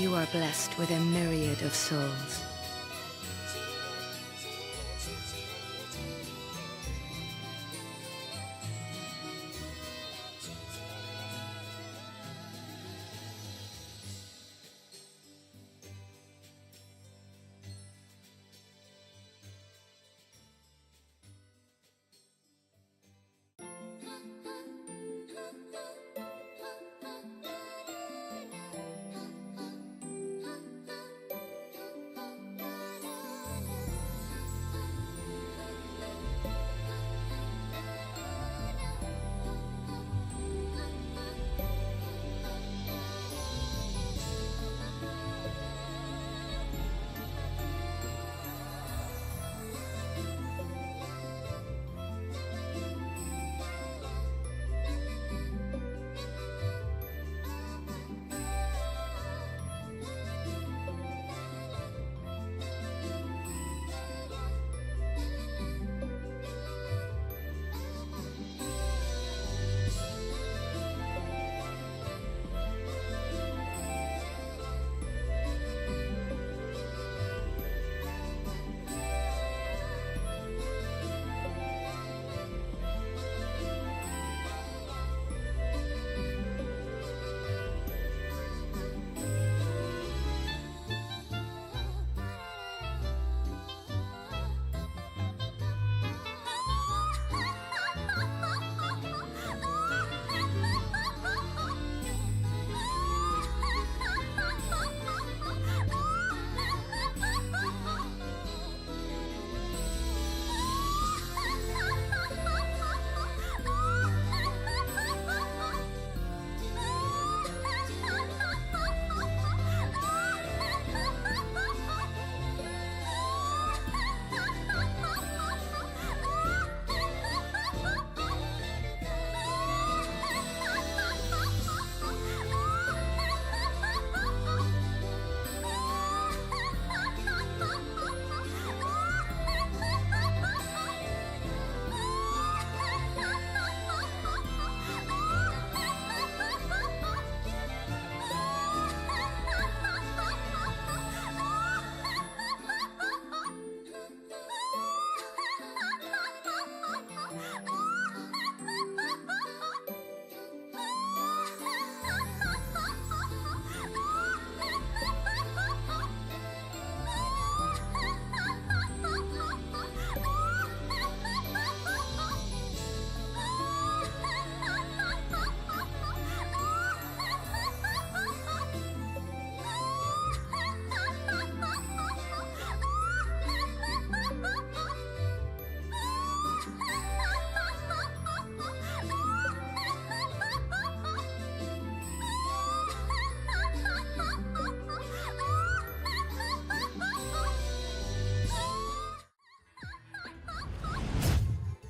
You are blessed with a myriad of souls.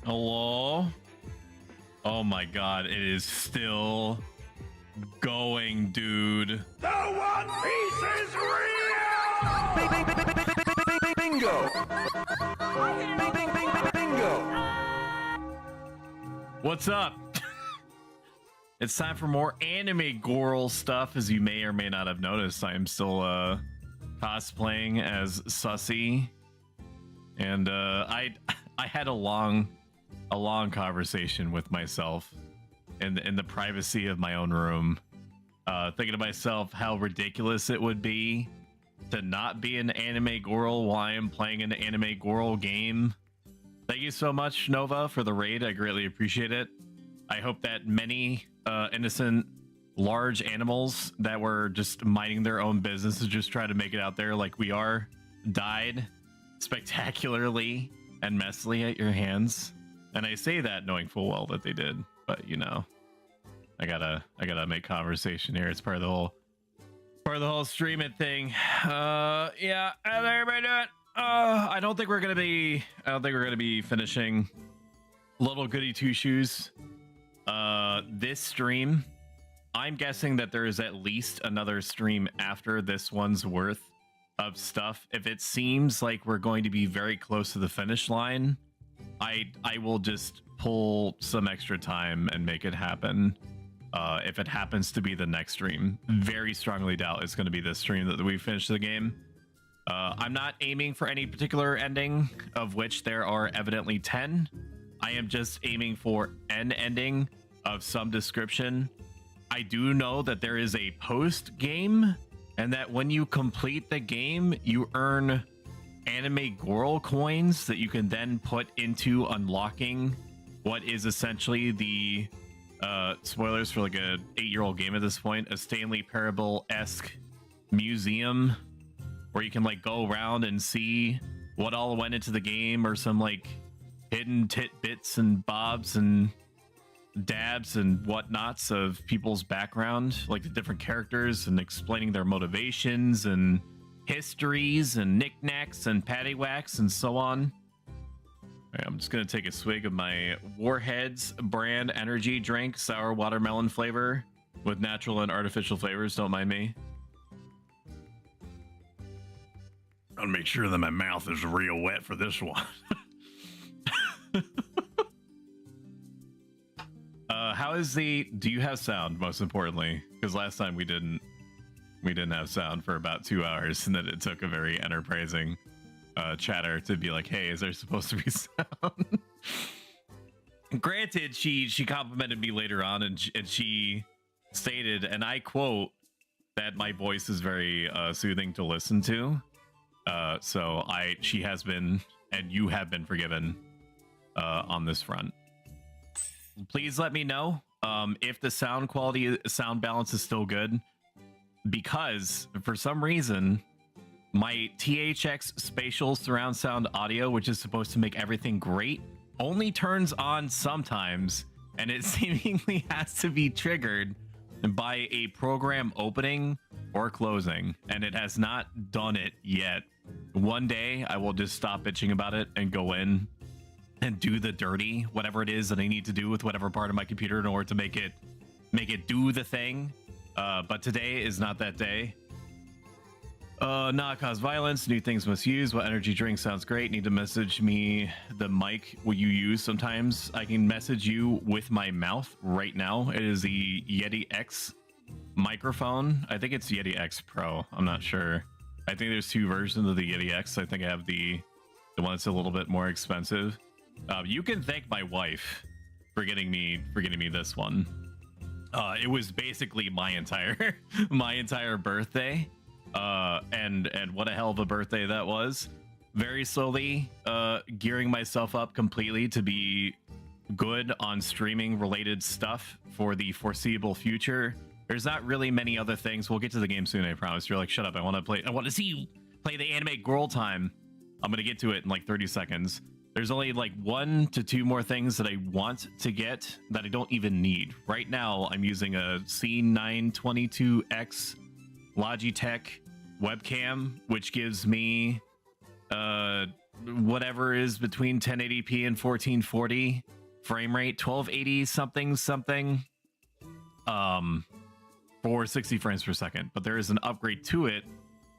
Hello? Oh my god, it is still going, dude. The One Piece is real! Bingo! Bingo! What's up? It's time for more anime girl stuff. As you may or may not have noticed, I am still cosplaying as Sussy, and I had a long conversation with myself in the privacy of my own room, thinking to myself how ridiculous it would be to not be an anime girl while I am playing an anime girl game. Thank you so much, Nova, for the raid. I greatly appreciate it. I hope that many innocent large animals that were just minding their own business to just try to make it out there like we are died spectacularly and messily at your hands. And I say that knowing full well that they did, but you know, I gotta make conversation here. It's part of the whole stream it thing. Yeah, how's everybody doing? I don't think we're gonna be finishing little Goody Two Shoes this stream. I'm guessing that there is at least another stream after this one's worth of stuff. If it seems like we're going to be very close to the finish line, I will just pull some extra time and make it happen. If it happens to be the next stream, very strongly doubt it's going to be this stream that we finish the game. I'm not aiming for any particular ending, of which there are evidently 10. I am just aiming for an ending of some description. I do know that there is a post game, and that when you complete the game, you earn anime girl coins that you can then put into unlocking what is essentially the spoilers for like a 8-year-old game at this point, a Stanley Parable-esque museum where you can like go around and see what all went into the game, or some like hidden tidbits and bobs and dabs and whatnots of people's background, like the different characters, and explaining their motivations and histories and knickknacks and paddywhacks and so on. Right, I'm just gonna take a swig of my Warheads brand energy drink, sour watermelon flavor with natural and artificial flavors. Don't mind me. I'll make sure that my mouth is real wet for this one. How is the? Do you have sound? Most importantly, because last time we didn't have sound for about 2 hours, and then it took a very enterprising chatter to be like, "Hey, is there supposed to be sound?" Granted, she complimented me later on, and she stated, and I quote, that my voice is very soothing to listen to. So she has been, and you have been forgiven on this front. Please let me know if the sound balance is still good, because for some reason my THX spatial surround sound audio, which is supposed to make everything great, only turns on sometimes, and it seemingly has to be triggered by a program opening or closing, and it has not done it yet. One day I will just stop bitching about it and go in and do the dirty, whatever it is that I need to do with whatever part of my computer in order to make it do the thing. But today is not that day. Not cause violence. New things must use. What energy drink sounds great? Need to message me the mic will you use sometimes. I can message you with my mouth right now. It is the Yeti X microphone. I think it's Yeti X Pro. I'm not sure. I think there's 2 versions of the Yeti X. I think I have the one that's a little bit more expensive. You can thank my wife for getting me this one. It was basically my entire birthday, and what a hell of a birthday that was. Very slowly gearing myself up completely to be good on streaming related stuff for the foreseeable future. There's not really many other things. We'll get to the game soon, I promise. You're like, shut up, I want to see you play the anime girl time. I'm gonna get to it in like 30 seconds. There's only like 1 to 2 more things that I want to get that I don't even need. Right now, I'm using a C922X Logitech webcam, which gives me whatever is between 1080p and 1440 frame rate, 1280 something for 60 frames per second. But there is an upgrade to it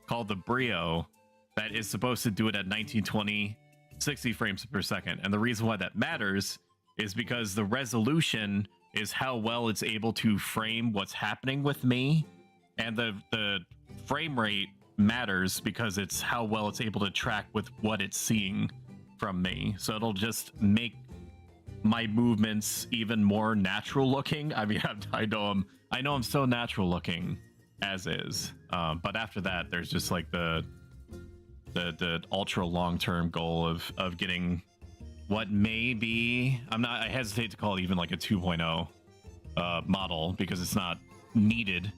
called the Brio that is supposed to do it at 1920 60 frames per second. And the reason why that matters is because the resolution is how well it's able to frame what's happening with me, and the frame rate matters because it's how well it's able to track with what it's seeing from me. So it'll just make my movements even more natural looking. I mean, I know I'm so natural looking as is, but after that there's just like the ultra long-term goal of getting what may be, I hesitate to call it even like a 2.0 model because it's not needed,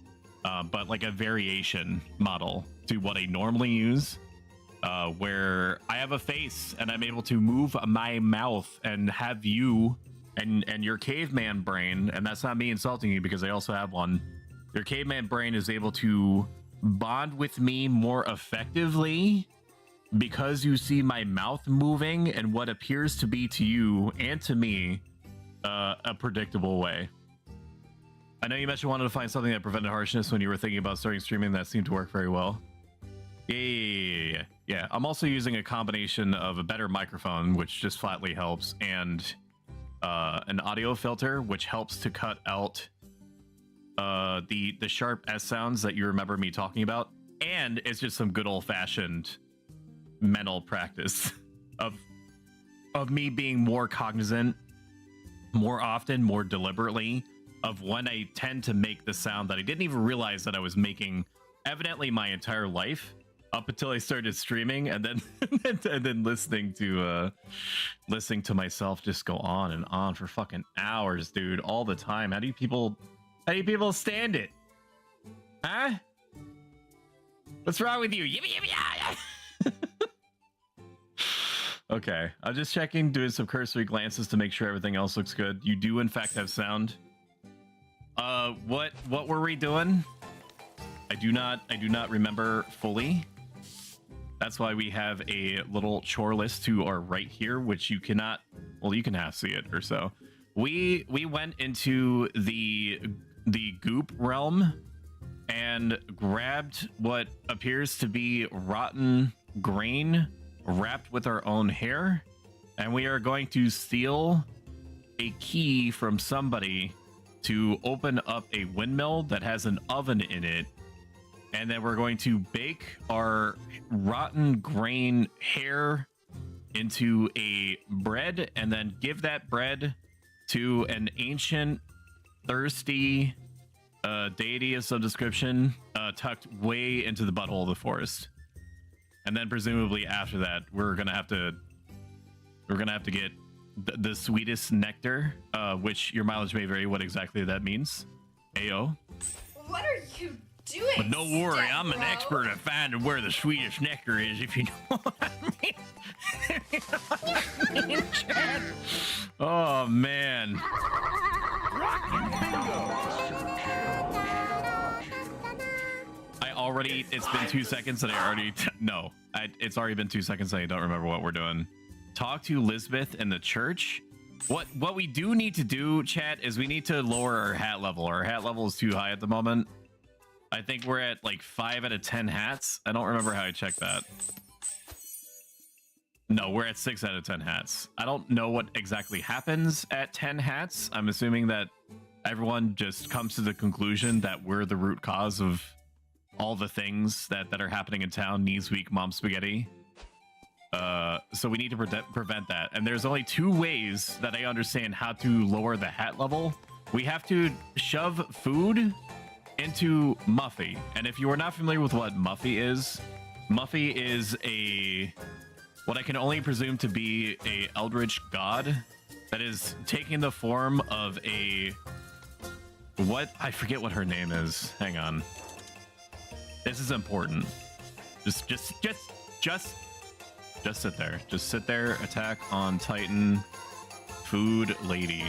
but like a variation model to what I normally use, where I have a face and I'm able to move my mouth and have you and your caveman brain, and that's not me insulting you because I also have one, your caveman brain is able to bond with me more effectively because you see my mouth moving in what appears to be to you and to me a predictable way. I know you mentioned wanted to find something that prevented harshness when you were thinking about starting streaming. That seemed to work very well. Yeah. I'm also using a combination of a better microphone, which just flatly helps, and an audio filter, which helps to cut out the sharp S sounds that you remember me talking about. And it's just some good old-fashioned mental practice of me being more cognizant, more often, more deliberately, of when I tend to make the sound that I didn't even realize that I was making evidently my entire life up until I started streaming, and then and then listening to myself just go on and on for fucking hours, dude, all the time. How do you people stand it? Huh? What's wrong with you? Okay, I'm just checking, doing some cursory glances to make sure everything else looks good. You do in fact have sound. What were we doing? I do not remember fully. That's why we have a little chore list to our right here, which you cannot, well, you can half see it or so. We went into the goop realm and grabbed what appears to be rotten grain wrapped with our own hair, and we are going to steal a key from somebody to open up a windmill that has an oven in it, and then we're going to bake our rotten grain hair into a bread, and then give that bread to an ancient thirsty deity of some description tucked way into the butthole of the forest. And then presumably after that we're gonna have to get the sweetest nectar, which your mileage may vary what exactly that means. Ayo. What are you doing? But don't worry, I'm an expert at finding where the sweetest nectar is, if you know what I mean. Oh man. It's been 2 seconds and it's already been 2 seconds and I don't remember what we're doing. Talk to Lisbeth in the church. What we do need to do, chat, is we need to lower our hat level. Our hat level is too high at the moment. I think we're at like 5 out of 10 hats. I don't remember how I checked that. No, we're at 6 out of 10 hats. I don't know what exactly happens at 10 hats. I'm assuming that everyone just comes to the conclusion that we're the root cause of all the things that are happening in town. Knees weak, mom spaghetti. So we need to prevent that. And there's only 2 ways that I understand how to lower the hat level. We have to shove food into Muffy. And if you are not familiar with what Muffy is what I can only presume to be a eldritch god that is taking the form of I forget what her name is. Hang on. This is important. Just sit there. Just sit there. Attack on Titan. Food lady.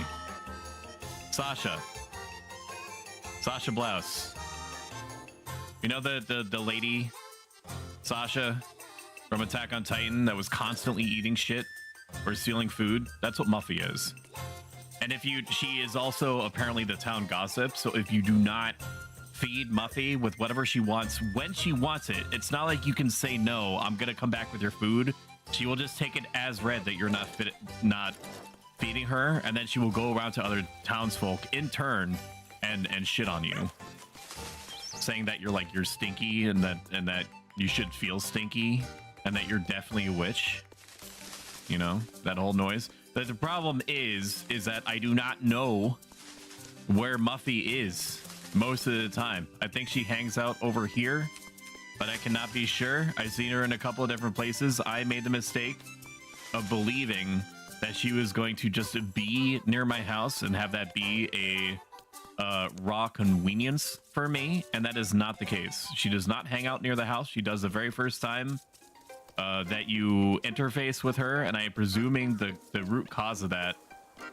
Sasha Blouse. You know the lady, Sasha, from Attack on Titan that was constantly eating shit or stealing food. That's what Muffy is. And she is also apparently the town gossip. So if you do not feed Muffy with whatever she wants when she wants it, it's not like you can say no, I'm gonna come back with your food. She will just take it as read that you're not feeding her, and then she will go around to other townsfolk in turn and shit on you, saying that you're stinky and that you should feel stinky and that you're definitely a witch. You know, that whole noise. But the problem is that I do not know where Muffy is most of the time. I think she hangs out over here, but I cannot be sure. I've seen her in a couple of different places. I made the mistake of believing that she was going to just be near my house and have that be a raw convenience for me, and that is not the case. She does not hang out near the house. She does the very first time that you interface with her, and I am presuming the root cause of that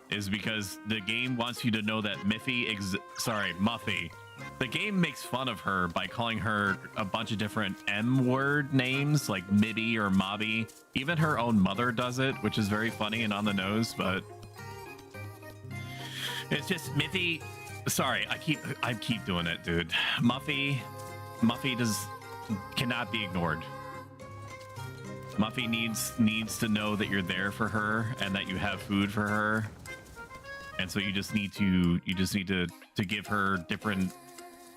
is because the game wants you to know that Muffy. The game makes fun of her by calling her a bunch of different M-word names like Mibby or Mobby. Even her own mother does it, which is very funny and on the nose, but it's just Miffy. Sorry, I keep doing it, dude. Muffy cannot be ignored. Muffy needs to know that you're there for her and that you have food for her. And so you just need to give her different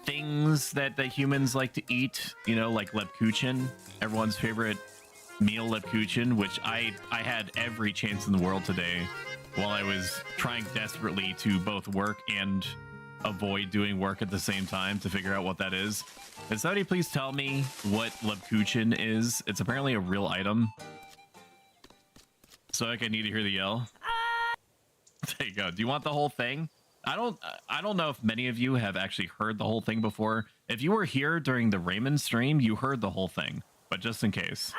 things that humans like to eat, you know, like Lebkuchen, everyone's favorite meal, Lebkuchen, which I had every chance in the world today while I was trying desperately to both work and avoid doing work at the same time to figure out what that is. Can somebody please tell me what Lebkuchen is? It's apparently a real item. So I need to hear the yell. There you go. Do you want the whole thing? I don't know if many of you have actually heard the whole thing before. If you were here during the Raymond stream, you heard the whole thing, but just in case.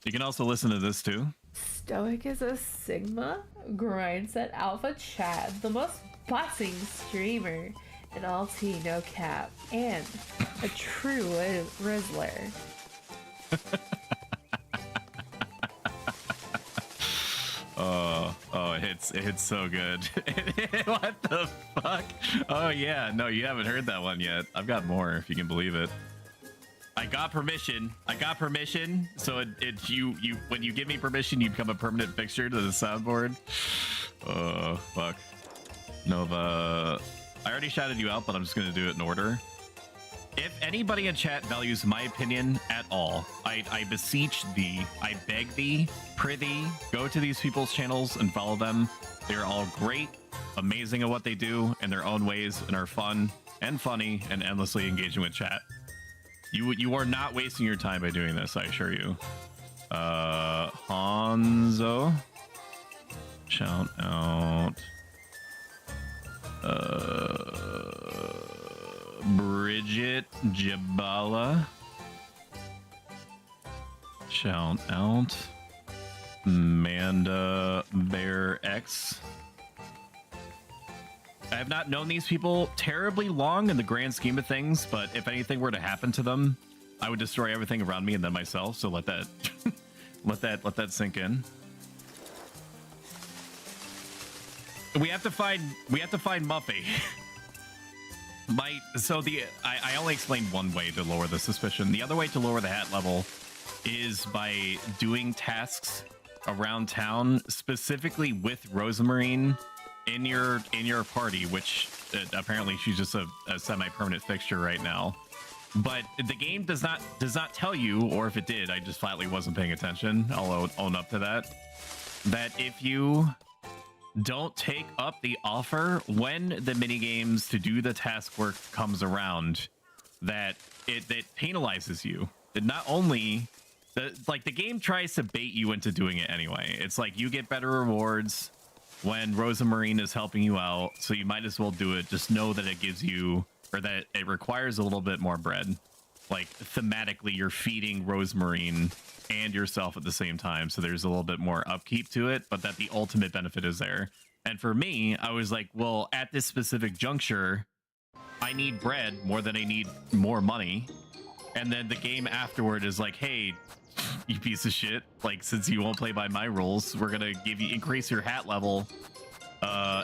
You can also listen to this too. Stoic is a Sigma, grinds at Alpha Chad, the most bossing streamer in all T, no cap, and a true Rizzler. It hits so good. What the fuck? Oh yeah, no, you haven't heard that one yet. I've got more, if you can believe it. I got permission. So you when you give me permission, you become a permanent fixture to the soundboard. Oh fuck. Nova, I already shouted you out, but I'm just gonna do it in order. If anybody in chat values my opinion at all, I beseech thee, I beg thee, prithee, go to these people's channels and follow them. They're all great, amazing at what they do in their own ways, and are fun and funny and endlessly engaging with chat. You are not wasting your time by doing this, I assure you. Hanzo, shout out. Bridget Jabala, shout out. Amanda Bear X. I have not known these people terribly long in the grand scheme of things, but if anything were to happen to them, I would destroy everything around me and then myself. So let that let that sink in. We have to find Muffy. I only explained one way to lower the suspicion. The other way to lower the hat level is by doing tasks around town, specifically with Rosemarine in your party, which apparently she's just a semi-permanent fixture right now. But the game does not tell you, or if it did, I just flatly wasn't paying attention. I'll own up to that. That if you don't take up the offer when the minigames to do the task work comes around, that it penalizes you. It not only the game tries to bait you into doing it anyway. It's like you get better rewards when Rosemarine is helping you out, so you might as well do it. Just know that it gives you, or that it requires a little bit more bread. Like thematically, you're feeding Rosemarine and yourself at the same time, so there's a little bit more upkeep to it, but that the ultimate benefit is there. And for me, I was like, well, at this specific juncture, I need bread more than I need more money. And then the game afterward is like, hey, you piece of shit, like, since you won't play by my rules, we're gonna increase your hat level,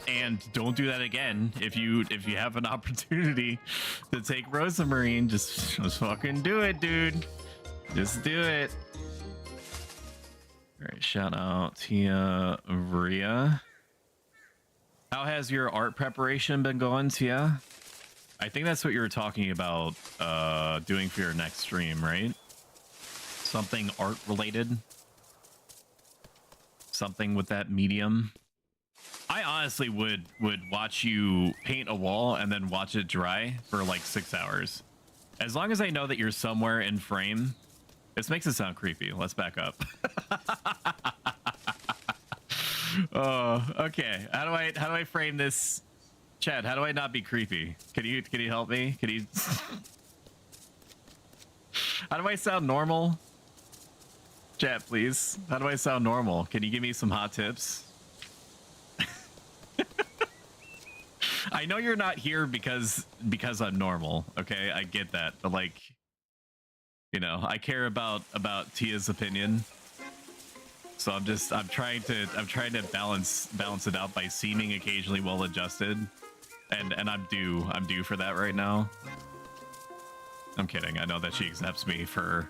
and don't do that again. If you have an opportunity to take Rosamarine, just fucking do it, dude. Just do it. All right, shout out Tia Maria. How has your art preparation been going, Tia? I think that's what you were talking about doing for your next stream, right? Something art related. Something with that medium. I honestly would watch you paint a wall and then watch it dry for like 6 hours. As long as I know that you're somewhere in frame. This makes it sound creepy. Let's back up. Oh, okay. How do I frame this? Chad, how do I not be creepy? Can you help me? Can you How do I sound normal? Chat, please. How do I sound normal? Can you give me some hot tips? I know you're not here because I'm normal, okay? I get that. But like, you know, I care about Tia's opinion. So I'm trying to balance it out by seeming occasionally well adjusted. And I'm due for that right now. I'm kidding. I know that she accepts me for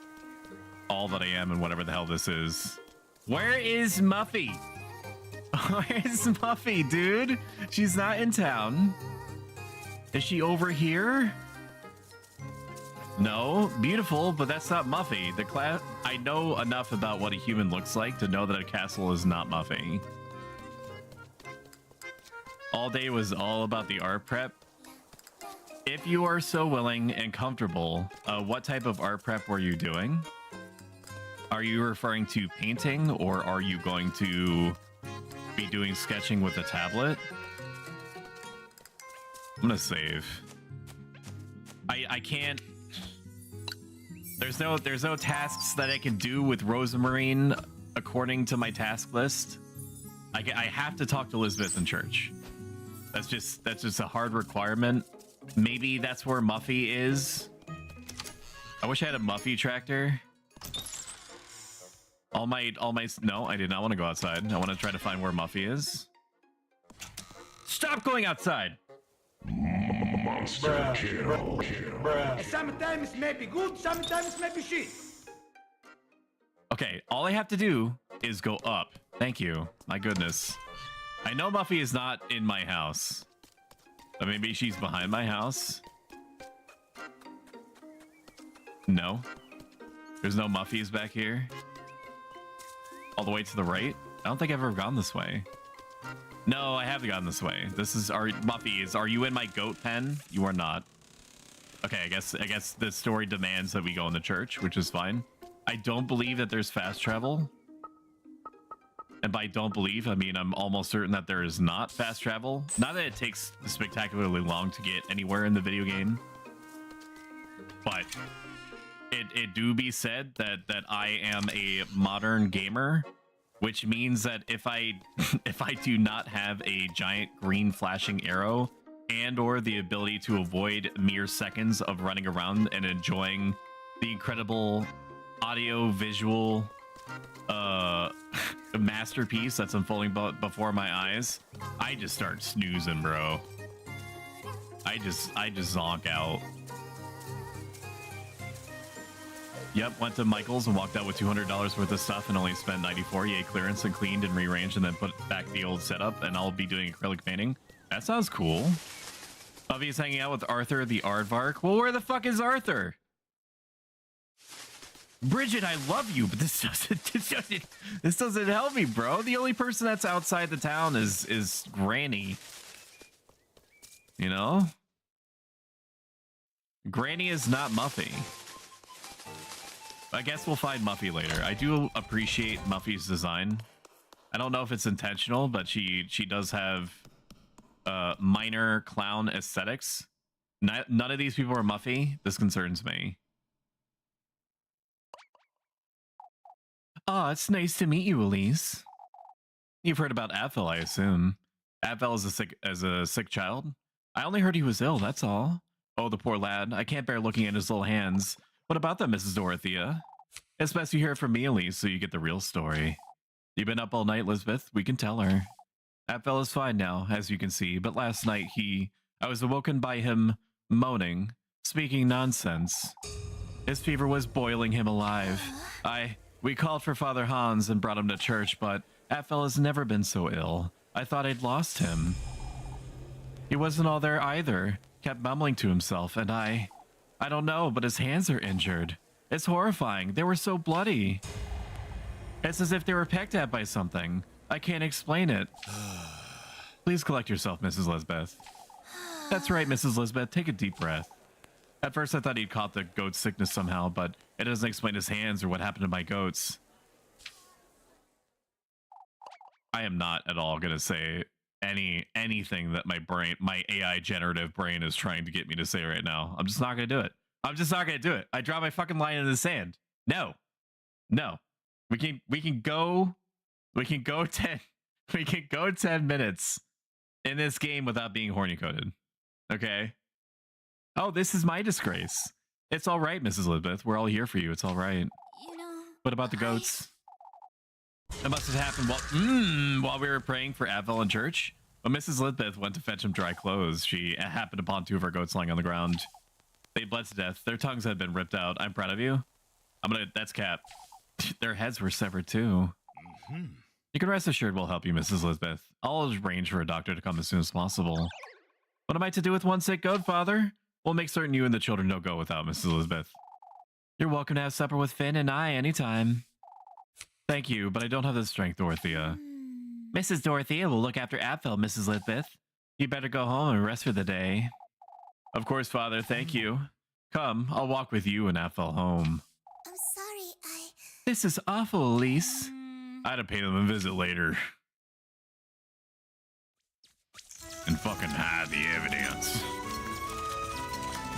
all that I am and whatever the hell this is. Where is Muffy? Where's Muffy, dude? She's not in town. Is she over here? No, beautiful, but that's not Muffy. I know enough about what a human looks like to know that a castle is not Muffy. All day was all about the art prep. If you are so willing and comfortable, what type of art prep were you doing? Are you referring to painting, or are you going to be doing sketching with a tablet? I'm gonna save. I can't. There's no tasks that I can do with Rosamarine according to my task list. I have to talk to Elizabeth in church. That's just a hard requirement. Maybe that's where Muffy is. I wish I had a Muffy tractor. No, I did not want to go outside. I want to try to find where Muffy is. Stop going outside. Monster kill. Sometimes maybe good, sometimes maybe shit. Okay, all I have to do is go up. Thank you. My goodness. I know Muffy is not in my house. But maybe she's behind my house. No. There's no Muffies back here. All the way to the right? I don't think I've ever gone this way. No, I have gone this way. This is our Muffies. Are you in my goat pen? You are not. Okay, I guess the story demands that we go in the church, which is fine. I don't believe that there's fast travel. And by don't believe, I mean I'm almost certain that there is not fast travel. Not that it takes spectacularly long to get anywhere in the video game. But it do be said that I am a modern gamer, which means that if I do not have a giant green flashing arrow and or the ability to avoid mere seconds of running around and enjoying the incredible audio visual masterpiece that's unfolding before my eyes, I just start snoozing, bro. I just zonk out. Yep, went to Michael's and walked out with $200 worth of stuff and only spent 94. Yay, clearance and cleaned and rearranged and then put back the old setup, and I'll be doing acrylic painting. That sounds cool. Bubby's hanging out with Arthur the Aardvark. Well, where the fuck is Arthur? Bridget, I love you, but this doesn't help me, bro. The only person that's outside the town is Granny. You know? Granny is not Muffy. I guess we'll find Muffy later. I do appreciate Muffy's design. I don't know if it's intentional, but she does have minor clown aesthetics. None of these people are Muffy. This concerns me. Oh, it's nice to meet you, Elise. You've heard about Ethel, I assume. Abel is a sick child? I only heard he was ill, that's all. Oh, the poor lad. I can't bear looking at his little hands. What about them, Mrs. Dorothea? It's best you hear it from me, at least, so you get the real story. You've been up all night, Lisbeth. We can tell her. Abel is fine now, as you can see, but last night I was awoken by him moaning, speaking nonsense. His fever was boiling him alive. We called for Father Hans and brought him to church, but Abel has never been so ill. I thought I'd lost him. He wasn't all there either. Kept mumbling to himself, and I don't know, but his hands are injured. It's horrifying. They were so bloody. It's as if they were pecked at by something. I can't explain it. Please collect yourself, Mrs. Lisbeth. That's right, Mrs. Lisbeth. Take a deep breath. At first, I thought he'd caught the goat sickness somehow, but it doesn't explain his hands or what happened to my goats. I am not at all going to say anything that my AI generative brain is trying to get me to say right now. I'm just not going to do it. I'm just not going to do it. I draw my fucking line in the sand. No. We can go 10 minutes in this game without being horny coded. Okay? Oh, this is my disgrace. It's all right, Mrs. Lisbeth. We're all here for you. It's all right. You know, What about the goats? That must have happened while we were praying for Abel in church. When Mrs. Lisbeth went to fetch him dry clothes, she happened upon 2 of our goats lying on the ground. They bled to death. Their tongues had been ripped out. I'm proud of you. That's Cap. Their heads were severed too. You can rest assured we'll help you, Mrs. Lisbeth. I'll arrange for a doctor to come as soon as possible. What am I to do with one sick goat, Father? We'll make certain you and the children don't go without, Mrs. Lisbeth. You're welcome to have supper with Finn and I anytime. Thank you, but I don't have the strength, Dorothea. Mrs. Dorothea will look after Abel, Mrs. Lisbeth. You better go home and rest for the day. Of course, Father, thank you. Come, I'll walk with you and Abel home. I'm sorry, This is awful, Elise. I'd have paid them a visit later. And fucking hide the evidence.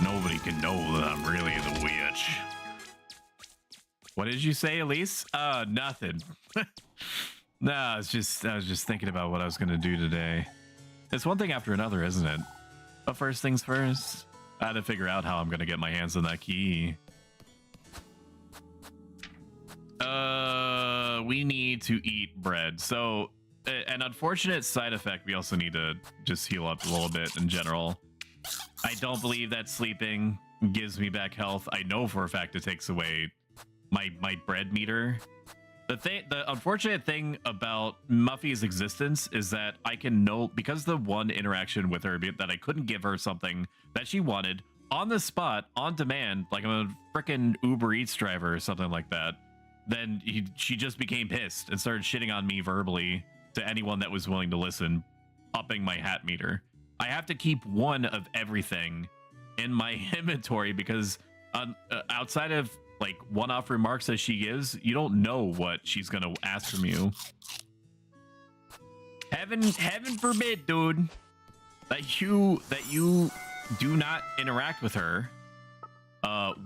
Nobody can know that I'm really the witch. What did you say, Elise? Nothing. No, I was just thinking about what I was gonna do today. It's one thing after another, isn't it? But first things first, I had to figure out how I'm gonna get my hands on that key. We need to eat bread. So, an unfortunate side effect, we also need to just heal up a little bit in general. I don't believe that sleeping gives me back health. I know for a fact it takes away my bread meter. The unfortunate thing about Muffy's existence is that I can know, because the one interaction with her that I couldn't give her something that she wanted on the spot, on demand, like I'm a freaking Uber Eats driver or something like that, then she just became pissed and started shitting on me verbally to anyone that was willing to listen, upping my hat meter. I have to keep one of everything in my inventory because outside of like one-off remarks that she gives, you don't know what she's gonna ask from you. Heaven forbid, dude, that you do not interact with her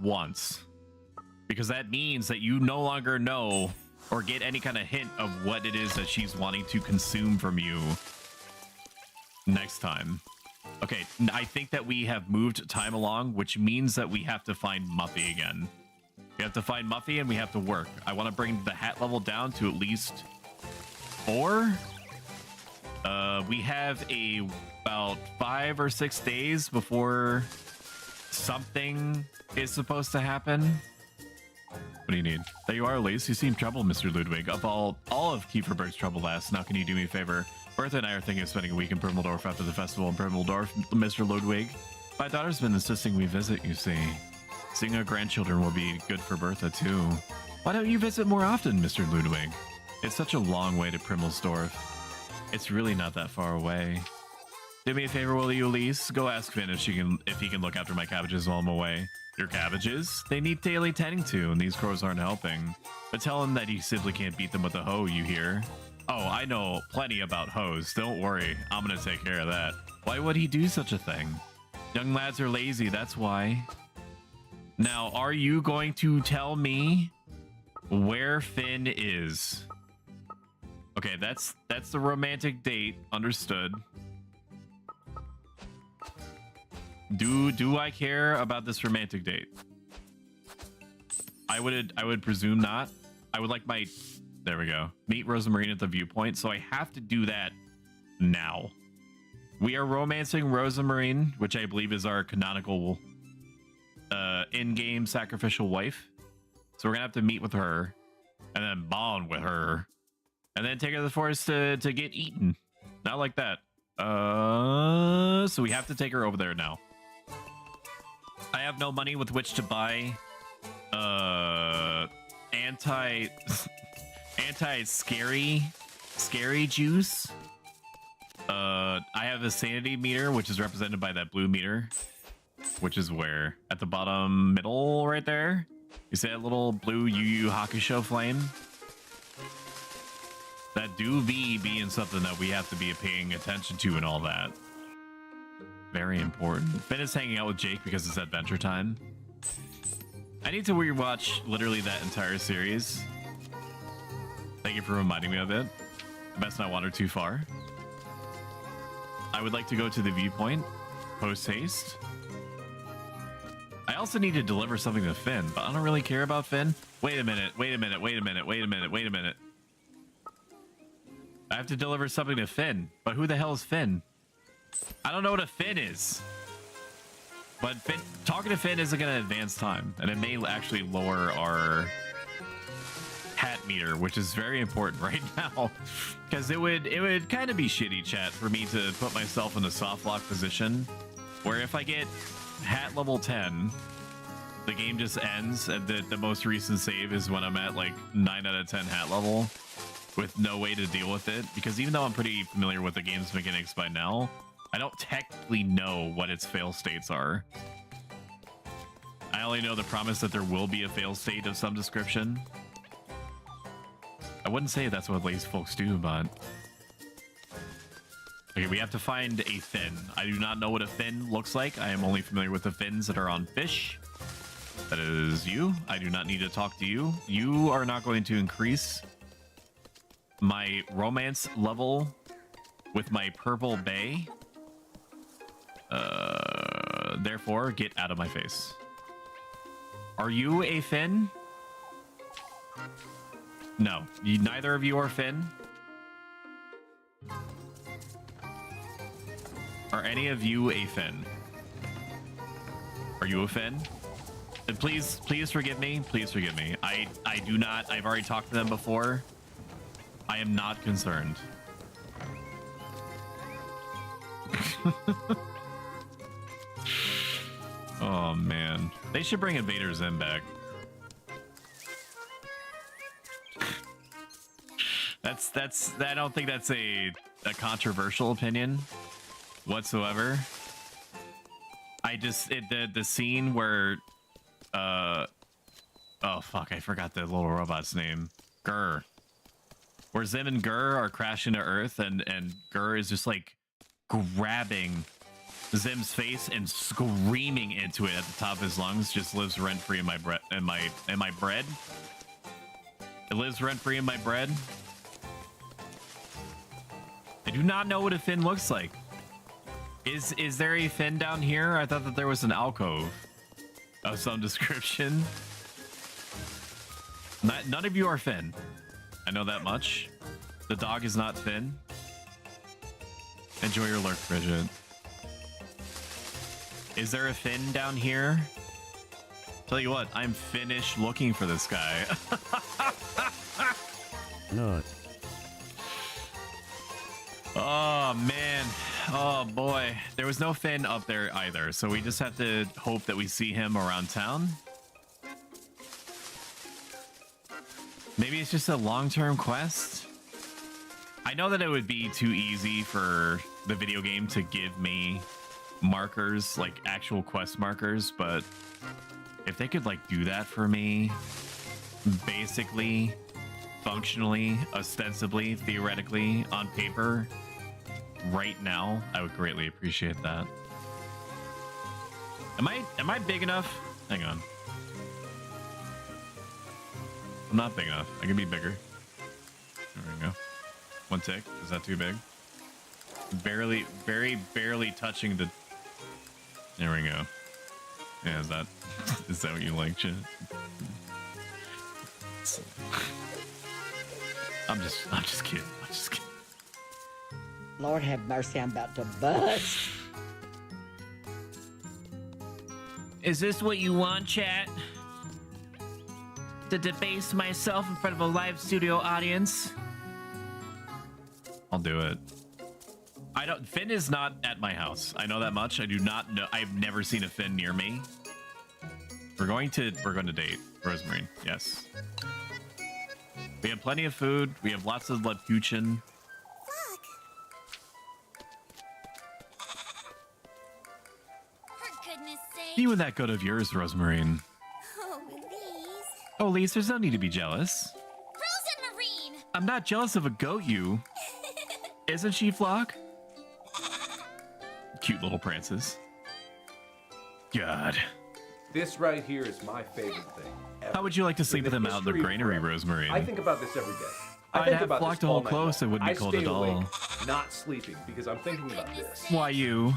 once, because that means that you no longer know or get any kind of hint of what it is that she's wanting to consume from you next time. Okay, I think that we have moved time along, which means that we have to find Muffy again. We have to find Muffy and we have to work. I want to bring the hat level down to at least 4. We have about 5 or 6 days before something is supposed to happen. What do you need? There you are, Elise. You seem troubled, Mr. Ludwig. Of all of Kieferberg's trouble lasts, now can you do me a favor? Bertha and I are thinking of spending a week in Primmeldorf after the festival in Primmeldorf, Mr. Ludwig. My daughter's been insisting we visit, you see. Seeing our grandchildren will be good for Bertha, too. Why don't you visit more often, Mr. Ludwig? It's such a long way to Primmelsdorf. It's really not that far away. Do me a favor, will you, Elise? Go ask Finn if he can look after my cabbages while I'm away. Your cabbages? They need daily tending to, and these crows aren't helping. But tell him that he simply can't beat them with a hoe, you hear? Oh, I know plenty about hoes. Don't worry. I'm gonna take care of that. Why would he do such a thing? Young lads are lazy, that's why. Now, are you going to tell me where Finn is? Okay, that's the romantic date. Understood. Do I care about this romantic date? I would presume not. I would like my, there we go, meet Rosamarine at the viewpoint. So I have to do that now. We are romancing Rosamarine, which I believe is our canonical in-game sacrificial wife. So we're gonna have to meet with her and then bond with her and then take her to the forest to get eaten. Not like that. So we have to take her over there now. I have no money with which to buy anti-scary juice. I have a sanity meter, which is represented by that blue meter, which is where at the bottom middle right there. You see that little blue Yu Yu Hakusho flame? That do be being something that we have to be paying attention to and all that. Very important. Finn is hanging out with Jake because it's Adventure Time. I need to rewatch literally that entire series. Thank you for reminding me of it. I best not wander too far. I would like to go to the viewpoint post haste. I also need to deliver something to Finn, but I don't really care about Finn. Wait a minute. I have to deliver something to Finn, but who the hell is Finn? I don't know what a Finn is. But Finn, talking to Finn isn't going to advance time, and it may actually lower our hat meter, which is very important right now, because it would kind of be shitty, chat, for me to put myself in a soft lock position where if I get hat level 10, the game just ends, and the most recent save is when I'm at like 9 out of 10 hat level with no way to deal with it, because even though I'm pretty familiar with the game's mechanics by now, I don't technically know what its fail states are. I only know the promise that there will be a fail state of some description. I wouldn't say that's what lazy folks do, but... Okay, we have to find a fin. I do not know what a fin looks like. I am only familiar with the fins that are on fish. That is you. I do not need to talk to you. You are not going to increase my romance level with my purple bay. Therefore, get out of my face. Are you a Finn? No, neither of you are Finn. Are any of you a Finn? Are you a Finn? And please forgive me. Please forgive me. I do not. I've already talked to them before. I am not concerned. Oh man, they should bring Invader Zim back. I don't think that's a controversial opinion whatsoever. I just the scene where oh fuck, I forgot the little robot's name. Gurr. Where Zim and Gurr are crashing to Earth, and Gurr is just like grabbing Zim's face and screaming into it at the top of his lungs. Just lives rent free in my bread. In my bread. It lives rent free in my bread. I do not know what a fin looks like. Is there a fin down here? I thought that there was an alcove of some description. None of you are Finn. I know that much. The dog is not Finn. Enjoy your lurk, Bridget. Is there a Finn down here? Tell you what, I'm finished looking for this guy. No. Oh man. Oh boy. There was no Finn up there either, so we just have to hope that we see him around town. Maybe it's just a long-term quest. I know that it would be too easy for the video game to give me markers, like actual quest markers, but if they could like do that for me, basically, functionally, ostensibly, theoretically, on paper, right now, I would greatly appreciate that. Am I big enough? Hang on. I'm not big enough. I can be bigger. There we go. 1 tick. Is that too big? Barely, very barely touching the... There we go. Yeah, is that what you like, Chet? I'm just kidding. I'm just kidding. Lord have mercy, I'm about to bust. Is this what you want, chat? To debase myself in front of a live studio audience? I'll do it. Finn is not at my house. I know that much. I do not know. I've never seen a Finn near me. We're going to date Rosemary. Yes. We have plenty of food. We have lots of Lepkuchen. For goodness sake. You and that goat of yours, Rosemarine. Oh, Elise. Oh, Lise, there's no need to be jealous. Frozen Marine. I'm not jealous of a goat, you. Isn't she, Flock? Cute little prances. God. This right here is my favorite thing ever. How would you like to sleep with him out in the granary, Rosemary? I think about this every day. I'd have Flock to hold close. It wouldn't be cold at all. Not sleeping because I'm thinking about this. Why you?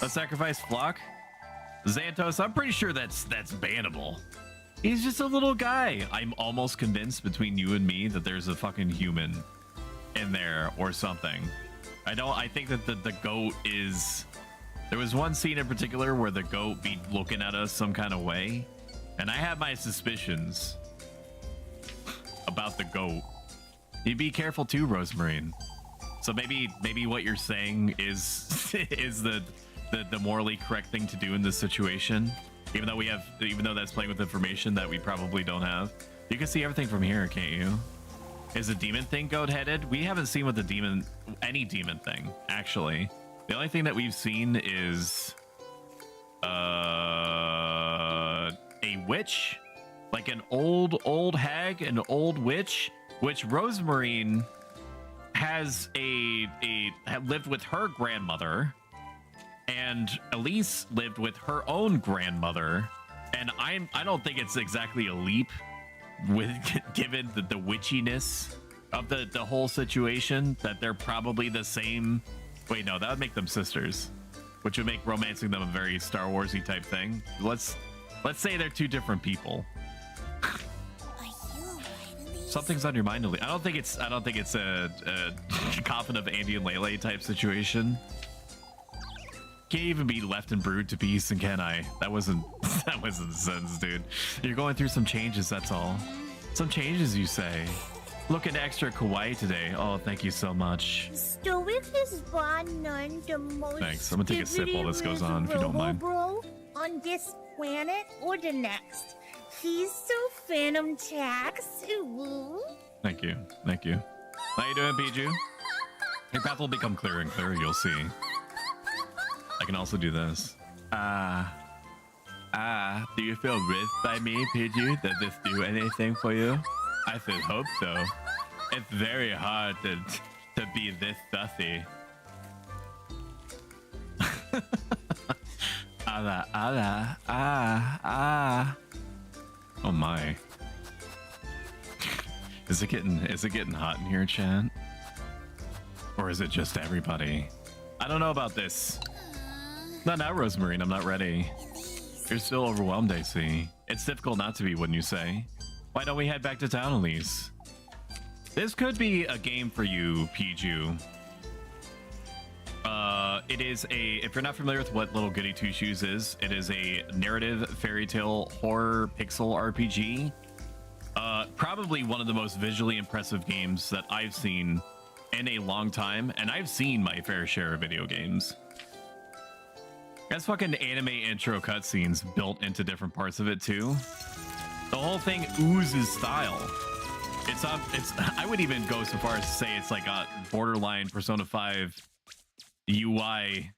A sacrifice Flock? Xantos, I'm pretty sure that's bannable. He's just a little guy. I'm almost convinced between you and me that there's a fucking human in there or something. I think that the goat is... There was one scene in particular where the goat be looking at us some kind of way, and I have my suspicions about the goat. You be careful too, Rosemarine. So maybe what you're saying is the morally correct thing to do in this situation, even though that's playing with information that we probably don't have. You can see everything from here, can't you? Is the demon thing goat-headed? We haven't seen any demon thing, actually. The only thing that we've seen is a witch, like an old hag, an old witch, which Rosemarine has lived with her grandmother, and Elise lived with her own grandmother, and I don't think it's exactly a leap given the witchiness of the whole situation that they're probably the same. Wait, no, that would make them sisters, which would make romancing them a very Star Warsy type thing. Let's say they're two different people. Are you alright, Elise? Something's on your mind, Elise. I don't think it's a coffin of Andy and Lele type situation. Can't even be left and brewed to peace, and can I? That wasn't the sentence, dude. You're going through some changes, that's all. Some changes, you say. Looking extra kawaii today. Oh, thank you so much. Stoic is one on the most. Thanks. I'm gonna take a sip while this goes on, if you don't mind. Bro on this planet or the next. He's so Phantom Tax. Ooh. Thank you. Thank you. How you doing, Piju? Your path will become clearer and clearer, you'll see. I can also do this. Do you feel risked by me, Piju? Does this do anything for you? I should hope so. It's very hard to be this sussy. Oh my. Is it getting hot in here, chat? Or is it just everybody? I don't know about this. Not now, Rosemarine, I'm not ready. You're still overwhelmed, I see. It's difficult not to be, wouldn't you say? Why don't we head back to town, Elise? This could be a game for you, Piju. It is if you're not familiar with what Little Goody Two Shoes is, it is a narrative fairy tale horror pixel RPG. Probably one of the most visually impressive games that I've seen in a long time, and I've seen my fair share of video games. That's fucking anime intro cutscenes built into different parts of it too. The whole thing oozes style. I would even go so far as to say it's like a borderline Persona 5 UI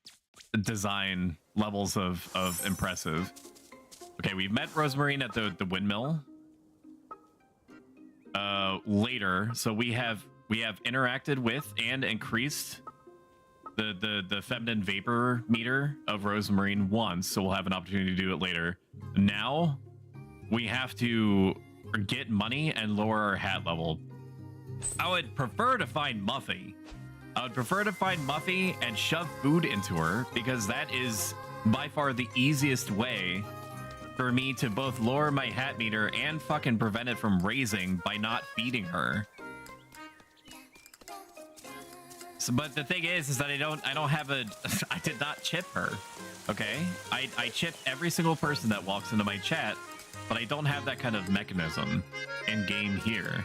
design levels of impressive. Okay, we've met Rosemarine at the windmill. Later, so we have interacted with and increased the feminine vapor meter of Rosemarine once, so we'll have an opportunity to do it later. Now we have to get money and lower our hat level I would prefer to find Muffy. I would prefer to find Muffy and shove food into her, because that is by far the easiest way for me to both lower my hat meter and fucking prevent it from raising by not feeding her. So, but the thing is that I don't have a, I did not chip her, okay? I chip every single person that walks into my chat, but I don't have that kind of mechanism in game here.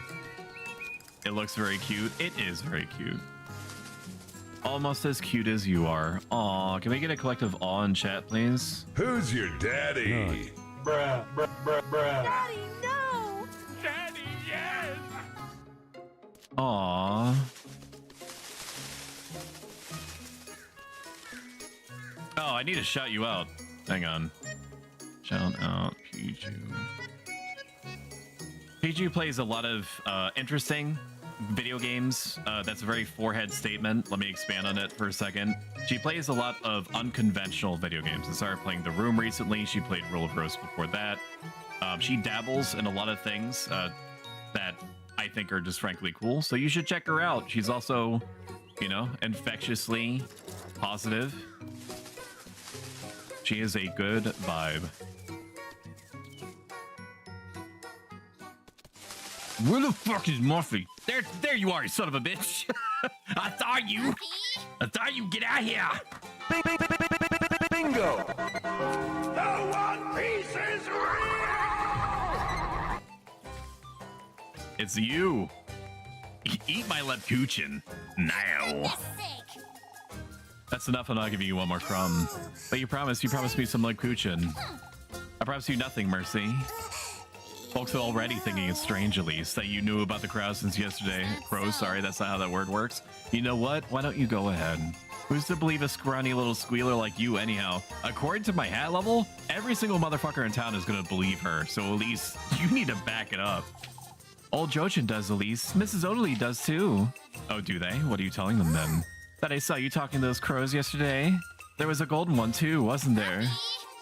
It looks very cute. It is very cute. Almost as cute as you are. Aw, can we get a collective awe in chat, please? Who's your daddy? Bruh, bruh, bruh, bruh. Daddy, no! Daddy, yes! Aw. Oh, I need to shout you out. Hang on. Shout out Piju. Piju plays a lot of interesting video games. That's a very forehead statement. Let me expand on it for a second. She plays a lot of unconventional video games. I started playing The Room recently. She played Rule of Rose before that. She dabbles in a lot of things that I think are just frankly cool. So you should check her out. She's also, you know, infectiously positive. She is a good vibe. Where the fuck is Muffy? There you are, you son of a bitch. I thought you get out here. Bingo! The One Piece is real! It's you. Eat my Lepkuchen now. That's enough. I'm not giving you one more crumb. But you promised me some Lepkuchen. I promise you nothing, Mercy. Folks are already thinking it's strange, at least, that you knew about the crowd since yesterday. Crow, sorry, that's not how that word works. You know what? Why don't you go ahead? Who's to believe a scrawny little squealer like you anyhow? According to my hat level, every single motherfucker in town is gonna believe her, so at least you need to back it up. Old Jochin does, at least. Mrs. Odalie does too. Oh, do they? What are you telling them then? That I saw you talking to those crows yesterday. There was a golden one too, wasn't there?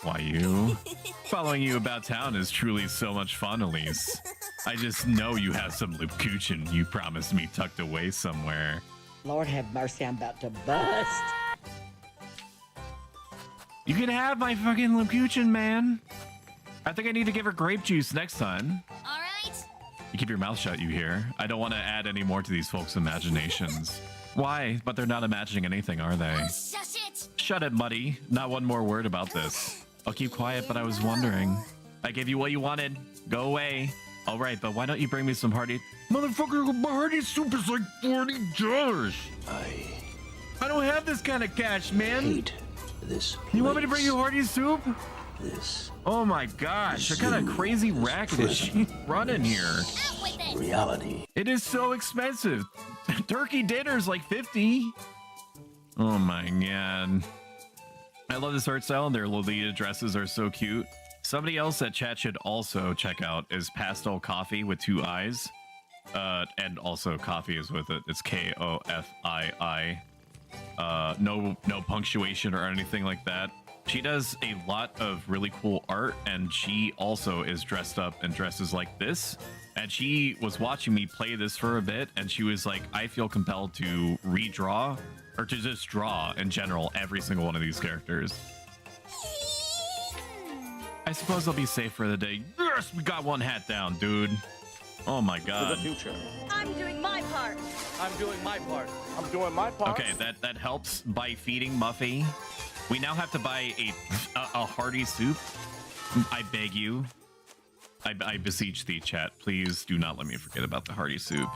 Why, you? Following you about town is truly so much fun, Elise. I just know you have some Lepkuchen you promised me tucked away somewhere. Lord have mercy, I'm about to bust. You can have my fucking Lepkuchen, man. I think I need to give her grape juice next time. All right. You keep your mouth shut, you hear? I don't want to add any more to these folks' imaginations. Why? But they're not imagining anything, are they? Oh, shush it. Shut it, Muddy. Not one more word about this. I'll keep quiet, but I was wondering. I gave you what you wanted. Go away. All right, but why don't you bring me some hearty... Motherfucker, my hearty soup is like $40. I don't have this kind of cash, man. Hate this place. You want me to bring you hearty soup? This Oh my gosh, what kind of crazy racket is she running here? Out with it. reality. It is so expensive. Turkey dinner's like 50. Oh my god. I love this art style and their Lolita dresses are so cute. Somebody else that chat should also check out is Pastel Coffee with 2 eyes. And also coffee is with it. It's Kofii. No punctuation or anything like that. She does a lot of really cool art, and she also is dressed up and dresses like this. And she was watching me play this for a bit, and she was like, I feel compelled to redraw, or to just draw in general, every single one of these characters. I suppose I'll be safe for the day. Yes, we got one hat down, dude. Oh my god. For the future. I'm doing my part. I'm doing my part. I'm doing my part. Okay, that helps by feeding Muffy. We now have to buy a hearty soup. I beg you. I beseech thee, chat. Please do not let me forget about the hearty soup.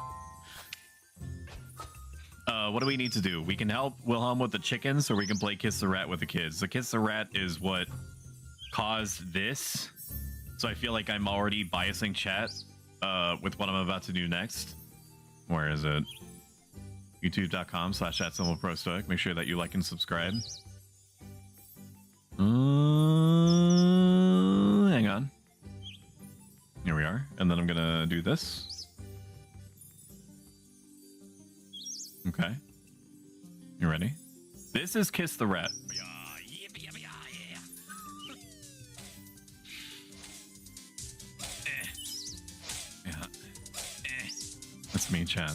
What do we need to do? We can help Wilhelm with the chickens, or we can play Kiss the Rat with the kids. The Kiss the Rat is what caused this. So I feel like I'm already biasing chat with what I'm about to do next. Where is it? youtube.com/@ProStoic. Make sure that you like and subscribe. Hang on. Here we are. And then I'm gonna do this. Okay. You ready? This is Kiss the Rat. Let's Trust me, chat.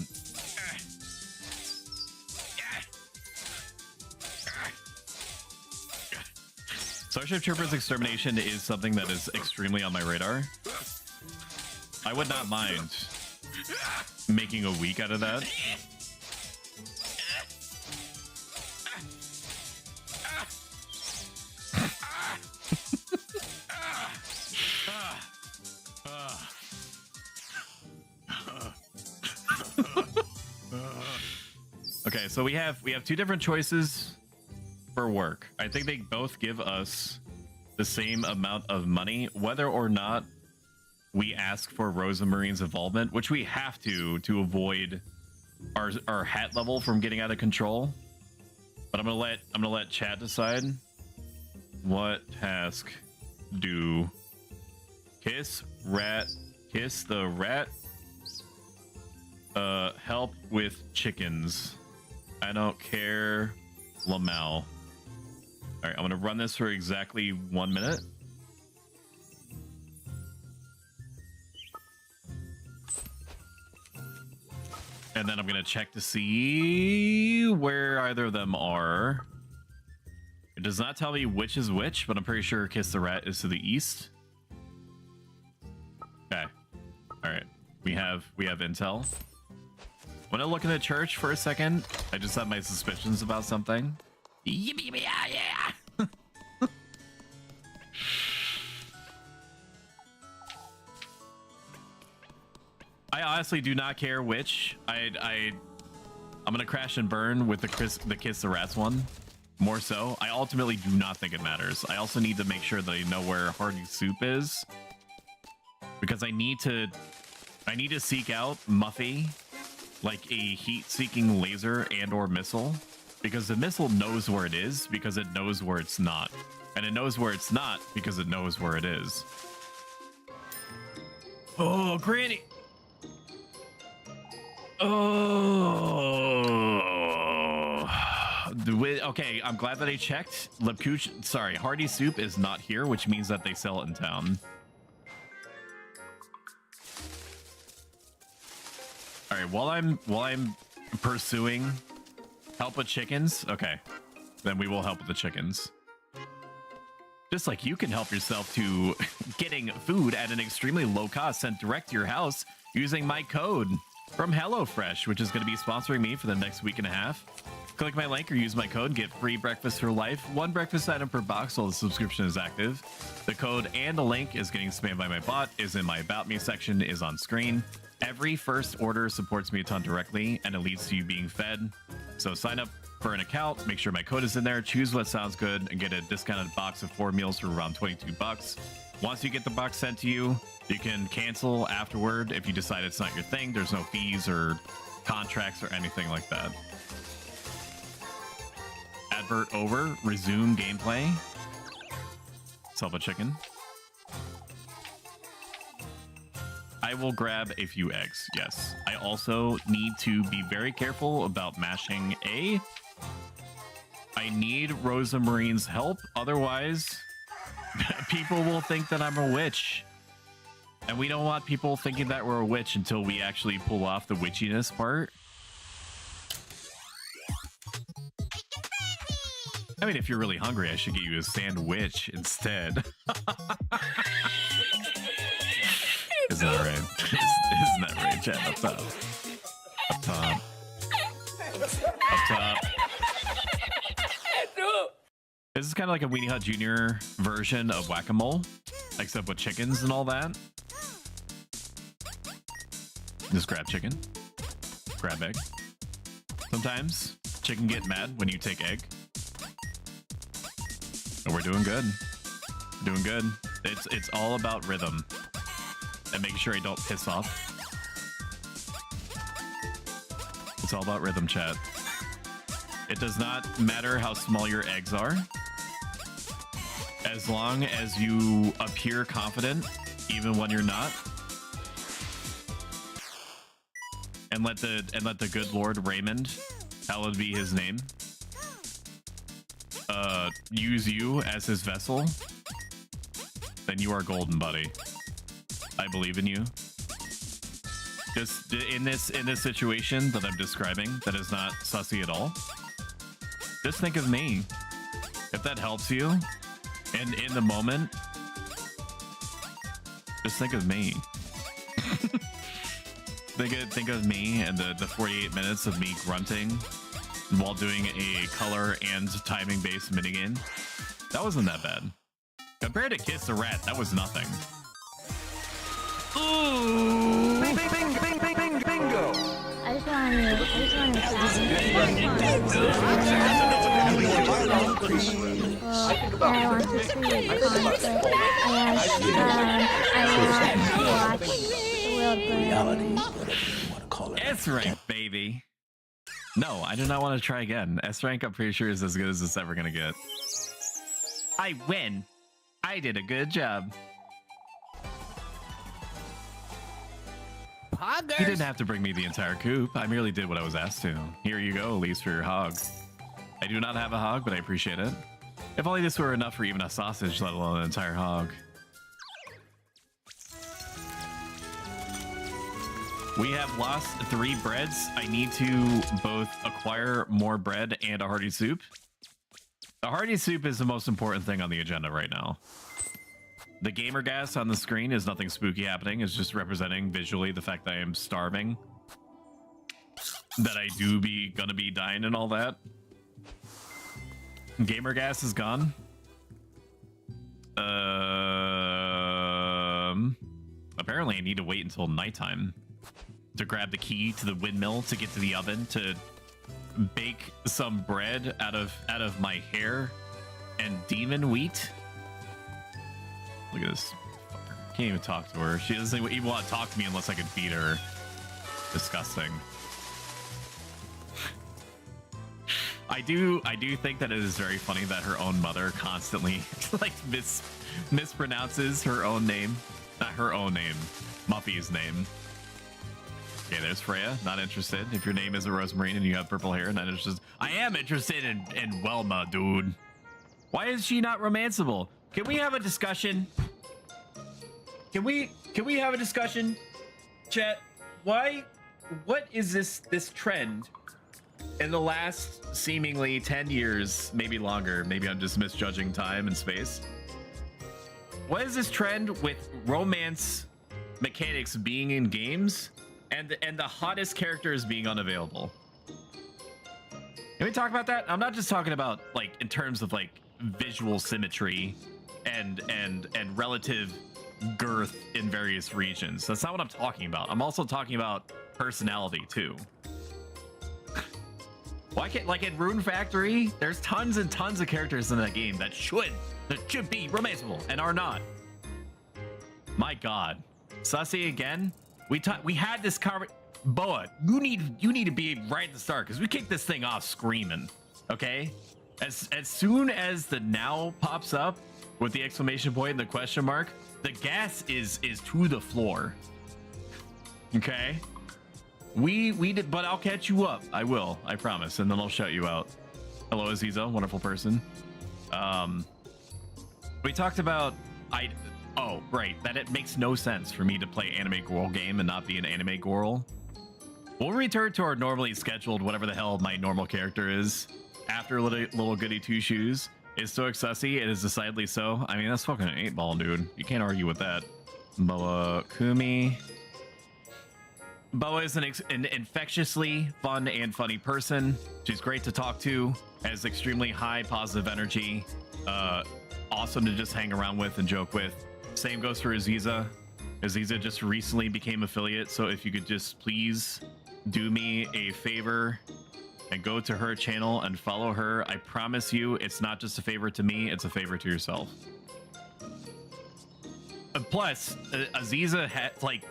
Starship Troopers Extermination is something that is extremely on my radar. I would not mind making a week out of that. Okay, so we have two different choices for work. I think they both give us the same amount of money, whether or not we ask for Rosa Marine's involvement, which we have to avoid our hat level from getting out of control. But I'm gonna let Chad decide. What task do kiss the rat help with chickens? I don't care, Lamau. All right, I'm gonna run this for exactly 1 minute. And then I'm gonna check to see where either of them are. It does not tell me which is which, but I'm pretty sure Kiss the Rat is to the east. Okay. All right. We have intel. When I look in the church for a second, I just have my suspicions about something. Yeah. I honestly do not care which. I'm gonna crash and burn with the Kiss the Rats one. More so. I ultimately do not think it matters. I also need to make sure that I know where Hearty Soup is, because I need to seek out Muffy, like a heat-seeking laser and/or missile, because the missile knows where it is because it knows where it's not, and it knows where it's not because it knows where it is. Oh, Granny. Oh. Okay, I'm glad that I checked. Hearty Soup is not here, which means that they sell it in town. All right, while I'm pursuing help with chickens, okay, then we will help with the chickens. Just like you can help yourself to getting food at an extremely low cost sent direct to your house using my code from HelloFresh, which is going to be sponsoring me for the next week and a half. Click my link or use my code, get free breakfast for life. 1 breakfast item per box while the subscription is active. The code and the link is getting spammed by my bot, is in my About Me section, is on screen. Every first order supports me a ton directly, and it leads to you being fed. So sign up for an account, make sure my code is in there, choose what sounds good, and get a discounted box of 4 meals for around 22 bucks. Once you get the box sent to you, you can cancel afterward if you decide it's not your thing. There's no fees or contracts or anything like that. Advert over. Resume gameplay. Self a chicken. I will grab a few eggs. Yes. I also need to be very careful about mashing A. I need Rosa Marine's help. Otherwise, people will think that I'm a witch. And we don't want people thinking that we're a witch until we actually pull off the witchiness part. I mean, if you're really hungry, I should get you a sandwich instead. Isn't that right? Isn't that right, chat? Up top. Up top. Up top. This is kind of like a Weenie Hut Jr. version of Whack-A-Mole, except with chickens and all that. Just grab chicken. Grab egg. Sometimes chicken get mad when you take egg. And we're doing good. We're doing good. It's all about rhythm. And making sure I don't piss off. It's all about rhythm, chat. It does not matter how small your eggs are. As long as you appear confident, even when you're not. And let the good Lord Raymond, hallowed be his name, use you as his vessel, then you are golden, buddy. I believe in you. Just in this situation that I'm describing, that is not sussy at all. Just think of me. If that helps you, and in the moment, just think of me. think of me and the 48 minutes of me grunting while doing a color and timing based minigame. That wasn't that bad. Compared to Kiss the Rat, that was nothing. Ooh! Bing, bing, bing, bing, bing, bing, bingo! I just want S rank, baby. No, I do not want to try again. S rank, I'm pretty sure, is as good as it's ever gonna get. I win. I did a good job. He didn't have to bring me the entire coop. I merely did what I was asked to. Here you go, Elise, for your hog. I do not have a hog, but I appreciate it. If only this were enough for even a sausage, let alone an entire hog. We have lost 3 breads. I need to both acquire more bread and a hearty soup. The hearty soup is the most important thing on the agenda right now. The gamer gas on the screen is nothing spooky happening. It's just representing visually the fact that I am starving. That I do gonna be dying and all that. Gamer gas is gone. Apparently I need to wait until nighttime to grab the key to the windmill to get to the oven to bake some bread out of my hair and demon wheat. Look at this fucker. Can't even talk to her. She doesn't even want to talk to me unless I can beat her. Disgusting. I do think that it is very funny that her own mother constantly like mispronounces her own name. Not her own name. Muffy's name. Okay, there's Freya. Not interested. If your name isn't Rosemarine and you have purple hair, not interested. I am interested in Welma, dude. Why is she not romanceable? Can we have a discussion? Can we have a discussion? Chat, what is this trend in the last seemingly 10 years, maybe longer, maybe I'm just misjudging time and space. What is this trend with romance mechanics being in games and the hottest characters being unavailable? Can we talk about that? I'm not just talking about like in terms of like visual symmetry and relative girth in various regions. That's not what I'm talking about. I'm also talking about personality too. Why can't, like in Rune Factory, there's tons and tons of characters in that game that should be romanceable and are not. My God, Sussy again. We had this conversation. Boa, you need to be right at the start because we kicked this thing off screaming. Okay, as soon as the now pops up with the exclamation point and the question mark, the gas is to the floor. Okay. We did, but I'll catch you up. I will, I promise, and then I'll shut you out. Hello, Aziza, wonderful person. We talked about oh right, that it makes no sense for me to play anime girl game and not be an anime girl. We'll return to our normally scheduled whatever the hell my normal character is after little Goody Two Shoes. Is so sussy, it is decidedly so. I mean, that's fucking an 8-ball, dude. You can't argue with that. Boa Kumi. Boa is an infectiously fun and funny person. She's great to talk to, has extremely high positive energy, awesome to just hang around with and joke with. Same goes for Aziza. Aziza just recently became affiliate, so if you could just please do me a favor and go to her channel and follow her. I promise you, it's not just a favor to me, it's a favor to yourself. Plus, Aziza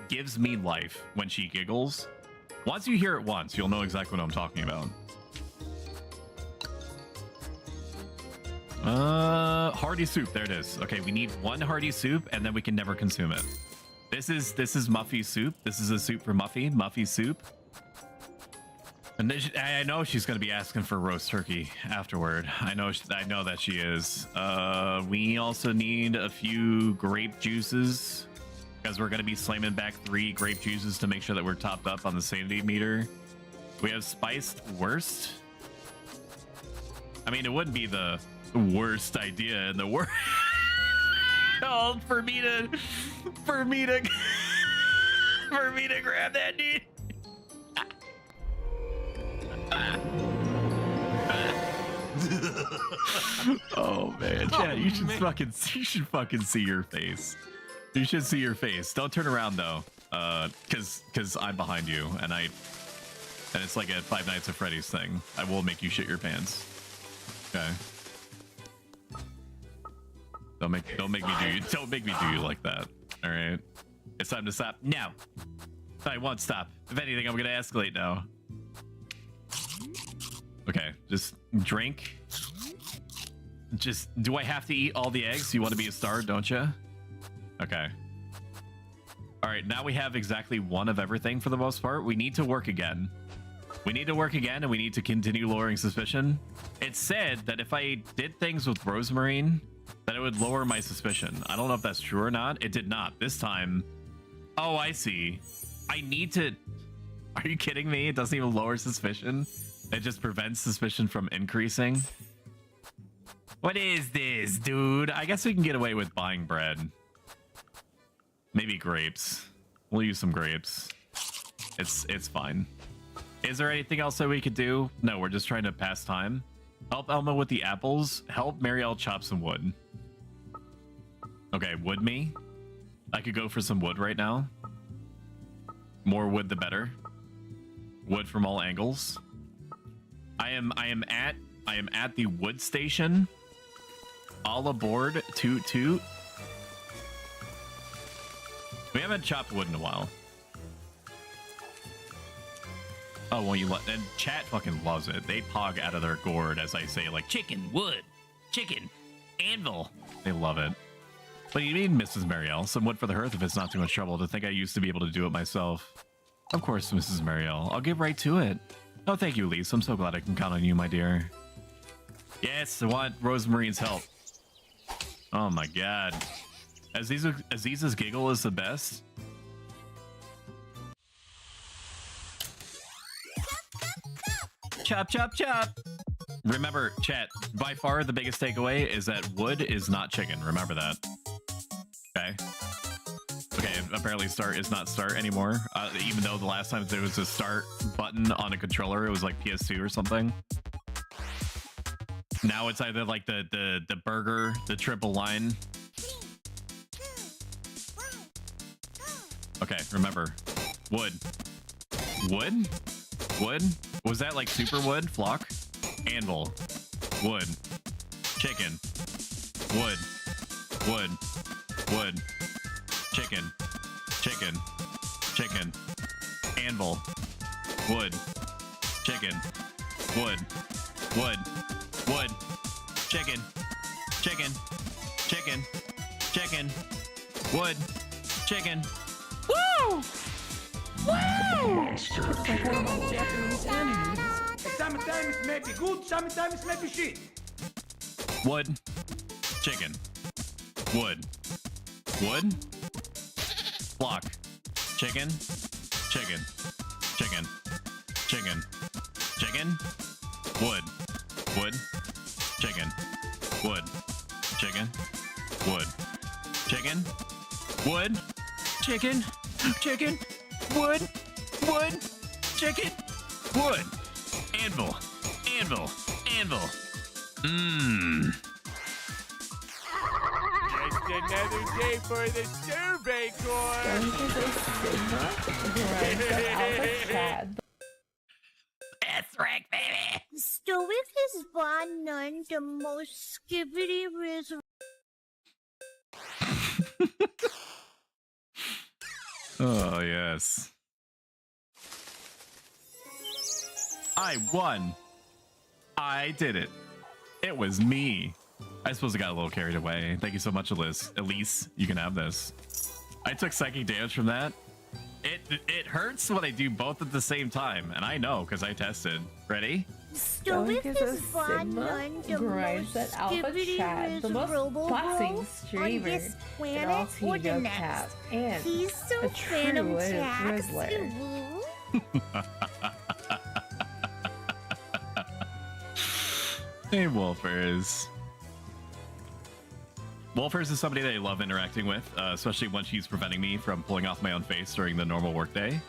gives me life when she giggles. Once you hear it once, you'll know exactly what I'm talking about. Hearty soup, there it is. Okay, we need one hearty soup and then we can never consume it. This is Muffy's soup. This is a soup for Muffy's soup. And I know she's going to be asking for roast turkey afterward. I know that she is. We also need a few grape juices because we're going to be slamming back 3 grape juices to make sure that we're topped up on the sanity meter. We have spiced worst. I mean, it wouldn't be the worst idea in the world for me to grab that, dude. Oh man, Chad, you should fucking see your face. You should see your face. Don't turn around though, because I'm behind you, and it's like a Five Nights at Freddy's thing. I will make you shit your pants. Okay. Don't make me do you like that. All right. It's time to stop. No, I won't stop. If anything, I'm gonna escalate now. Okay, just drink. Just, do I have to eat all the eggs? You want to be a star, don't you? Okay. All right, now we have exactly 1 of everything for the most part. We need to work again. We need to work again, and we need to continue lowering suspicion. It said that if I did things with Rosemarine, that it would lower my suspicion. I don't know if that's true or not. It did not. This time... Oh, I see. I need to... Are you kidding me? It doesn't even lower suspicion. It just prevents suspicion from increasing. What is this, dude? I guess we can get away with buying bread. Maybe grapes. We'll use some grapes. It's fine. Is there anything else that we could do? No, we're just trying to pass time. Help Elma with the apples. Help Marielle chop some wood. Okay, wood me. I could go for some wood right now. More wood the better. Wood from all angles. I am at the wood station. All aboard, toot toot. We haven't chopped wood in a while. Oh, well, and chat fucking loves it. They pog out of their gourd as I say, like, chicken, wood, chicken, anvil. They love it. What do you mean, Mrs. Marielle? Some wood for the hearth if it's not too much trouble. To think I used to be able to do it myself. Of course, Mrs. Marielle. I'll get right to it. Oh, thank you, Elise. I'm so glad I can count on you, my dear. Yes, I want Rosemarine's help. Oh my god. Aziz's giggle is the best. Chop, chop, chop. Remember, chat, by far the biggest takeaway is that wood is not chicken. Remember that. Okay. Okay, apparently start is not start anymore. Even though the last time there was a start button on a controller, it was like PS2 or something. Now it's either like the burger, the triple line. Okay, remember. Wood. Wood? Wood? Was that like super wood? Flock? Anvil. Wood. Chicken. Wood. Wood. Wood. Chicken. Chicken. Chicken. Anvil. Wood. Chicken. Wood. Wood. Wood. Chicken. Chicken. Chicken. Chicken. Wood. Chicken. Woo! Woo! Sometimes it may be good, sometimes it may be shit. Wood. Chicken. Wood. Wood. Block. Chicken. Chicken. Chicken. Chicken. Chicken. Wood. Wood. Chicken. Wood. Chicken. Wood. Chicken. Wood. Chicken. Chicken. Wood. Wood. Chicken. Wood. Anvil. Anvil. Anvil. Mmm. Just another day for the survey corps. That's right, baby. Stoic is by none the most skibbity riz. Oh, yes. I won. I did it. It was me. I suppose I got a little carried away. Thank you so much, Elise. Elise, you can have this. I took psychic damage from that. It hurts when I do both at the same time, and I know because I tested. Ready? Stoic is a is bar Sigma, none the grinds most at Alpha Chad, the most miserable boxing on streamer this in all planet or the no next. cap, and He's so a Phantom true Tax. Rizzler. Hey, Wolfers. Wolfers is somebody that I love interacting with, especially when she's preventing me from pulling off my own face during the normal workday.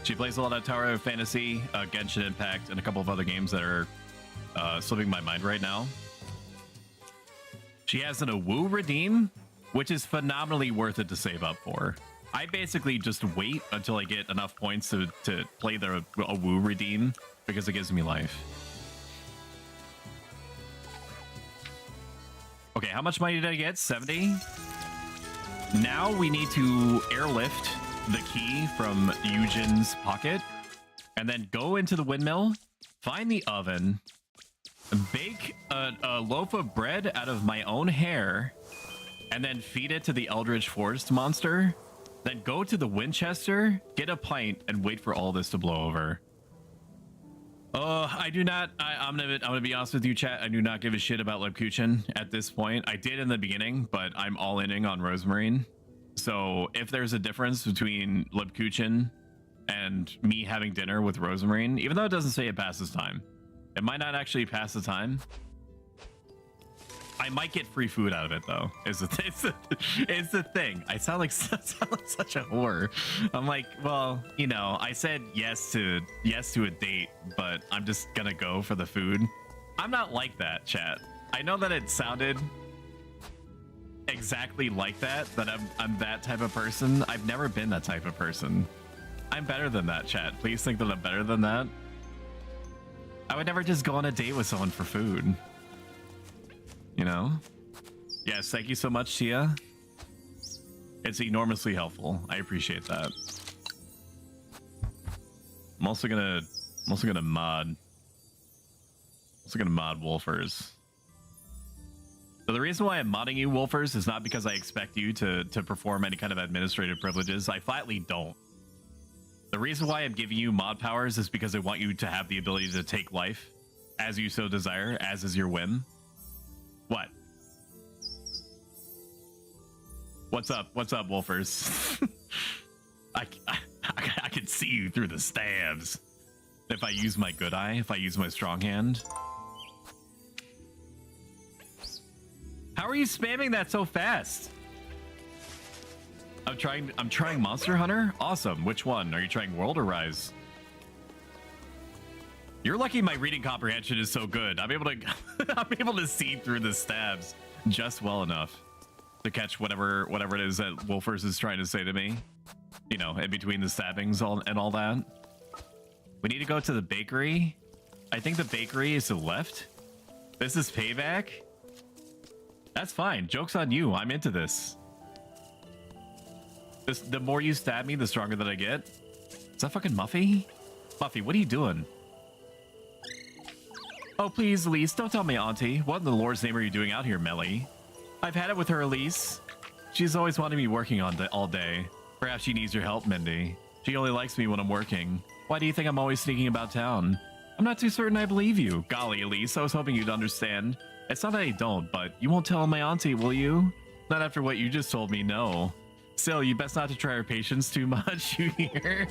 She plays a lot of Tower of Fantasy, Genshin Impact, and a couple of other games that are slipping my mind right now. She has an Awoo redeem, which is phenomenally worth it to save up for. I basically just wait until I get enough points to play the Awoo redeem because it gives me life. Okay, how much money did I get? 70? Now we need to airlift the key from Eugen's pocket and then go into the windmill, find the oven, bake a loaf of bread out of my own hair, and then feed it to the Eldritch Forest monster. Then go to the Winchester, get a pint, and wait for all this to blow over. I do not. I'm gonna be honest with you, chat. I do not give a shit about Lebkuchen at this point. I did in the beginning, but I'm all in on Rosemarine. So if there's a difference between Lebkuchen and me having dinner with Rosemarine, even though it doesn't say it passes time, it might not actually pass the time. I might get free food out of it, though. It's the thing. I sound like such a whore. I'm like, well, you know, I said yes to a date, but I'm just gonna go for the food. I'm not like that, chat. I know that it sounded exactly like that I'm that type of person. I've never been that type of person. I'm better than that, chat. Please think that I'm better than that. I would never just go on a date with someone for food. You know? Yes, thank you so much, Tia. It's enormously helpful. I appreciate that. I'm also gonna mod Wolfers. So the reason why I'm modding you, Wolfers, is not because I expect you to perform any kind of administrative privileges. I flatly don't. The reason why I'm giving you mod powers is because I want you to have the ability to take life as you so desire, as is your whim. What? What's up? What's up, Wolfers? I can see you through the stabs. If I use my good eye, if I use my strong hand. How are you spamming that so fast? I'm trying Monster Hunter? Awesome. Which one? Are you trying World or Rise? You're lucky my reading comprehension is so good. I'm able to see through the stabs just well enough to catch whatever it is that Wolfers is trying to say to me. You know, in between the stabbings and all that. We need to go to the bakery. I think the bakery is to the left. This is payback. That's fine. Joke's on you. I'm into this. The more you stab me, the stronger that I get. Is that fucking Muffy? Muffy, what are you doing? Oh, please, Elise, don't tell me, Auntie. What in the Lord's name are you doing out here, Melly? I've had it with her, Elise. She's always wanted me working all day. Perhaps she needs your help, Mindy. She only likes me when I'm working. Why do you think I'm always sneaking about town? I'm not too certain I believe you. Golly, Elise, I was hoping you'd understand. It's not that I don't, but you won't tell my auntie, will you? Not after what you just told me, no. Still, you best not to try her patience too much, you hear?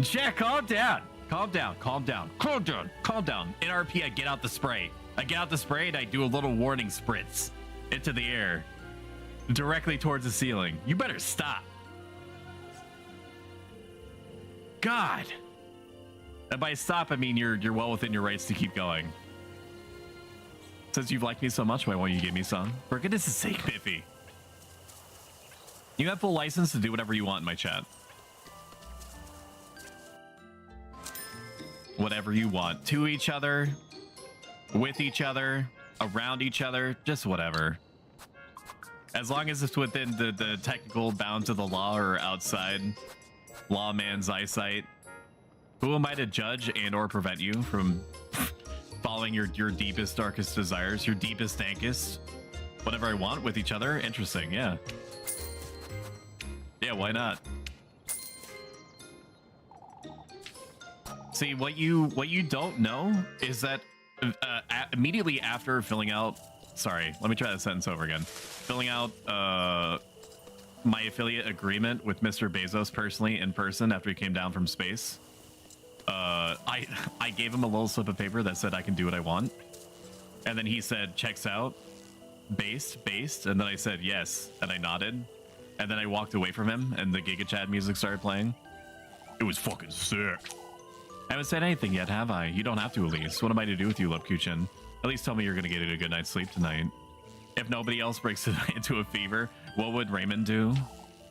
Jack, calm down. Calm down, calm down, calm down, calm down. In RP, I get out the spray. I get out the spray and I do a little warning spritz into the air, directly towards the ceiling. You better stop. God. And by stop, I mean you're well within your rights to keep going. Since you've liked me so much, why won't you give me some? For goodness' sake, Biffy. You have full license to do whatever you want in my chat. Whatever you want. To each other, with each other, around each other, just whatever. As long as it's within the technical bounds of the law or outside lawman's eyesight. Who am I to judge and or prevent you from following your deepest, darkest desires, your deepest, dankest? Whatever I want with each other? Interesting, yeah. Yeah, why not? See, what you don't know is that immediately after filling out, sorry, let me try that sentence over again. Filling out my affiliate agreement with Mr. Bezos personally in person after he came down from space, I gave him a little slip of paper that said I can do what I want, and then he said checks out, based, and then I said yes, and I nodded, and then I walked away from him, and the Giga Chad music started playing. It was fucking sick. I haven't said anything yet, have I? You don't have to, Elise. What am I to do with you, Lupkuchen? At least tell me you're gonna get a good night's sleep tonight. If nobody else breaks into a fever, what would Raymond do?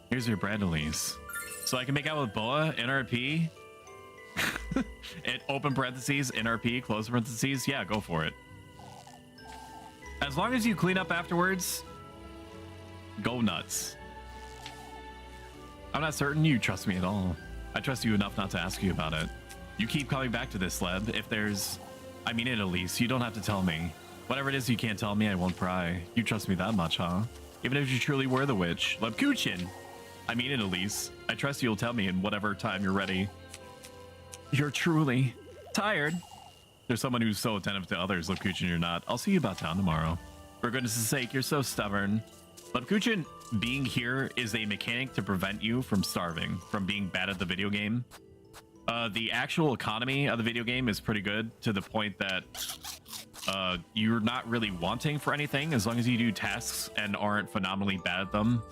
Here's your bread, Elise. So I can make out with Boa, NRP? And open parentheses, NRP, close parentheses? Yeah, go for it. As long as you clean up afterwards, go nuts. I'm not certain you trust me at all. I trust you enough not to ask you about it. You keep coming back to this, Leb. If there's... I mean it, Elise. You don't have to tell me. Whatever it is you can't tell me, I won't pry. You trust me that much, huh? Even if you truly were the witch. Lebkuchen! I mean it, Elise. I trust you'll tell me in whatever time you're ready. You're truly tired. There's someone who's so attentive to others, Lebkuchen, you're not. I'll see you about town tomorrow. For goodness' sake, you're so stubborn. Lebkuchen, being here is a mechanic to prevent you from starving, from being bad at the video game. The actual economy of the video game is pretty good to the point that you're not really wanting for anything as long as you do tasks and aren't phenomenally bad at them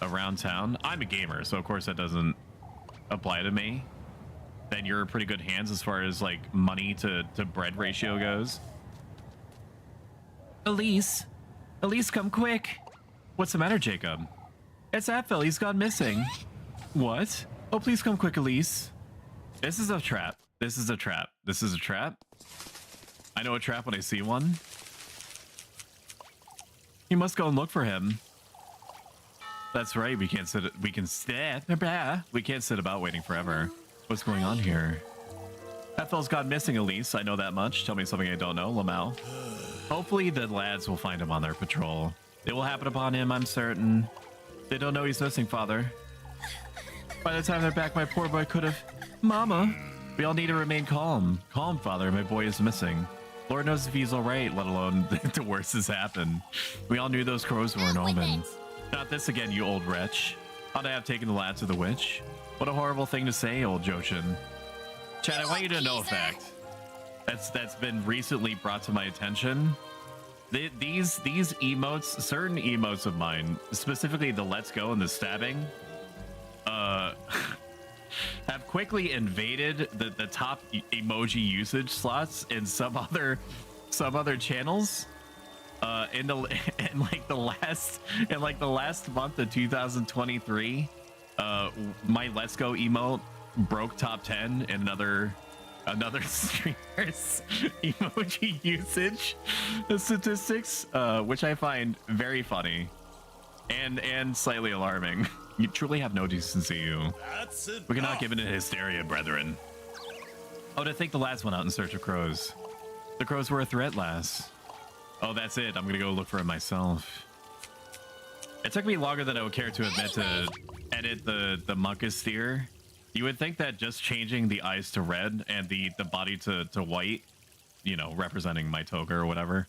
around town. I'm a gamer, so of course that doesn't apply to me. Then you're in pretty good hands as far as like money to bread ratio goes. Elise, come quick. What's the matter, Jacob? It's Apfel, he's gone missing. What? Oh, please come quick, Elise. This is a trap. This is a trap. This is a trap. I know a trap when I see one. You must go and look for him. That's right. We can't sit. We can't sit about waiting forever. What's going on here? Ethel's gone missing, Elise. I know that much. Tell me something I don't know, Lamau. Hopefully the lads will find him on their patrol. It will happen upon him, I'm certain. They don't know he's missing, Father. By the time they're back, my poor boy could have... Mama! We all need to remain calm. Calm, Father. My boy is missing. Lord knows if he's alright, let alone the worst has happened. We all knew those crows were an omen. Not this again, you old wretch. Ought to have taken the lad to the witch. What a horrible thing to say, old Jochin. Chad, I want you to know a fact. That's been recently brought to my attention. These emotes, certain emotes of mine, specifically the let's go and the stabbing, have quickly invaded the top emoji usage slots in some other channels. In like the last month of 2023, my let's go emote broke top 10 in another streamer's emoji usage statistics, which I find very funny and slightly alarming. You truly have no decency, you. We cannot give in to hysteria, brethren. Oh, to think the lads went out in search of crows. The crows were a threat, lass. Oh, that's it. I'm gonna go look for it myself. It took me longer than I would care to admit to edit the Muckus steer. You would think that just changing the eyes to red and the body to white, you know, representing my toga or whatever,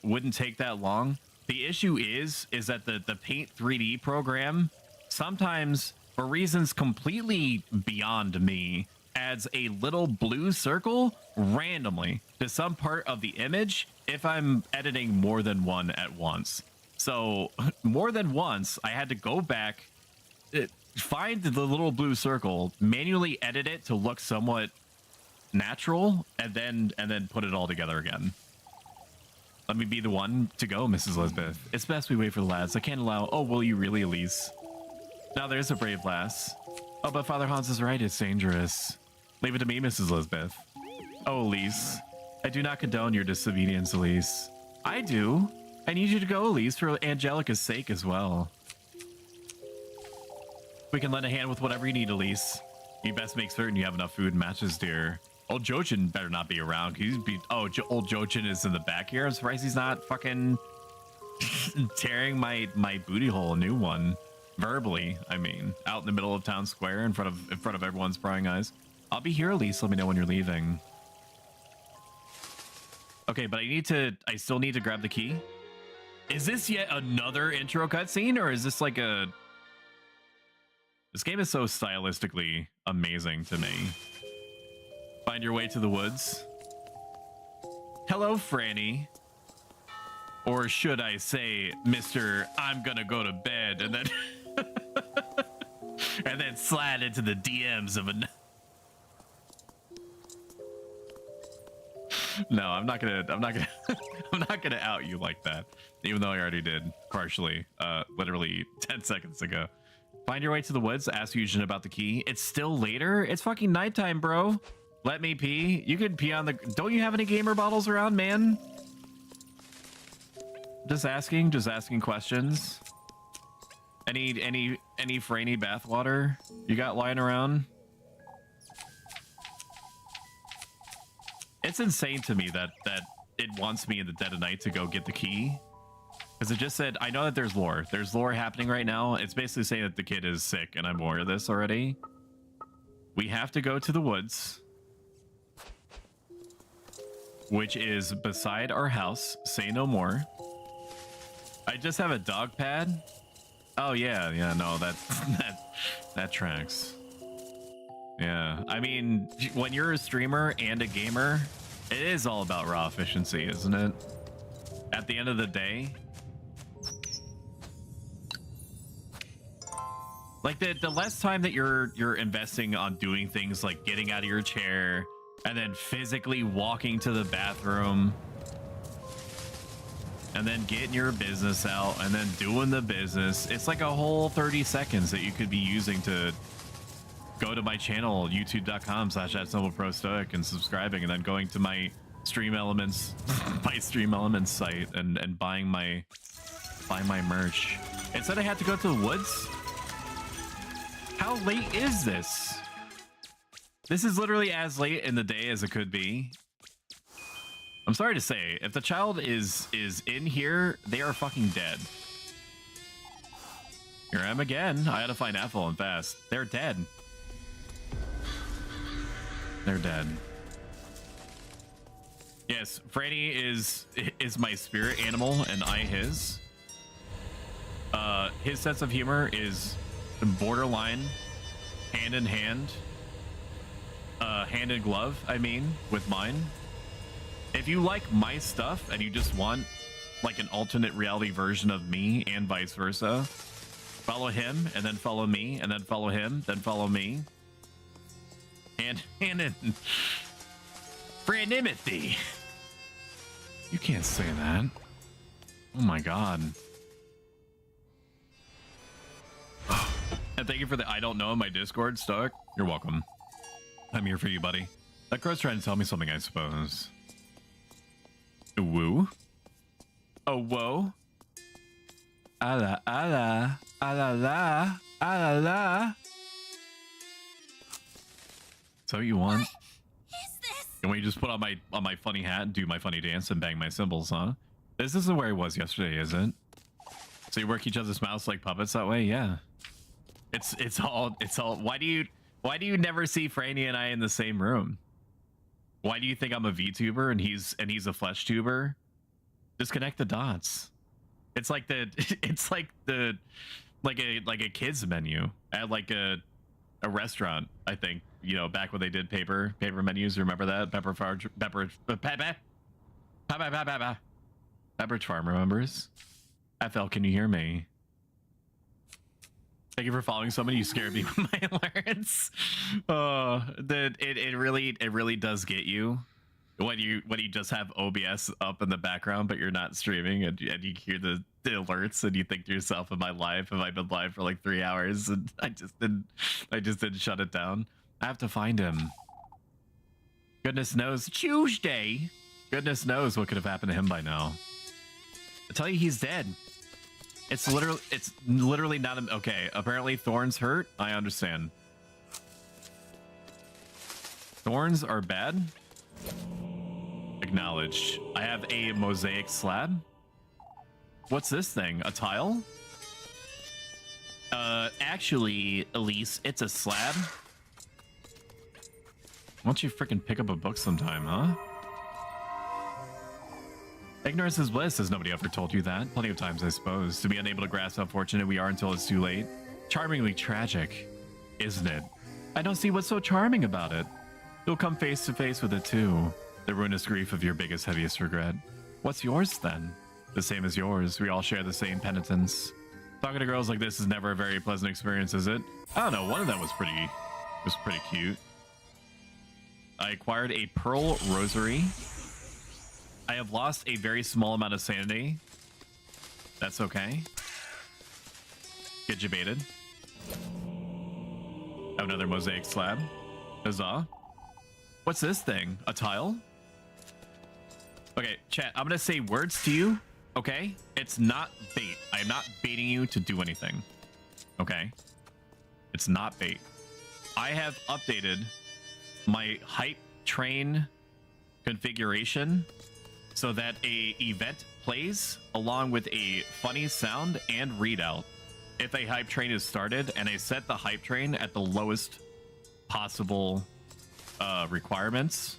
wouldn't take that long. The issue is that the Paint 3D program sometimes, for reasons completely beyond me, adds a little blue circle randomly to some part of the image if I'm editing more than one at once. So more than once, I had to go back, find the little blue circle, manually edit it to look somewhat natural, and then put it all together again. Let me be the one to go, Mrs. Lisbeth. It's best we wait for the lads. I can't allow... Oh, will you really, Elise? Now there's a brave lass. Oh, but Father Hans is right. It's dangerous. Leave it to me, Mrs. Lisbeth. Oh, Elise. I do not condone your disobedience, Elise. I do. I need you to go, Elise, for Angelica's sake as well. We can lend a hand with whatever you need, Elise. You best make certain you have enough food and matches, dear. Old Jochin better not be around. Old Jochin is in the back here. I'm surprised he's not fucking tearing my booty hole a new one. Verbally, I mean, out in the middle of town square in front of everyone's prying eyes. I'll be here, Elise. Let me know when you're leaving. Okay, but I still need to grab the key. Is this yet another intro cutscene, or is this like a... This game is so stylistically amazing to me. Find your way to the woods. Hello, Franny. Or should I say, Mr. I'm gonna go to bed, and then... and then slide into the DMs of a... No, I'm not gonna I'm not gonna out you like that, even though I already did partially, literally 10 seconds ago. Find your way to the woods. Ask Fusion about the key. It's still later. It's fucking nighttime, bro. Let me pee. You can pee on the... Don't you have any gamer bottles around, man? Just asking questions. Any Franny bathwater you got lying around? It's insane to me that it wants me in the dead of night to go get the key. Because it just said, I know that there's lore. There's lore happening right now. It's basically saying that the kid is sick, and I'm aware of this already. We have to go to the woods, which is beside our house. Say no more. I just have a dog pad. Oh yeah, no, that tracks. Yeah, I mean, when you're a streamer and a gamer, it is all about raw efficiency, isn't it? At the end of the day, like the less time that you're investing on doing things like getting out of your chair and then physically walking to the bathroom and then getting your business out and then doing the business, it's like a whole 30 seconds that you could be using to go to my channel, youtube.com/@ProStoic, and subscribing, and then going to my Stream Elements site and buying my merch. Instead I had to go to the woods. How late is this? This is literally as late in the day as it could be. I'm sorry to say, if the child is in here, they are fucking dead. Here I am again. I had to find Ethel and fast. They're dead. They're dead. Yes, Franny is my spirit animal and I his. His sense of humor is borderline hand in hand. Hand in glove, I mean, with mine. If you like my stuff and you just want like an alternate reality version of me and vice versa, follow him and then follow me and then follow him, then follow me. And in Franimothy. You can't say that. Oh my god. And thank you for the I don't know in my Discord, Stoic. You're welcome. I'm here for you, buddy. That crow's trying to tell me something, I suppose. A woo? A whoa? Ala ala ala la ala la. So you want? Can we just put on my funny hat and do my funny dance and bang my cymbals, huh? This isn't where I was yesterday, is it? So you work each other's mouths like puppets that way? Yeah. It's all why do you never see Franny and I in the same room? Why do you think I'm a VTuber and he's a flesh tuber? Just connect the dots. It's like a kids menu at like a restaurant, I think. You know, back when they did paper menus, remember that? Pepper Farm remembers? FL, can you hear me? Thank you for following so many. You scared me with my alerts. It really does get you when you just have OBS up in the background, but you're not streaming, and you hear the alerts, and you think to yourself, "Am I live? Have I been live for like 3 hours?" And I just didn't shut it down. I have to find him. Goodness knows Tuesday. Goodness knows what could have happened to him by now. I tell you, he's dead. It's literally not a... Okay, apparently thorns hurt. I understand. Thorns are bad. Acknowledged. I have a mosaic slab. What's this thing? A tile? Actually, Elise, it's a slab. don't you freaking pick up a book sometime, huh? Ignorance is bliss. Has nobody ever told you that? Plenty of times, I suppose. To be unable to grasp how fortunate we are until it's too late. Charmingly tragic, isn't it? I don't see what's so charming about it. You'll come face to face with it too. The ruinous grief of your biggest, heaviest regret. What's yours then? The same as yours. We all share the same penitence. Talking to girls like this is never a very pleasant experience, is it? I don't know. One of them was pretty cute. I acquired a pearl rosary. I have lost a very small amount of sanity. That's okay. Get jebaited. Have another mosaic slab. Huzzah. What's this thing? A tile? Okay, chat, I'm gonna say words to you, okay? It's not bait. I am not baiting you to do anything. Okay? It's not bait. I have updated my hype train configuration so that a event plays along with a funny sound and readout if a hype train is started, and I set the hype train at the lowest possible requirements.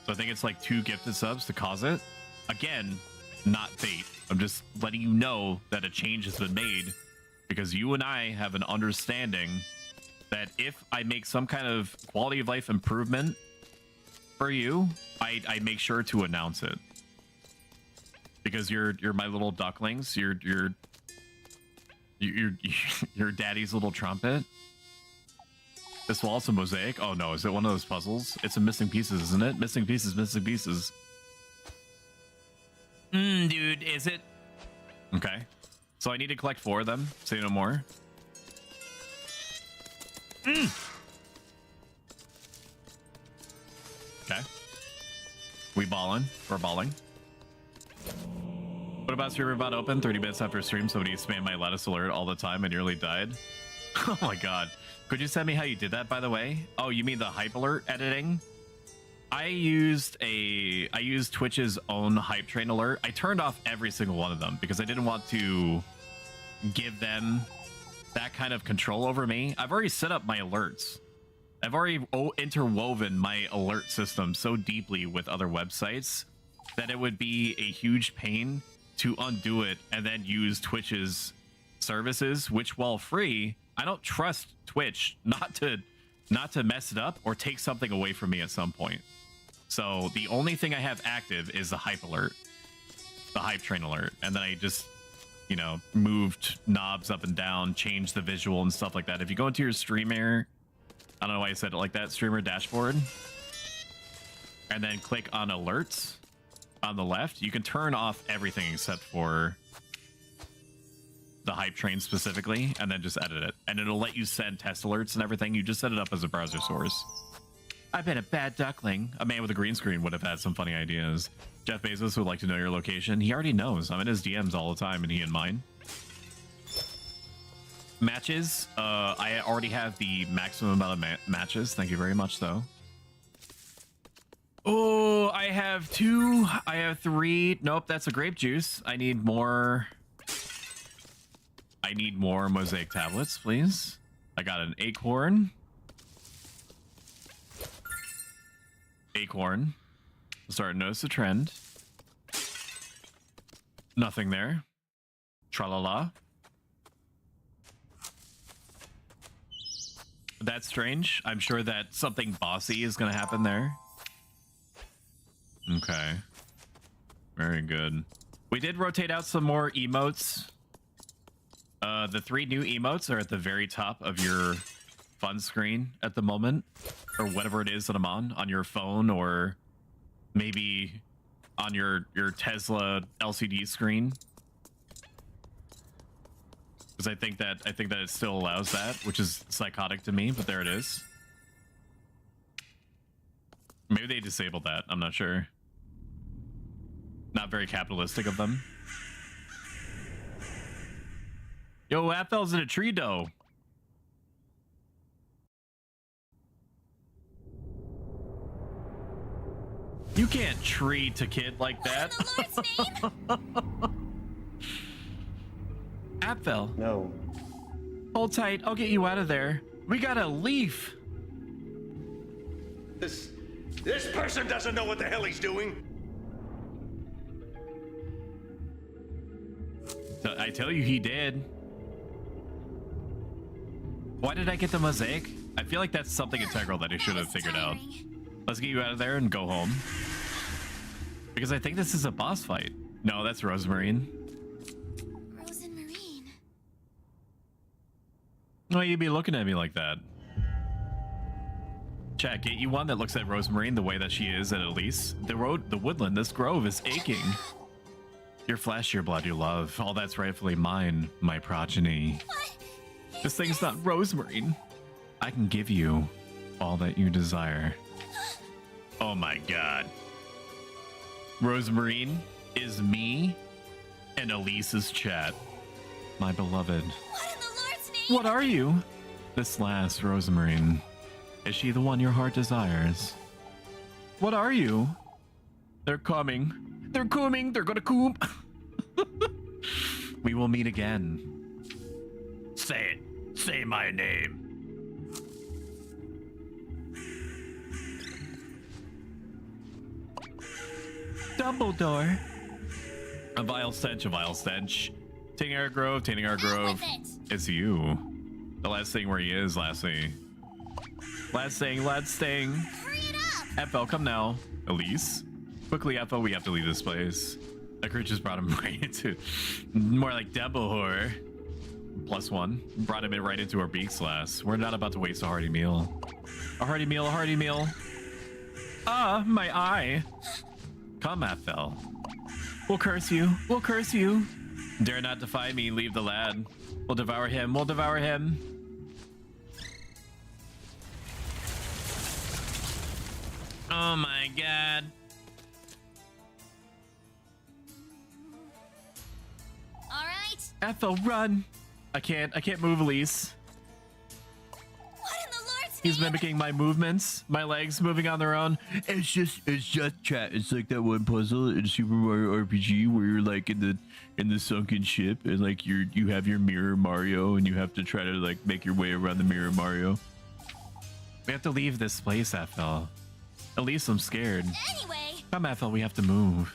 So I think it's like 2 gifted subs to cause it. Again, not bait. I'm just letting you know that a change has been made because you and I have an understanding that if I make some kind of quality of life improvement for you, I make sure to announce it. Because you're my little ducklings. You're daddy's little trumpet. This wall's a mosaic. Oh no, is it one of those puzzles? It's a missing pieces, isn't it? Missing pieces, missing pieces. Dude, is it? Okay. So I need to collect 4 of them. Say no more. Okay. We ballin'. We're balling. What about streamer bot open? 30 minutes after stream, somebody spammed my lattice alert all the time and nearly died. Oh my god. Could you send me how you did that, by the way? Oh, you mean the hype alert editing? I used Twitch's own hype train alert. I turned off every single one of them because I didn't want to give them that kind of control over me. I've already set up my alerts. I've already interwoven my alert system so deeply with other websites that it would be a huge pain to undo it and then use Twitch's services, which, while free, I don't trust Twitch not to mess it up or take something away from me at some point. So the only thing I have active is the hype alert, the hype train alert, and then I just, you know, moved knobs up and down, changed the visual and stuff like that. If you go into your streamer, I don't know why I said it like that, streamer dashboard, and then click on alerts on the left, you can turn off everything except for the hype train specifically, and then just edit it, and it'll let you send test alerts and everything. You just set it up as a browser source. I've been a bad duckling. A man with a green screen would have had some funny ideas. Jeff Bezos would like to know your location. He already knows. I'm in his DMs all the time, and he in mine. Matches. I already have the maximum amount of matches. Thank you very much, though. Oh, I have 2. I have 3. Nope, that's a grape juice. I need more. I need more mosaic tablets, please. I got an acorn. Acorn. I'm starting to notice a trend. Nothing there. Tra-la-la. That's strange. I'm sure that something bossy is going to happen there. Okay. Very good. We did rotate out some more emotes. The 3 new emotes are at the very top of your fun screen at the moment, or whatever it is that I'm on your phone, or maybe on your Tesla LCD screen. Because I think that it still allows that, which is psychotic to me, but there it is. Maybe they disabled that. I'm not sure. Not very capitalistic of them. Yo, Apfel's in a tree dough. You can't treat a kid like that. In the Lord's name? Apfel. No. Hold tight. I'll get you out of there. We got a leaf. This person doesn't know what the hell he's doing. I tell you, he did. Why did I get the mosaic? I feel like that's something integral that I should have figured out. Let's get you out of there and go home. Because I think this is a boss fight. No, that's Rosemarine. Rosemarine. Why you be looking at me like that? Chat, get you one that looks at Rosemarine the way that she is at Elise. The woodland, this grove is aching. Your flesh, your blood, your love, all that's rightfully mine, my progeny. What? This thing's not Rosemarine. I can give you all that you desire. Oh my god. Rosemarine is me and Elise's chat. My beloved. What in the Lord's name? What are you? This last Rosemarine. Is she the one your heart desires? What are you? They're coming. They're coming. They're gonna come. We will meet again. Say it. Say my name. Dumbledore. A vile stench, a vile stench. Tingar Grove, it's you. The last thing where he is, Lassie. Last thing. Hurry it up! FL, come now. Elise. Quickly, FL, we have to leave this place. That creature just brought him right into more like devil horror. +1. Brought him in right into our beak slash. We're not about to waste a hearty meal. A hearty meal. Ah, my eye. Come, FL. We'll curse you. Dare not defy me, leave the lad. We'll devour him. Oh my god. All right. FL, run. I can't move, Elise. What in the Lord's name? He's mimicking my movements, my legs moving on their own. It's just chat. It's like that one puzzle in Super Mario RPG where you're like in the sunken ship and like you have your mirror Mario and you have to try to like make your way around the mirror Mario. We have to leave this place, FL. At least I'm scared. Anyway. Come, FL, we have to move.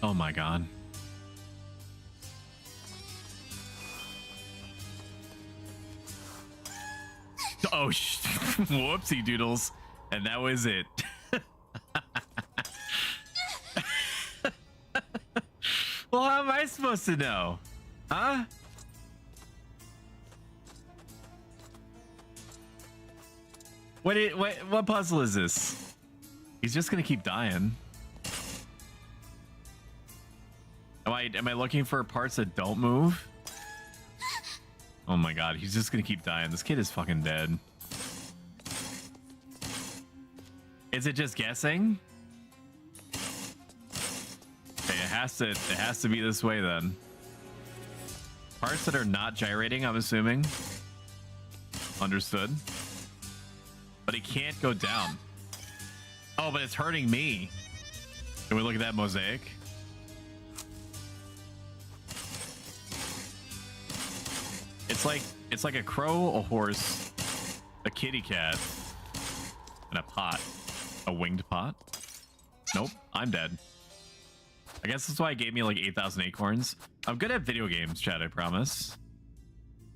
Oh my god. Oh, whoopsie doodles. And that was it. Well, how am I supposed to know? Huh? What puzzle is this? He's just gonna keep dying. Am I looking for parts that don't move? Oh my god, he's just gonna keep dying. This kid is fucking dead. Is it just guessing? Okay, it has to be this way then. Parts that are not gyrating, I'm assuming. Understood. But it can't go down. Oh, but it's hurting me. Can we look at that mosaic? It's like a crow, a horse, a kitty cat, and a pot. A winged pot? Nope, I'm dead. I guess that's why it gave me like 8,000 acorns. I'm good at video games, chat, I promise.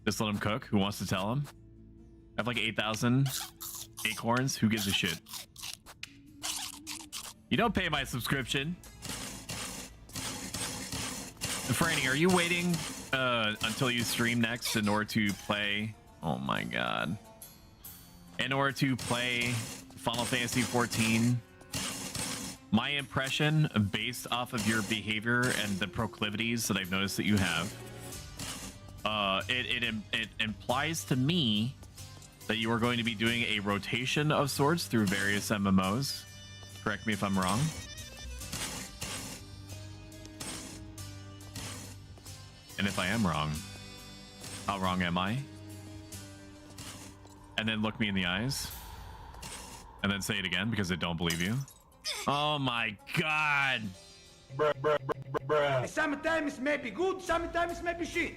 Just let him cook. Who wants to tell him? I have like 8,000 acorns. Who gives a shit? You don't pay my subscription. Franny, are you waiting until you stream next in order to play? Oh my god. In order to play Final Fantasy 14, my impression based off of your behavior and the proclivities that I've noticed that you have, it implies to me that you are going to be doing a rotation of sorts through various MMOs. Correct me if I'm wrong. And if I am wrong, how wrong am I? And then look me in the eyes. And then say it again because I don't believe you. Oh my god. Sometimes it may be good, sometimes it may be shit.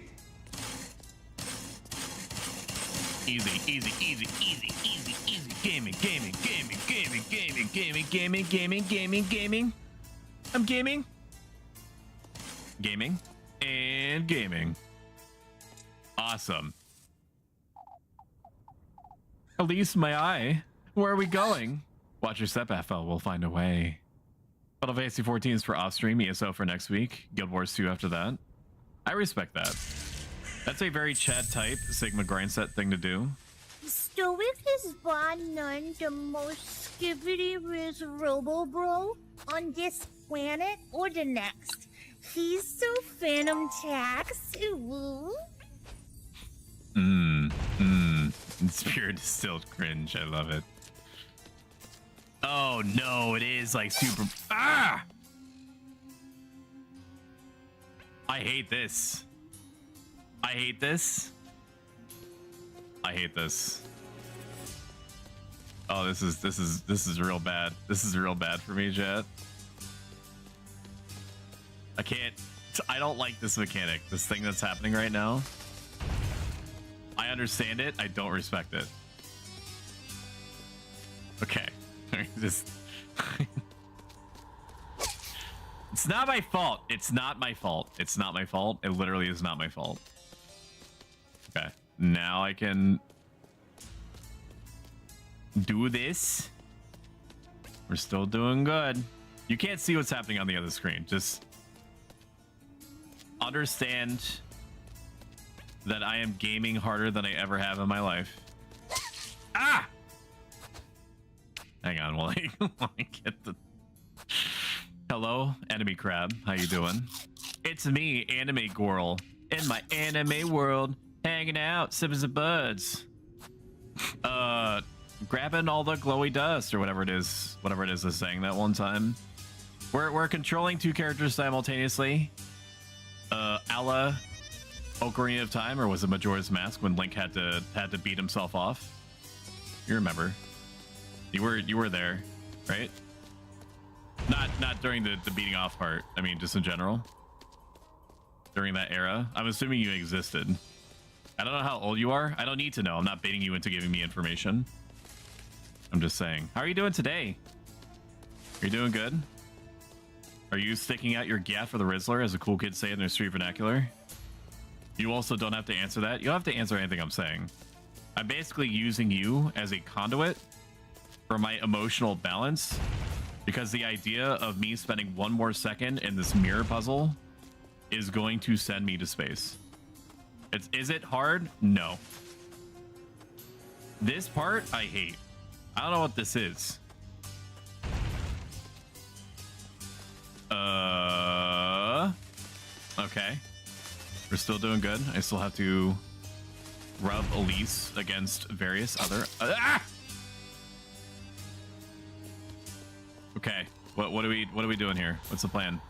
Easy, easy, easy, easy, easy, easy. Gaming, gaming, gaming, gaming, gaming, gaming, gaming, gaming, gaming, gaming. I'm gaming. Gaming. And gaming. Awesome. Elise, my eye. Where are we going? Watch your step, FL. We'll find a way. Final Fantasy 14 is for off-stream, ESO for next week. Guild Wars 2 after that. I respect that. That's a very Chad type Sigma grind set thing to do. Stoic is by none the most skibbity riz robo bro on this planet or the next. He's so Phantom Tax. Ooh. Spirit distilled cringe. I love it. Oh no, it is like super. Ah! I hate this. I hate this. I hate this. Oh, this is real bad. This is real bad for me, chat. I don't like this mechanic. This thing that's happening right now. I understand it. I don't respect it. Okay. Just it's not my fault. It's not my fault. It's not my fault. It literally is not my fault. Okay. Now I can do this. We're still doing good. You can't see what's happening on the other screen. Just understand that I am gaming harder than I ever have in my life. Ah! Hang on while I get the... Hello, enemy crab. How you doing? It's me, Anime Gorl, in my anime world, hanging out, sipping some buds. Grabbing all the glowy dust or whatever it is I sang that one time. We're controlling two characters simultaneously. A la Ocarina of Time, or was it Majora's Mask when Link had to beat himself off? You remember? You were there, right? Not during the beating off part. I mean, just in general. During that era. I'm assuming you existed. I don't know how old you are. I don't need to know. I'm not baiting you into giving me information. I'm just saying. How are you doing today? Are you doing good? Are you sticking out your gaff for the Rizzler, as the cool kids say in their street vernacular? You also don't have to answer that. You don't have to answer anything I'm saying. I'm basically using you as a conduit for my emotional balance, because the idea of me spending one more second in this mirror puzzle is going to send me to space. Is it hard? No. This part I hate. I don't know what this is. Okay. We're still doing good. I still have to rub Elise against various other... Okay. What are we doing here? What's the plan?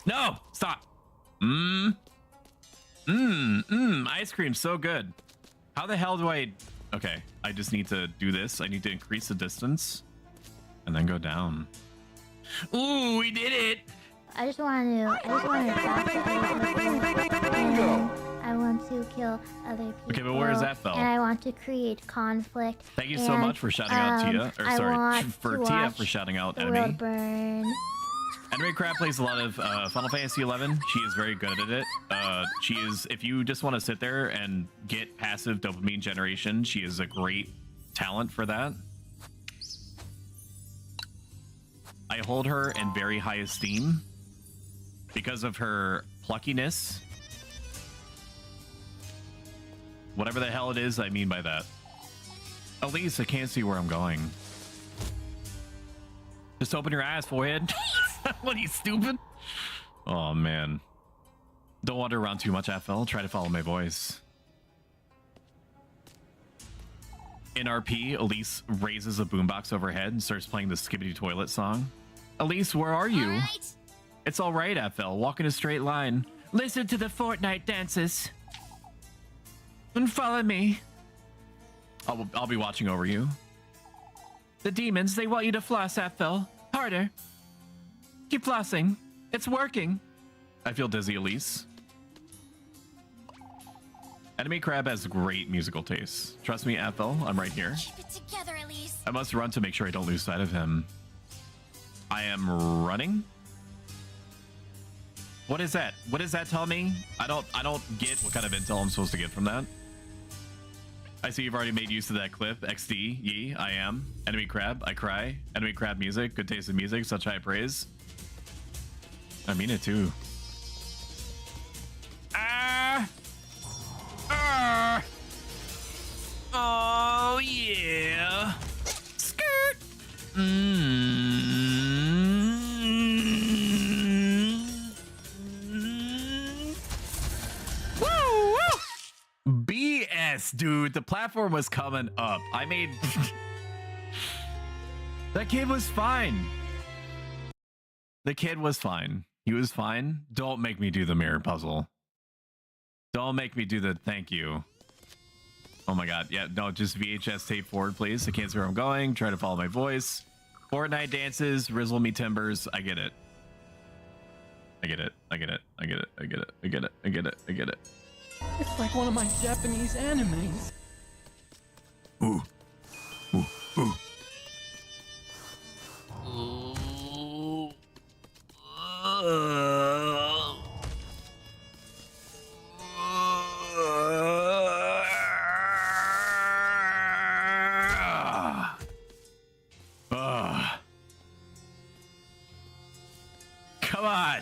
No! Stop! Ice cream, so good. How the hell do I... Okay, I just need to do this. I need to increase the distance and then go down. Ooh, we did it! I just want to kill other people. Okay, but where is that fell? And I want to create conflict. Thank you so much for shouting out Tia. Or sorry, for Tia for shouting out Enemy. Burn. Enemy Crab plays a lot of Final Fantasy 11. She is very good at it. She is, if you just want to sit there and get passive dopamine generation, she is a great talent for that. I hold her in very high esteem because of her pluckiness. Whatever the hell it is, I mean by that. Elise, I can't see where I'm going. Just open your eyes, forehead. What, are you stupid? Oh, man. Don't wander around too much, FL. Try to follow my voice. In RP, Elise raises a boombox overhead and starts playing the Skibbity Toilet song. Elise, where are you? All right. It's all right, FL. Walk in a straight line. Listen to the Fortnite dances. And follow me. I'll be watching over you. The demons, they want you to floss, FL. Harder. Keep flossing. It's working. I feel dizzy, Elise. Enemy Crab has great musical taste. Trust me, Ethel, I'm right here. Keep it together, Elise. I must run to make sure I don't lose sight of him. I am running. What does that tell me? I don't get what kind of intel I'm supposed to get from that. I see you've already made use of that clip. XD, ye, I am. Enemy Crab, I cry. Enemy Crab music, good taste in music, such high praise. I mean it too. Oh yeah. Skirt. Woo, woo. BS, dude. The platform was coming up. I made that kid was fine. The kid was fine. He was fine. Don't make me do the mirror puzzle. Don't make me do the thank you. Oh my god. Yeah, no, just VHS tape forward, please. I can't see where I'm going. Try to follow my voice. Fortnite dances, Rizzle me timbers. I get it. I get it. I get it. I get it. I get it. I get it. I get it. I get it. It's like one of my Japanese animes. Ooh. Ooh. Ooh. Come on.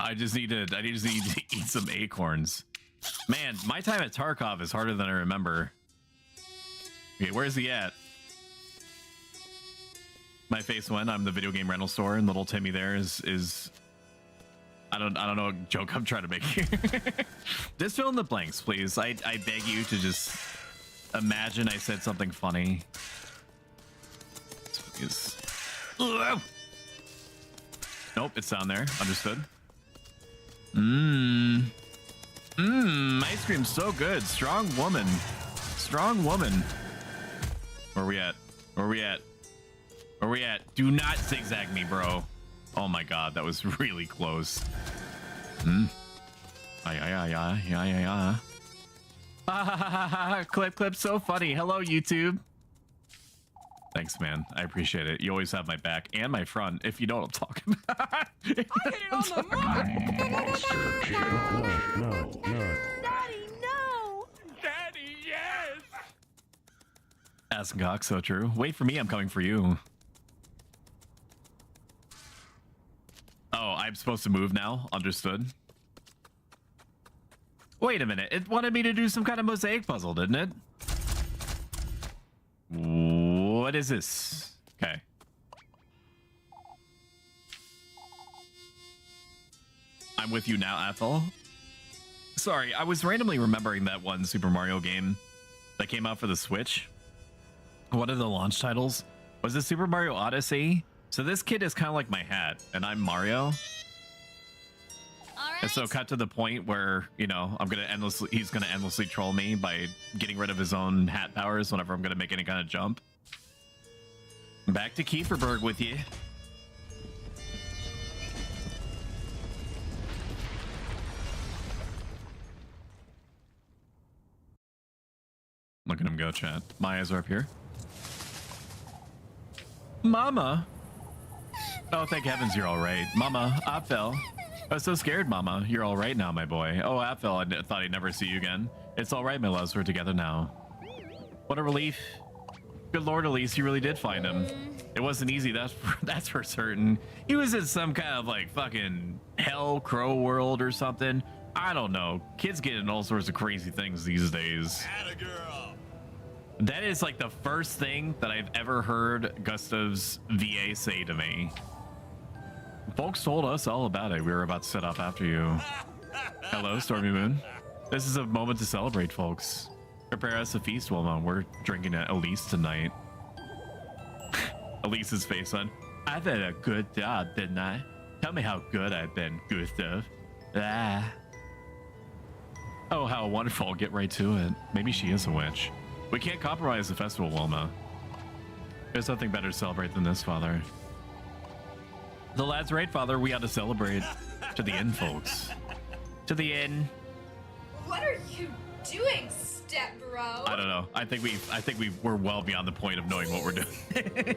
I just need to eat some acorns. Man, my time at Tarkov is harder than I remember. Okay, where's he at? My face went. I'm the video game rental store, and little Timmy there is I don't know what joke I'm trying to make here. Just fill in the blanks, please. I beg you to just imagine I said something funny. Please. Nope, it's down there. Understood. Ice cream's so good. Strong woman. Strong woman. Where we at? Where we at? Where we at? Do not zigzag me, bro. Oh my god, that was really close. Clip, so funny. Hello, YouTube. Thanks, man. I appreciate it. You always have my back and my front, if you know what I'm talking about. I hit it on the mark. Daddy, no! Daddy, yes. Asgok, so true. Wait for me, I'm coming for you. Oh, I'm supposed to move now? Understood. Wait a minute. It wanted me to do some kind of mosaic puzzle, didn't it? What is this? Okay. I'm with you now, Ethel. Sorry, I was randomly remembering that one Super Mario game that came out for the Switch. One of the launch titles. Was it Super Mario Odyssey? So this kid is kind of like my hat, and I'm Mario. And so cut to the point where, you know, he's gonna endlessly troll me by getting rid of his own hat powers whenever I'm gonna make any kind of jump. Back to Kieferberg with you. Look at him go, chat. My eyes are up here. Mama. Oh, thank heavens you're all right. Mama, I fell. I was so scared, Mama. You're all right now, my boy. Oh, Apfel, I thought I'd never see you again. It's all right, my loves. We're together now. What a relief. Good Lord, Elise, you really did find him. It wasn't easy, that's for certain. He was in some kind of, like, fucking hell crow world or something. I don't know. Kids get in all sorts of crazy things these days. Attagirl. That is, like, the first thing that I've ever heard Gustav's VA say to me. Folks told us all about it. We were about to set off after you. Hello, Stormy Moon. This is a moment to celebrate, folks. Prepare us a feast while we're drinking at Elise tonight. Elise's face on. I did a good job, didn't I? Tell me how good I've been, Gustav. Ah. Oh, how wonderful. Get right to it. Maybe she is a witch. We can't compromise the festival, Wilma. There's nothing better to celebrate than this, Father. The lad's right, Father. We ought to celebrate. To the end, folks. To the end. What are you doing, step bro? I don't know. I think we're well beyond the point of knowing what we're doing.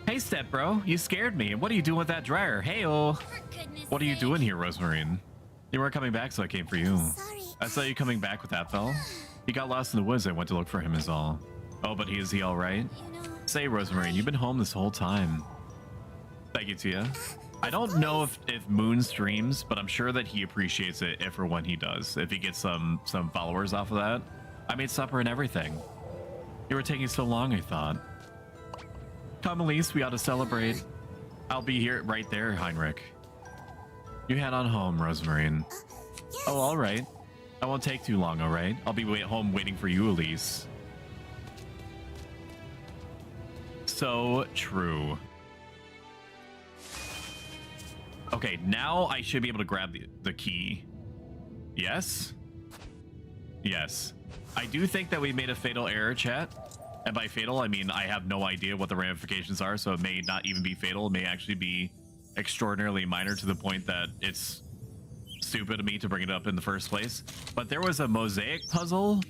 Hey, step bro, you scared me. What are you doing with that dryer? Hey-oh. What are you doing here, Rosemary? You weren't coming back, so I came for you. Sorry. I saw you coming back with that fella. He got lost in the woods. I went to look for him is all. Oh, but is he all right? Say, Rosemary, you've been home this whole time. Thank you, Tia. I don't know if Moon streams, but I'm sure that he appreciates it if or when he does. If he gets some followers off of that. I made supper and everything. You were taking so long, I thought. Come, Elise, we ought to celebrate. I'll be here right there, Heinrich. You head on home, Rosemary. Yes. Oh, all right. I won't take too long, all right? I'll be home waiting for you, Elise. So true. Okay, now I should be able to grab the key. Yes? Yes. I do think that we made a fatal error, chat. And by fatal, I mean I have no idea what the ramifications are, so it may not even be fatal. It may actually be extraordinarily minor to the point that it's stupid of me to bring it up in the first place. But there was a mosaic puzzle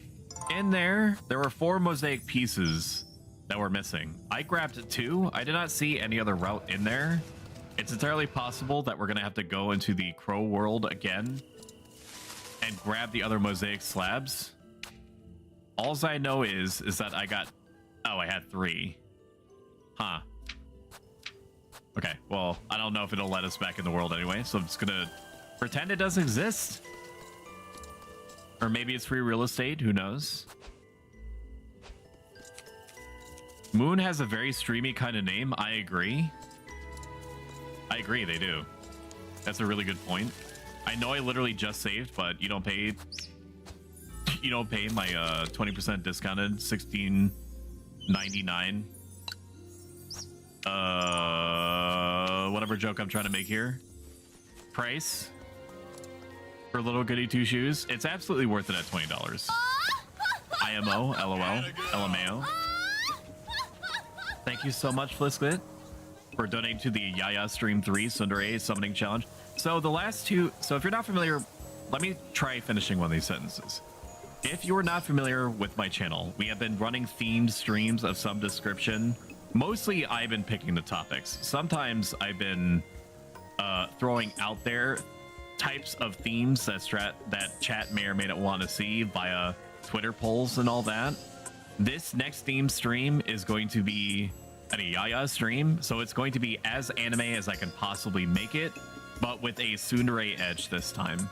in there. There were 4 mosaic pieces that were missing. I grabbed 2. I did not see any other route in there. It's entirely possible that we're going to have to go into the crow world again and grab the other mosaic slabs. Alls I know is that I got... Oh, I had 3. Huh. Okay, well, I don't know if it'll let us back in the world anyway, so I'm just gonna pretend it doesn't exist. Or maybe it's free real estate, who knows? Moon has a very streamy kind of name, I agree. I agree, they do. That's a really good point. I know I literally just saved, but you don't pay my 20% discounted $16.99 whatever joke I'm trying to make here price for little Goody Two Shoes. It's absolutely worth it at $20. IMO, LOL, LMAO. Thank you so much, Flisklit, for donating to the Yaya Stream 3 Sundere Summoning Challenge. So the last 2, so if you're not familiar, let me try finishing one of these sentences. If you're not familiar with my channel, we have been running themed streams of some description. Mostly I've been picking the topics. Sometimes I've been throwing out there types of themes that chat may or may not want to see via Twitter polls and all that. This next theme stream is going to be an Yaya stream, so it's going to be as anime as I can possibly make it, but with a tsundere edge this time.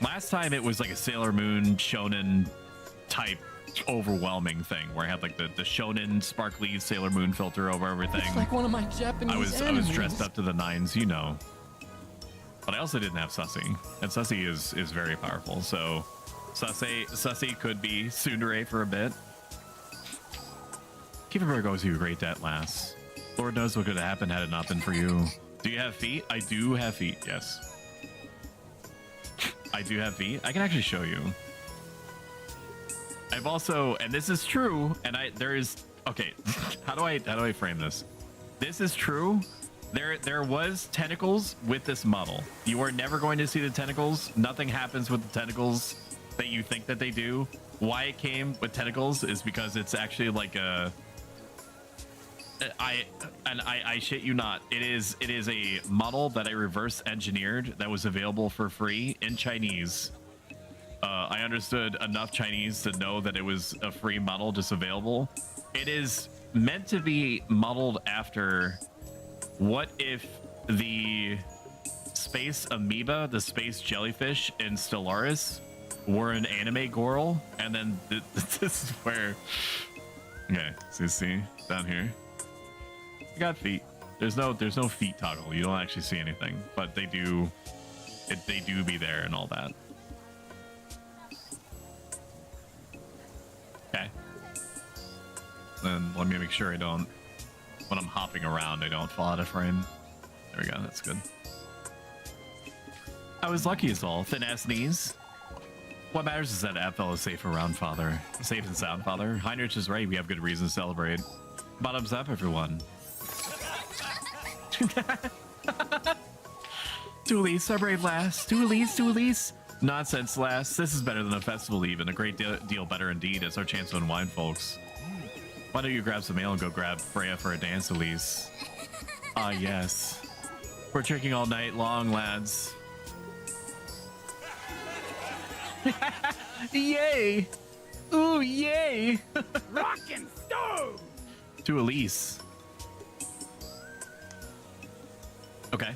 Last time it was like a Sailor Moon shonen type overwhelming thing where I had like the shonen sparkly Sailor Moon filter over everything. It's like one of my Japanese I was dressed up to the nines, you know. But I also didn't have Sussy, and Sussy is very powerful. So Sussy could be tsundere for a bit. Keep it goes you great that lass. Lord knows what could have happened had it not been for you. Do you have feet? I do have feet. Yes. I do have feet. I can actually show you. I've also, and this is true, and there is, okay, how do I frame this? This is true. There was tentacles with this model. You are never going to see the tentacles. Nothing happens with the tentacles that you think that they do. Why it came with tentacles is because it's actually like a, I shit you not. It is a model that I reverse engineered that was available for free in Chinese. I understood enough Chinese to know that it was a free model just available. It is meant to be modeled after what if the space amoeba, the space jellyfish in Stellaris were an anime girl, and then this is where, okay, so you see down here, you got feet. There's no feet toggle. You don't actually see anything, but they do be there and all that. Okay. Then let me make sure I don't, when I'm hopping around, I don't fall out of frame. There we go. That's good. I was lucky as all. Thin ass knees. What matters is that Apfel is safe around, Father. Safe and sound, Father. Heinrich is right. We have good reason to celebrate. Bottoms up, everyone. Dualies, our brave lass. Dualies. Nonsense, lass. This is better than a festival even. A great deal better indeed. It's our chance to unwind, folks. Why don't you grab some ale and go grab Freya for a dance, Elise? Ah, yes. We're drinking all night long, lads. Yay! Ooh, yay! Rockin' stove! To Elise. Okay.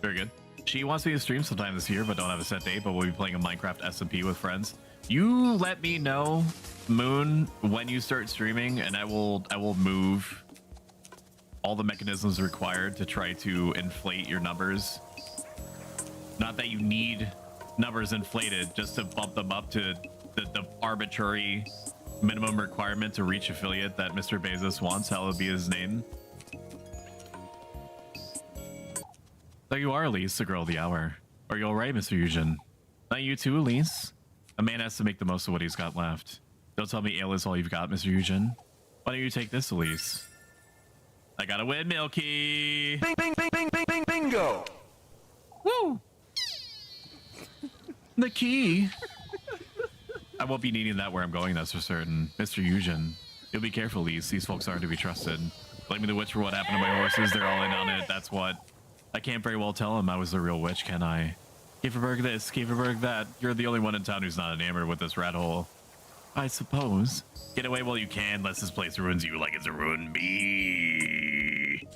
Very good. She wants me to stream sometime this year, but don't have a set date, but we'll be playing a Minecraft SMP with friends. You let me know, Moon, when you start streaming, and I will move all the mechanisms required to try to inflate your numbers. Not that you need numbers inflated, just to bump them up to the arbitrary minimum requirement to reach affiliate that Mr. Bezos wants. Hallowed be his name. So you are, Elise, the girl of the hour. Are you alright, Mr. Eugen? Not you too, Elise? A man has to make the most of what he's got left. Don't tell me ale is all you've got, Mr. Eugen. Why don't you take this, Elise? I got a windmill key! Bing, bing, bing, bing, bing, bing, bingo! Woo! The key! I won't be needing that where I'm going, that's for certain. Mr. Eugen, you'll be careful, Elise. These folks aren't to be trusted. Blaming the witch for what happened to my horses, they're all in on it, that's what. I can't very well tell him I was the real witch, can I? Kieferberg this, Kieferberg that. You're the only one in town who's not enamored with this rat hole. I suppose. Get away while you can, lest this place ruins you like it's ruined me.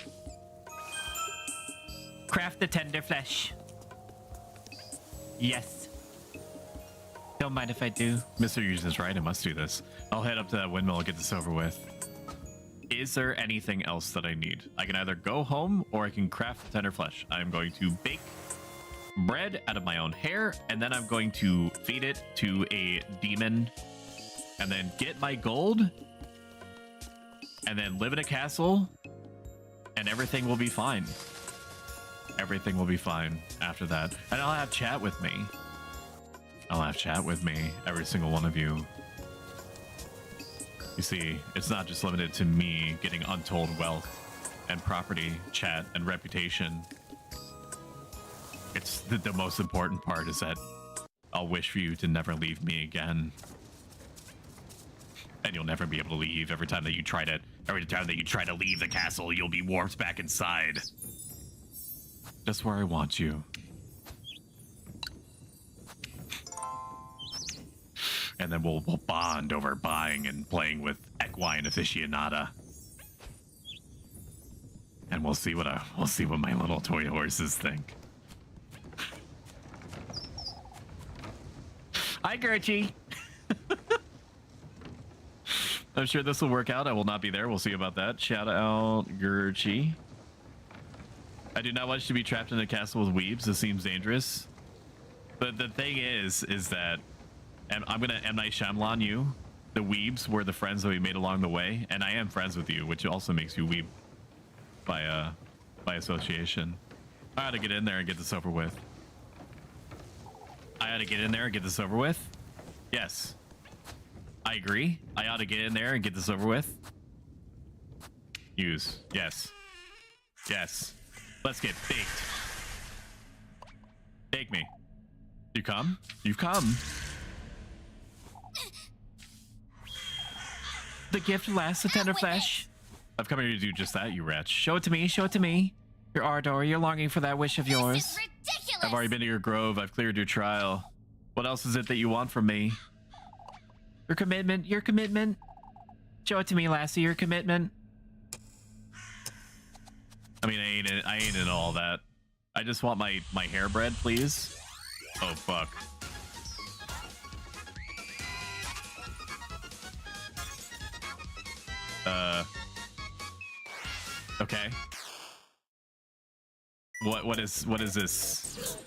Craft the tender flesh. Yes. Don't mind if I do. Mr. Eugen's right, I must do this. I'll head up to that windmill and get this over with. Is there anything else that I need? I can either go home or I can craft tender flesh. I'm going to bake bread out of my own hair, and then I'm going to feed it to a demon, and then get my gold, and then live in a castle, and everything will be fine. Everything will be fine after that. And I'll have chat with me. I'll have chat with me, every single one of you. You see, it's not just limited to me getting untold wealth and property, chat, and reputation. It's the most important part is that I'll wish for you to never leave me again. And you'll never be able to leave. Every time that you try to leave the castle, you'll be warped back inside. Just where I want you. And then we'll bond over buying and playing with equine aficionada. And we'll see what my little toy horses think. Hi, Gertie. I'm sure this will work out. I will not be there. We'll see about that. Shout out, Gertie. I do not want you to be trapped in a castle with weebs. This seems dangerous. But the thing is that I'm gonna M. Night Shyamalan you. The weebs were the friends that we made along the way, and I am friends with you, which also makes you weeb by association. I ought to get in there and get this over with. I ought to get in there and get this over with. Yes. I agree. I ought to get in there and get this over with. Use. Yes. Yes. Let's get baked. Bake me. You come? You've come. The gift lasts a tender flesh. I've come here to do just that, you wretch. Show it to me. Show it to me. Your ardor, your longing for that wish of yours. This is ridiculous. I've already been to your grove. I've cleared your trial. What else is it that you want from me? Your commitment. Your commitment. Show it to me, lassie. Your commitment. I mean, I ain't in all that. I just want my hair bread, please. Oh, fuck. Okay. What is this?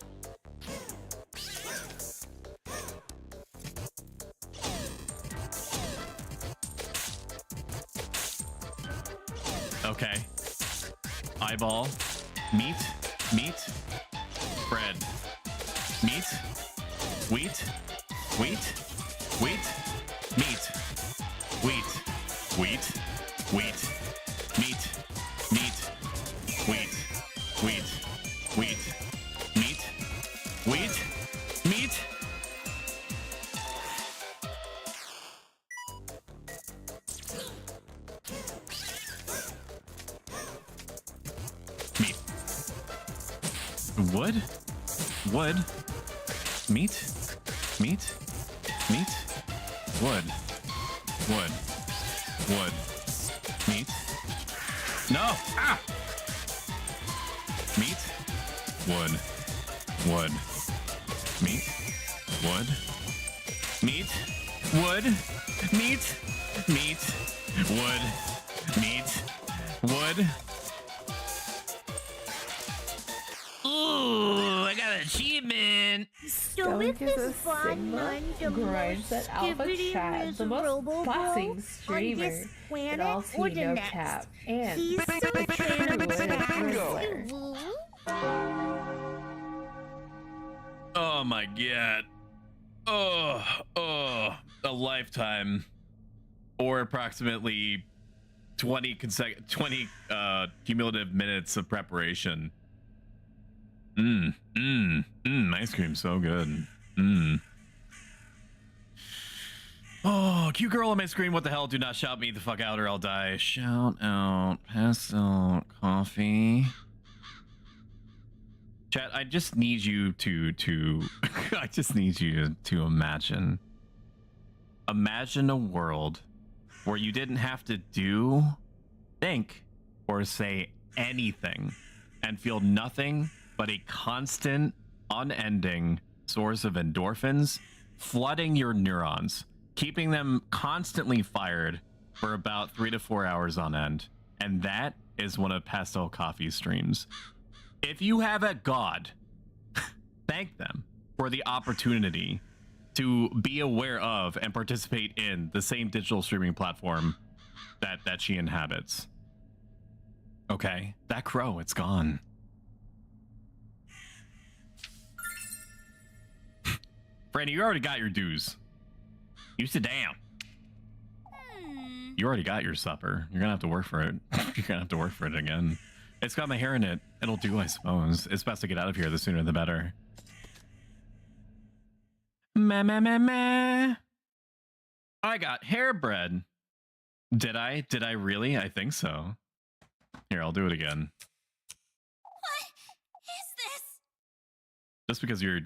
Okay. Eyeball. Meat. bread, meat, wheat, wheat, wheat, meat, wheat, wheat, wheat, meat, meat, wheat, wheat, wheat, meat, wheat, meat. Meat. Wood? Wood. Meat? Meat? Meat? Wood. Wood. Wood. Meat? No! Ah! Meat? Wood. Wood. Meat? Wood. Meat? Wood. Meat? Meat? Wood. Meat? Wood. Ooh, I got an achievement. So with Stoic is his a bond Sigma, known to grind set alpha skibidi chat, the most robo boxing on streamer, this and planet all or tea the no next. cap, and He's so phantom Rizzler. Oh my god. Oh, a lifetime or approximately 20 cumulative minutes of preparation. Ice cream so good. Oh, cute girl on my screen, what the hell? Do not shout me the fuck out or I'll die. Shout out, pass out coffee. Chat, I just need you to I just need you to imagine a world where you didn't have to think or say anything and feel nothing but a constant, unending source of endorphins flooding your neurons, keeping them constantly fired for about 3 to 4 hours on end. And that is one of Pastel Coffee's streams. If you have a god, thank them for the opportunity to be aware of and participate in the same digital streaming platform that she inhabits. Okay, that crow, it's gone. Franny, you already got your dues. You sit down. You already got your supper. You're gonna have to work for it. You're gonna have to work for it again. It's got my hair in it. It'll do, I suppose. It's best to get out of here. The sooner the better. Meh, meh, meh, meh. I got hair bread. Did I? Did I really? I think so. Here, I'll do it again. What is this? Just because you're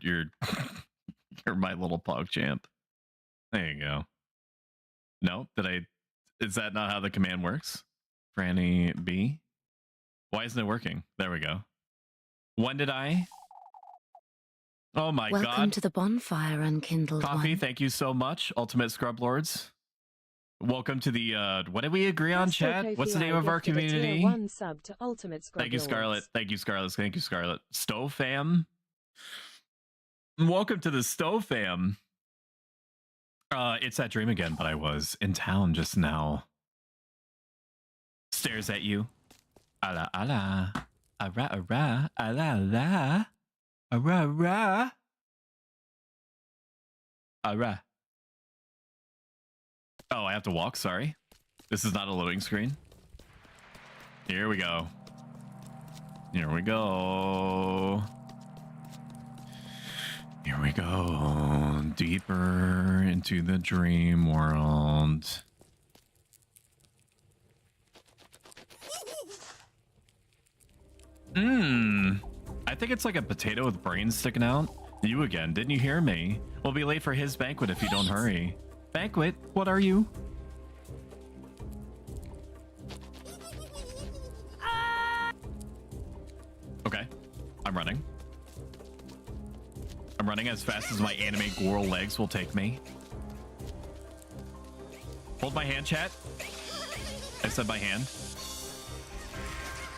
you're my little pog champ. There you go. No, did I? Is that not how the command works? Franny B? Why isn't it working? There we go. When did I? Oh my god. Welcome to the bonfire, unkindled Coffee, one. thank you so much. Ultimate Scrub Lords. Welcome to the what did we agree on, chat? What's the name of our community? One sub to Ultimate Scrub Thank you, Lords. Scarlet. Thank you, Scarlet. Thank you, Scarlet. Stowe fam. Welcome to the Stowe fam. It's that dream again, but I was in town just now. Stares at you. Ala ala. Ara ara. Ala ala. Ara ara. Ara. Oh, I have to walk, sorry. This is not a loading screen. Here we go. Here we go. Here we go. Deeper into the dream world. I think it's like a potato with brains sticking out. You again, didn't you hear me? We'll be late for his banquet if you don't hurry. Banquet? What are you? Okay, I'm running. I'm running as fast as my anime Goral legs will take me. Hold my hand, chat. I said my hand.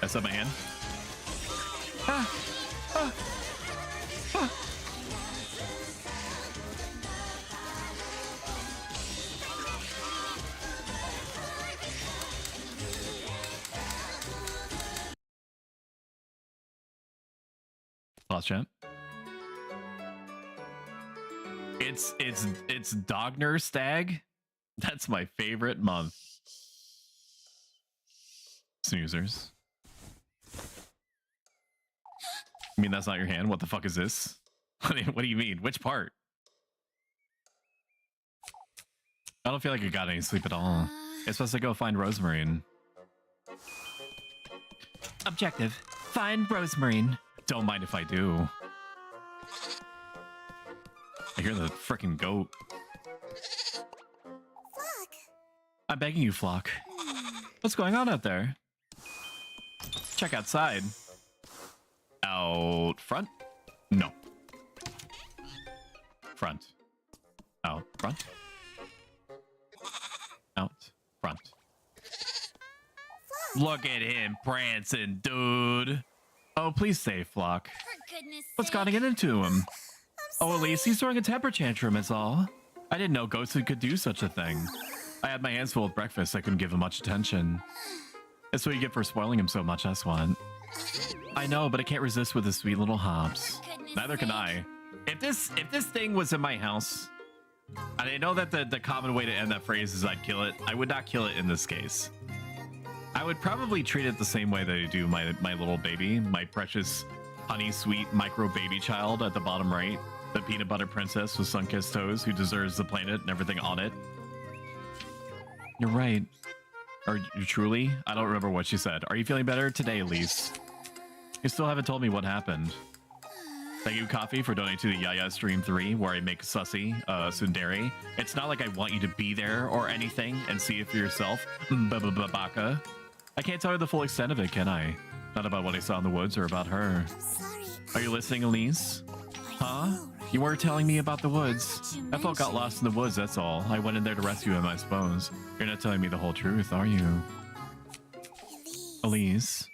I said my hand. Ah! Ah! Ah! Lost chat. It's Dogner Stag. That's my favorite month. Snoozers. You mean that's not your hand? What the fuck is this? What do you mean? Which part? I don't feel like I got any sleep at all. It's supposed to go find Rosemarine. Objective. Find Rosemarine. Don't mind if I do. I hear the frickin' goat. Flock. I'm begging you, Flock. What's going on out there? Check outside. Out front? No. Front. Out front. Out front. Look at him prancing, dude. Oh, please stay, Flock. For goodness What's sake. gotten into him? Oh, at least he's throwing a temper tantrum, is all. I didn't know goats could do such a thing. I had my hands full with breakfast. I couldn't give him much attention. That's what you get for spoiling him so much, that's what. I know, but I can't resist with his sweet little hops. Neither can I. If this thing was in my house, and I know that the common way to end that phrase is I'd kill it, I would not kill it in this case. I would probably treat it the same way that I do my little baby, my precious honey sweet micro baby child at the bottom right, the peanut butter princess with sun-kissed toes who deserves the planet and everything on it. You're right. Or you truly? I don't remember what she said. Are you feeling better today, Elise? You still haven't told me what happened. Thank you, Coffee, for donating to the Yaya Stream 3, where I make Sussy, Sundari. It's not like I want you to be there or anything and see it for yourself. Baka. I can't tell you the full extent of it, can I? Not about what I saw in the woods or about her. I'm sorry. Are you listening, Elise? Huh? You weren't telling me about the woods. I felt got lost in the woods, that's all. I went in there to rescue him, I suppose. You're not telling me the whole truth, are you? Elise?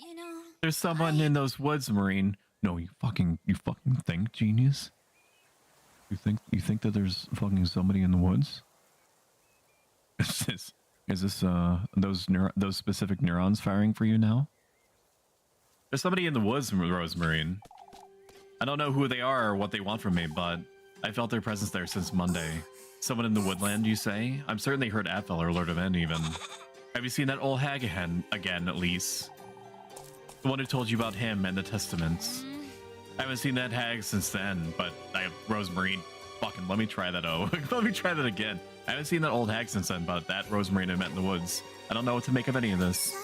You know, There's someone in those woods, Marine. No, you fucking think, genius? You think that there's fucking somebody in the woods? Is this those specific neurons firing for you now? There's somebody in the woods, Rosemarine. I don't know who they are or what they want from me, but I felt their presence there since Monday. Someone in the woodland, you say? I'm certain they heard Athel or Lord of End even. Have you seen that old hag again, at least? The one who told you about him and the testaments. I haven't seen that hag since then, but Rosemarine, fucking let me try that. Let me try that again. I haven't seen that old hag since then, but that Rosemarine I met in the woods. I don't know what to make of any of this.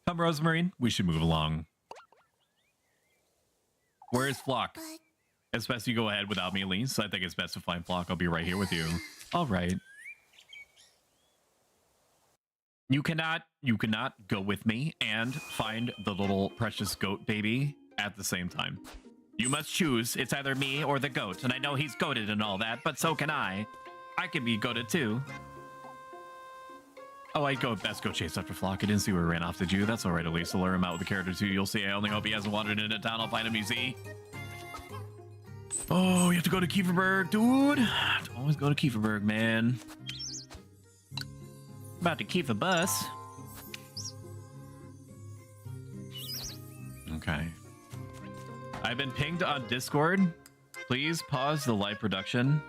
Come, Rosemarine, we should move along. Where is Flock? It's best you go ahead without me, Elise. I think it's best to find Flock. I'll be right here with you. All right. You cannot go with me and find the little precious goat baby at the same time. You must choose. It's either me or the goat, and I know he's goated and all that, but so can I. I can be goated too. Oh, I'd best go chase after Flock. I didn't see where he ran off, did you? That's all right, Elise. I'll lure him out with the character too. You'll see. I only hope he hasn't wandered into town. I'll find him, you see. Oh, you have to go to Kieferberg, dude. Always go to Kieferberg, man. About to keep a bus. Okay. I've been pinged on Discord. Please pause the live production.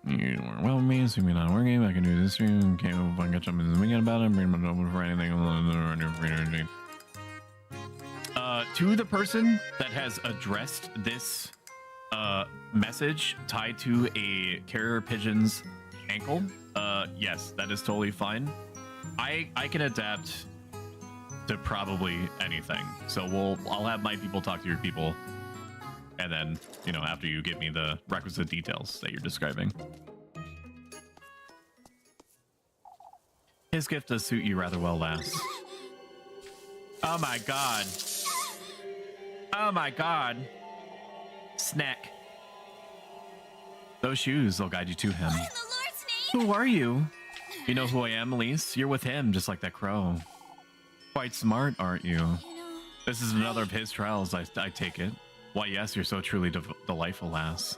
You work well with me, assuming not working. I can do this stream. Can't hope I can catch up in the weekend about it. Bring my number for anything. To the person that has addressed this message tied to a carrier pigeon's ankle, yes, that is totally fine. I can adapt to probably anything, so I'll have my people talk to your people, and then, you know, after you give me the requisite details that you're describing. His gift does suit you rather well, lass. Oh my god. Oh my god. Snack. Those shoes will guide you to him. Who are you? You know who I am, Elise? You're with him, just like that crow. Quite smart, aren't you? This is another of his trials, I take it. Why, yes, you're so truly delightful, lass.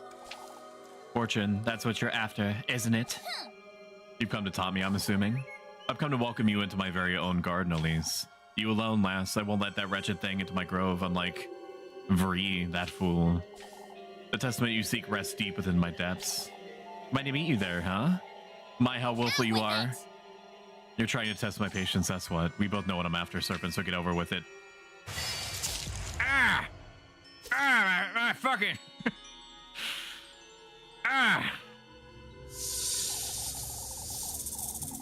Fortune, that's what you're after, isn't it? You've come to taunt me, I'm assuming. I've come to welcome you into my very own garden, Elise. You alone, lass. I won't let that wretched thing into my grove, unlike Vree, that fool. The testament you seek rests deep within my depths. Might to meet you there, huh? My, how willful you are. You're trying to test my patience, that's what. We both know what I'm after, Serpent, so get over with it. Ah! Ah, my fucking... ah!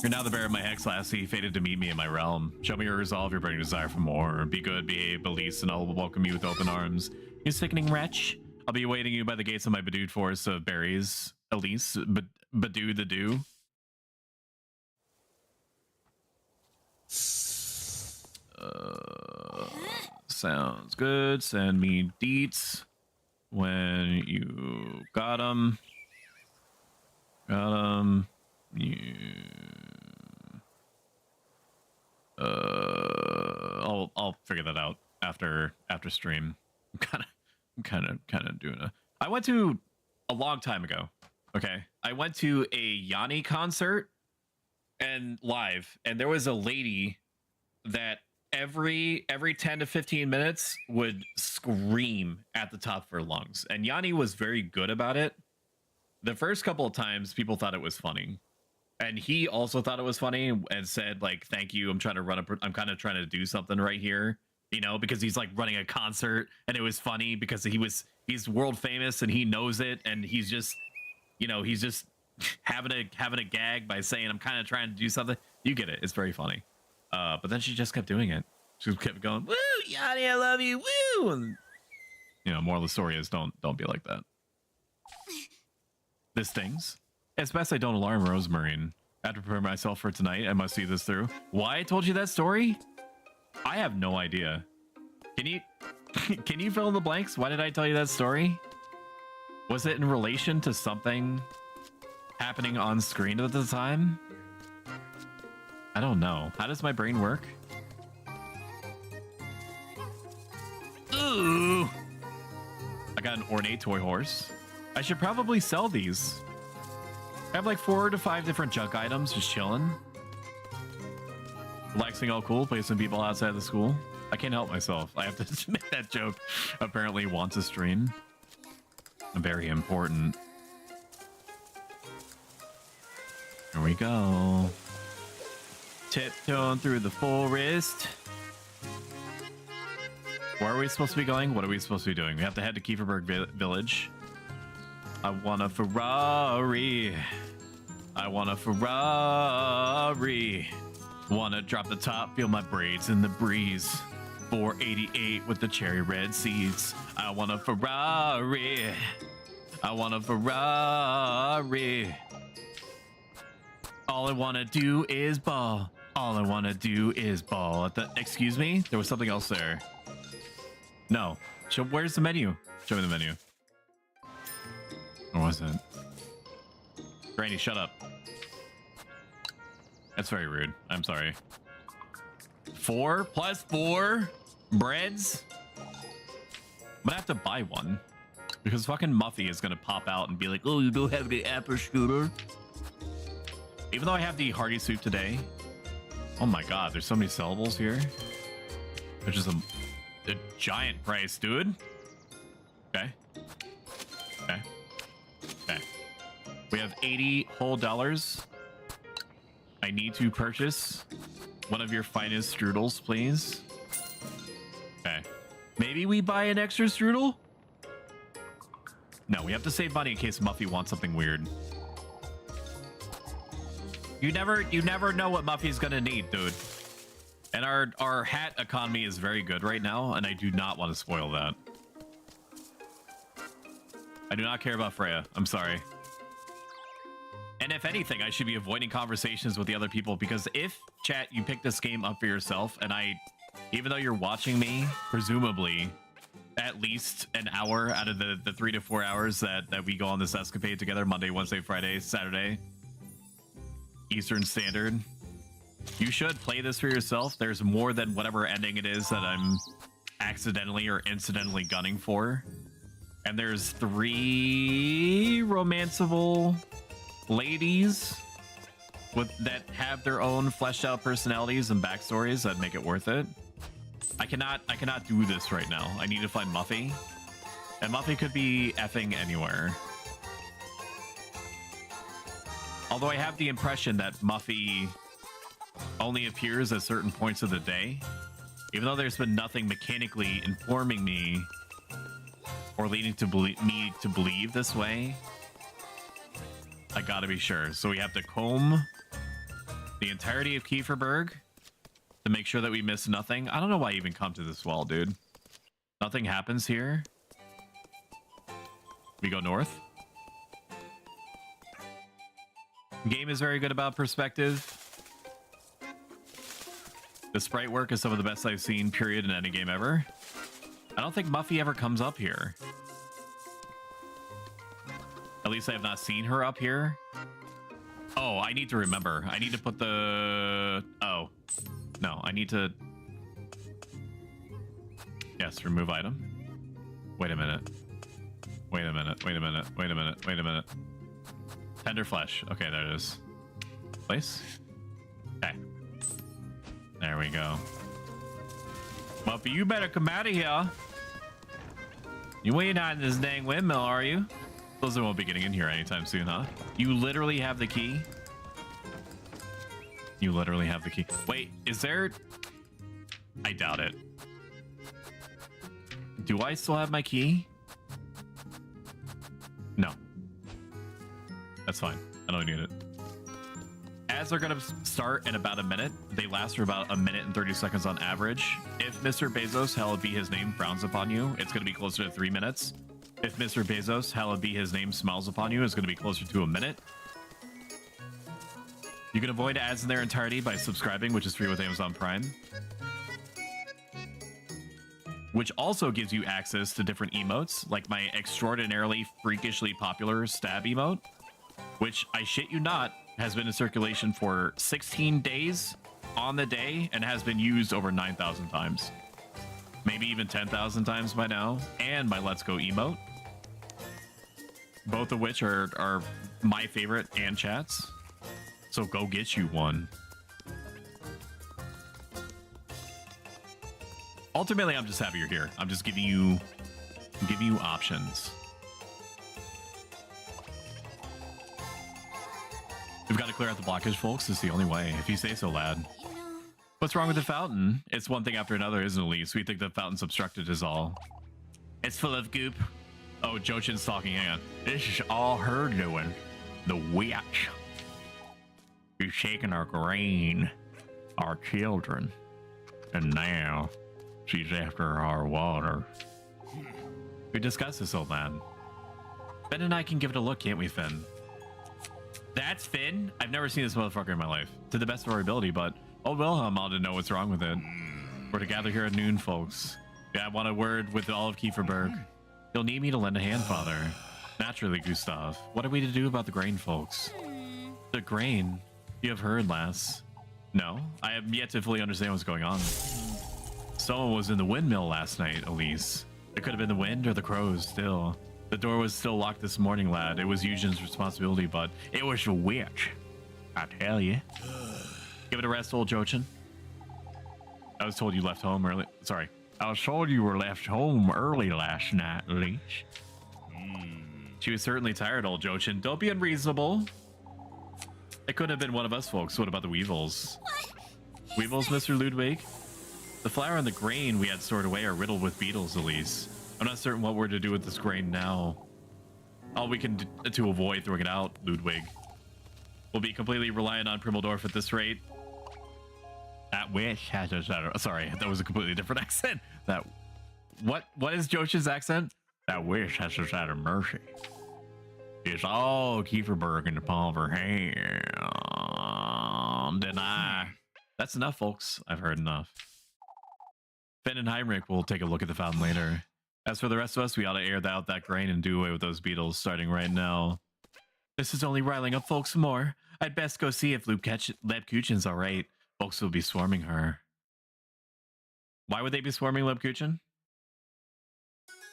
You're now the bearer of my hex, lassie, fated to meet me in my realm. Show me your resolve, your burning desire for more. Be good, behave, beliefs, and I'll welcome you with open arms. You sickening wretch. I'll be awaiting you by the gates of my bedewed forest of berries. Elise, Badoo the Dew. Sounds good. Send me deets when you got them. Got them. You. I'll figure that out after stream. I'm kind of doing a. I went to a long time ago. Okay, I went to a Yanni concert and live, and there was a lady that every 10 to 15 minutes would scream at the top of her lungs, and Yanni was very good about it. The first couple of times, people thought it was funny, and he also thought it was funny and said, like, "Thank you. I'm kind of trying to do something right here." You know, because he's like running a concert, and it was funny because he's world famous and he knows it, and he's just, you know, he's just having a gag by saying, "I'm kind of trying to do something." You get it. It's very funny. But then she just kept doing it. She kept going, "Woo, Yanni, I love you, woo!" And you know, moral of the story is don't be like that. This stings. It's best I don't alarm Rosemarine. I have to prepare myself for tonight. I must see this through. Why I told you that story? I have no idea. Can you fill in the blanks? Why did I tell you that story? Was it in relation to something happening on screen at the time? I don't know. How does my brain work? Ooh! I got an ornate toy horse. I should probably sell these. I have like 4 to 5 different junk items just chilling. Relaxing, all cool. Play some people outside the school. I can't help myself. I have to make that joke. Apparently wants a stream. Very important. Here we go. Tiptoeing through the forest. Where are we supposed to be going? What are we supposed to be doing? We have to head to Kieferberg Village. I want a Ferrari. I want a Ferrari. Wanna drop the top, feel my braids in the breeze. 488 with the cherry red seats. I want a Ferrari. I want a Ferrari. All I wanna do is ball. All I wanna do is ball. Excuse me? There was something else there. No. Where's the menu? Show me the menu. Or was it? Granny, shut up. That's very rude. I'm sorry. 4 plus 4 breads? I'm gonna have to buy one. Because fucking Muffy is gonna pop out and be like, "Oh, you don't have the apple shooter." Even though I have the hearty soup today. Oh my god, there's so many syllables here. There's just a giant price, dude. Okay. Okay. Okay. We have 80 whole dollars. I need to purchase one of your finest strudels, please. Okay. Maybe we buy an extra strudel? No, we have to save money in case Muffy wants something weird. You never know what Muffy's gonna need, dude. And our hat economy is very good right now, and I do not want to spoil that. I do not care about Freya. I'm sorry. And if anything, I should be avoiding conversations with the other people, because if, chat, you pick this game up for yourself, and even though you're watching me, presumably, at least an hour out of the 3 to 4 hours that we go on this escapade together, Monday, Wednesday, Friday, Saturday, Eastern Standard, you should play this for yourself. There's more than whatever ending it is that I'm accidentally or incidentally gunning for. And there's 3 romanceable ladies that have their own fleshed out personalities and backstories that make it worth it. I cannot do this right now. I need to find Muffy. And Muffy could be effing anywhere. Although I have the impression that Muffy only appears at certain points of the day. Even though there's been nothing mechanically informing me or leading to me to believe this way. I gotta be sure. So we have to comb the entirety of Kieferberg to make sure that we miss nothing. I don't know why I even come to this wall, dude. Nothing happens here. We go north. Game is very good about perspective. The sprite work is some of the best I've seen, period, in any game ever. I don't think Muffy ever comes up here. At least I have not seen her up here. Oh, I need to remember. I need to put the... Oh. No, I need to... Yes, remove item. Wait a minute. Wait a minute. Wait a minute. Wait a minute. Wait a minute. Tender flesh. Okay, there it is. Place? Okay. There we go. Muffy, you better come out of here. You ain't on this dang windmill, are you? Those won't be getting in here anytime soon, huh? You literally have the key? You literally have the key. Wait, is there... I doubt it. Do I still have my key? No. That's fine. I don't need it. Ads are going to start in about a minute. They last for about 1 minute and 30 seconds on average. If Mr. Bezos, hallowed be his name, frowns upon you, it's going to be closer to 3 minutes. If Mr. Bezos, hallowed be his name, smiles upon you, it's going to be closer to 1 minute. You can avoid ads in their entirety by subscribing, which is free with Amazon Prime. Which also gives you access to different emotes, like my extraordinarily freakishly popular stab emote, which, I shit you not, has been in circulation for 16 days on the day and has been used over 9,000 times. Maybe even 10,000 times by now. And my Let's Go emote. Both of which are my favorite and chats. So go get you one. Ultimately, I'm just happy you're here. I'm just giving you options. We've got to clear out the blockage, folks. It's the only way. If you say so, lad. What's wrong with the fountain? It's one thing after another, isn't it, Elise? We think the fountain's obstructed is all. It's full of goop. Oh, Jochin's talking. Hang on. This is all her doing. The witch. She's shaking our grain. Our children. And now, she's after our water. We discussed this, old man. Finn and I can give it a look, can't we, Finn? That's Finn? I've never seen this motherfucker in my life. To the best of our ability, but old Wilhelm ought to know what's wrong with it. We're to gather here at noon, folks. Yeah, I want a word with all of Kieferberg. You'll need me to lend a hand, father. Naturally, Gustav. What are we to do about the grain, folks? The grain? You have heard, lass. No, I have yet to fully understand what's going on. Someone was in the windmill last night, Elise. It could have been the wind or the crows, still. The door was still locked this morning, lad. It was Eugen's responsibility, but it was a witch. I tell you. Give it a rest, old Jochin. I was told you left home early. Sorry. I was told you were left home early last night, Elise. She was certainly tired, old Jochin. Don't be unreasonable. It couldn't have been one of us, folks. What about the weevils? Weevils, Mr. Ludwig? The flour and the grain we had stored away are riddled with beetles, Elise. I'm not certain what we're to do with this grain now. All we can do to avoid throwing it out, Ludwig. We'll be completely reliant on Primmeldorf at this rate. That witch has us at her... Sorry, that was a completely different accent. That... What is Jochin's accent? That witch has us at her mercy. It's all Kieferberg in the palm of her hand. Deny. That's enough, folks. I've heard enough. Finn and Heinrich will take a look at the fountain later. As for the rest of us, we ought to air out that grain and do away with those beetles starting right now. This is only riling up folks more. I'd best go see if Lebkuchen's all right. Folks will be swarming her. Why would they be swarming Lebkuchen?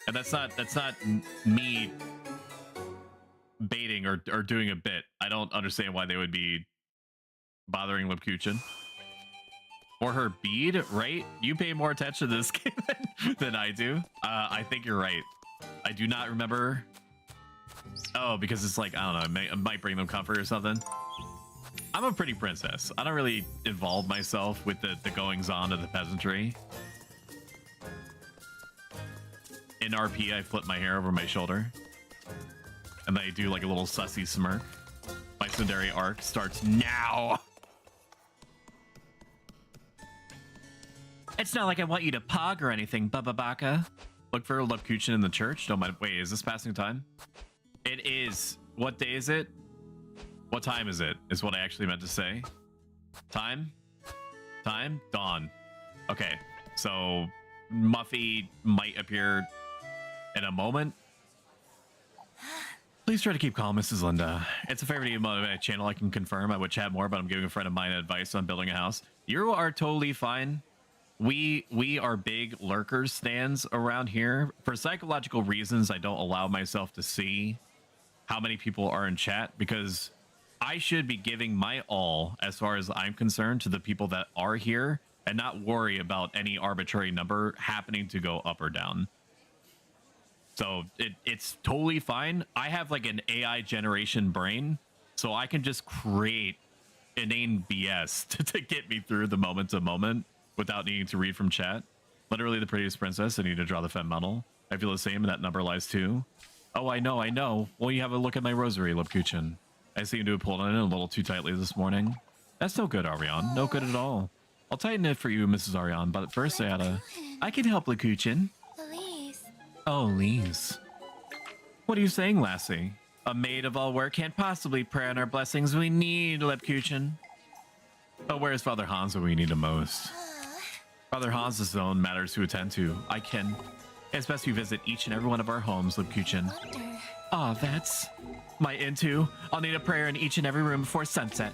And that's not me baiting or doing a bit. I don't understand why they would be bothering Lebkuchen. or her bead, right? You pay more attention to this game than I do. I think you're right. I do not remember. Oh, because it's like, I don't know, it might bring them comfort or something. I'm a pretty princess. I don't really involve myself with the goings-on of the peasantry. In RP, I flip my hair over my shoulder. And then I do like a little sussy smirk. My Sundari arc starts now. It's not like I want you to pog or anything, Bubba Baka. Look for Lupkuchen in the church. Don't mind. Wait, is this passing time? It is. What day is it? What time is it? Is what I actually meant to say. Time? Time? Dawn. Okay. So Muffy might appear in a moment. Please try to keep calm, Mrs. Linda. It's a favorite of my channel. I can confirm. I would chat more, but I'm giving a friend of mine advice on building a house. You are totally fine. We are big lurkers stands around here. For psychological reasons, I don't allow myself to see how many people are in chat because I should be giving my all, as far as I'm concerned, to the people that are here and not worry about any arbitrary number happening to go up or down. So it's totally fine. I have like an AI generation brain, so I can just create inane BS to get me through the moment to moment without needing to read from chat. Literally the prettiest princess. I need to draw the femme model. I feel the same, and that number lies too. Oh, I know. Well, you have a look at my rosary, Lupkuchen. I seem to have pulled on it a little too tightly this morning. That's no good, Ariane. No good at all. I'll tighten it for you, Mrs. Ariane, but first I can help, Lupkuchen. Elise. Oh, Lise. What are you saying, lassie? A maid of all work can't possibly pray on our blessings. We need Lupkuchen. Oh, where's Father Hans when we need him most? Father Hans' own matters to attend to. I can. It's best you visit each and every one of our homes, Lupkuchen. Oh, that's my into. I'll need a prayer in each and every room before sunset.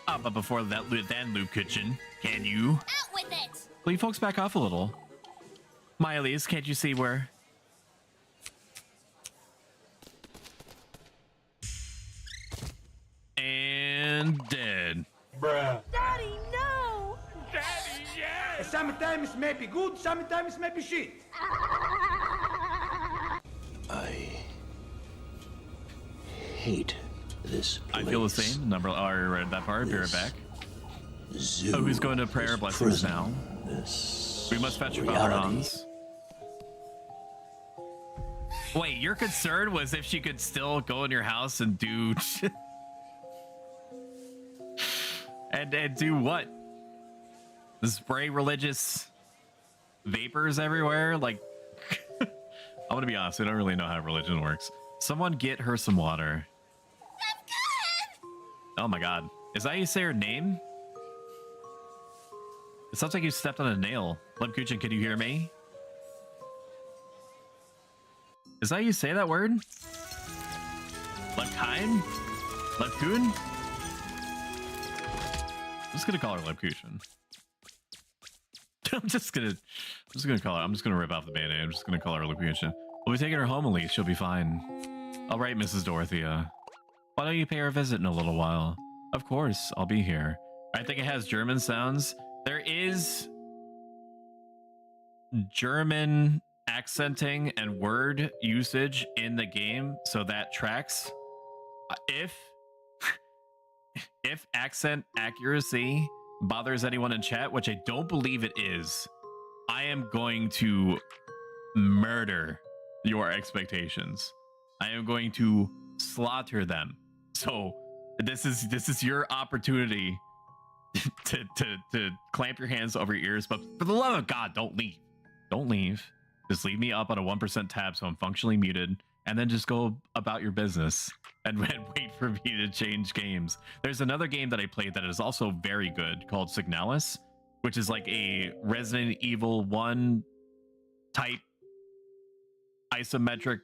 But before that, then, Lupkuchen, can you? Out with it! Will you folks back off a little? My Elise, can't you see where... And dead. Bruh. Daddy, no! Daddy, yes! Sometimes may be good, sometimes may be shit. I hate this place. I feel the same. Number. Oh, I already read that part. Be right back. Zoo, Oh, who's going to prayer this blessings prison, now? This We must fetch Father reality. Hans. Wait, your concern was if she could still go in your house and do... and do what? Spray religious vapors everywhere? Like, I'm gonna be honest, I don't really know how religion works. Someone get her some water. Oh my god. Is that how you say her name? It sounds like you stepped on a nail. Lupkuchen, can you hear me? Is that how you say that word? Lepkine? Lepkun? I'm just gonna call her Lupkuchen. I'm just gonna call her. I'm just gonna rip off the band-aid. I'm just gonna call her Lupkuchen. We'll be taking her home, Elise. She'll be fine. All right, Mrs. Dorothea. Why don't you pay her a visit in a little while? Of course, I'll be here. I think it has German sounds. There is German accenting and word usage in the game, so that tracks. If accent accuracy bothers anyone in chat, which I don't believe it is, I am going to murder your expectations. I am going to slaughter them. So this is your opportunity to clamp your hands over your ears. But for the love of God, don't leave. Don't leave. Just leave me up on a 1% tab so I'm functionally muted, and then just go about your business and wait for me to change games. There's another game that I played that is also very good called Signalis, which is like a Resident Evil 1 type isometric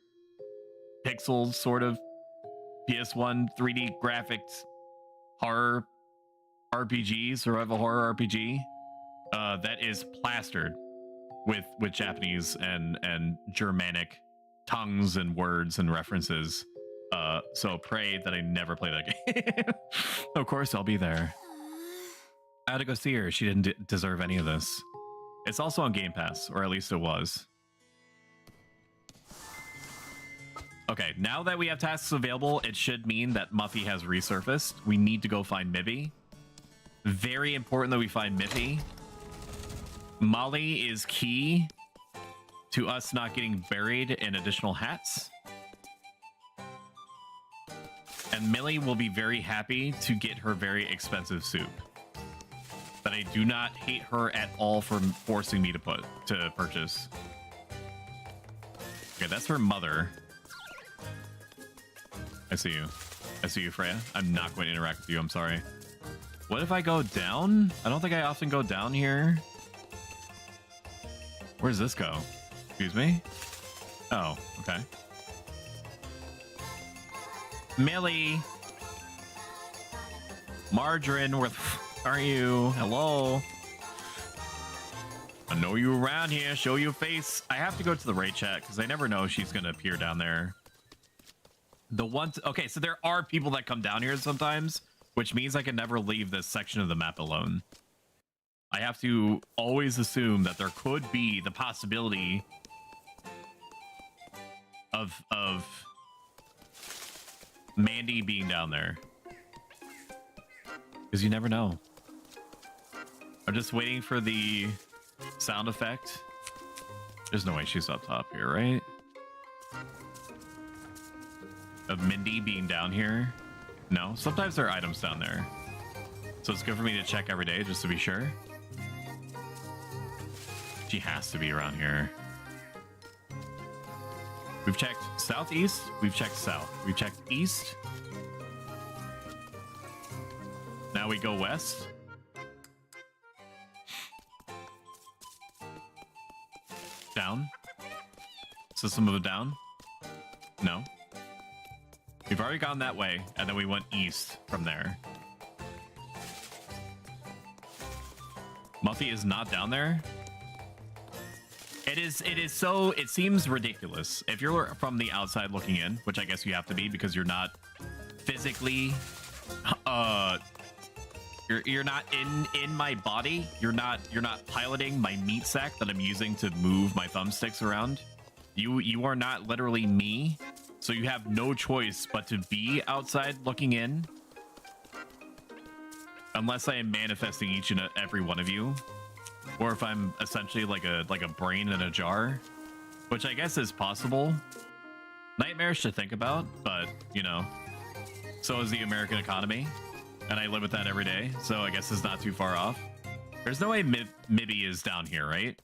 pixel sort of PS1 3D graphics horror RPG, survival horror RPG, that is plastered with Japanese and Germanic tongues and words and references. So pray that I never play that game. Of course I'll be there. I had to go see her. She didn't deserve any of this. It's also on Game Pass, or at least it was. Okay, now that we have tasks available, it should mean that Muffy has resurfaced. We need to go find Mibby. Very important that we find Miffy. Molly is key to us not getting buried in additional hats. And Millie will be very happy to get her very expensive soup. But I do not hate her at all for forcing me to purchase. Okay, that's her mother. I see you. I see you, Freya. I'm not going to interact with you. I'm sorry. What if I go down? I don't think I often go down here. Where does this go? Excuse me? Oh, okay. Millie. Margarine, where are you? Hello? I know you around here. Show your face. I have to go to the raid chat because I never know if she's going to appear down there. Okay, so there are people that come down here sometimes, which means I can never leave this section of the map alone. I have to always assume that there could be the possibility of Mandy being down there. Because you never know. I'm just waiting for the sound effect. There's no way she's up top here, right? Of Mindy being down here? No, sometimes there are items down there. So it's good for me to check every day just to be sure. She has to be around here. We've checked southeast, we've checked south, we've checked east. Now we go west. Down. System of a down? No. We've already gone that way, and then we went east from there. Muffy is not down there. It seems ridiculous. If you're from the outside looking in, which I guess you have to be because you're not physically, you're not in my body. You're not piloting my meat sack that I'm using to move my thumbsticks around. You are not literally me. So you have no choice but to be outside looking in. Unless I am manifesting each and every one of you. Or if I'm essentially like a brain in a jar. Which I guess is possible. Nightmarish to think about, but you know. So is the American economy. And I live with that every day, so I guess it's not too far off. There's no way Mibby is down here, right?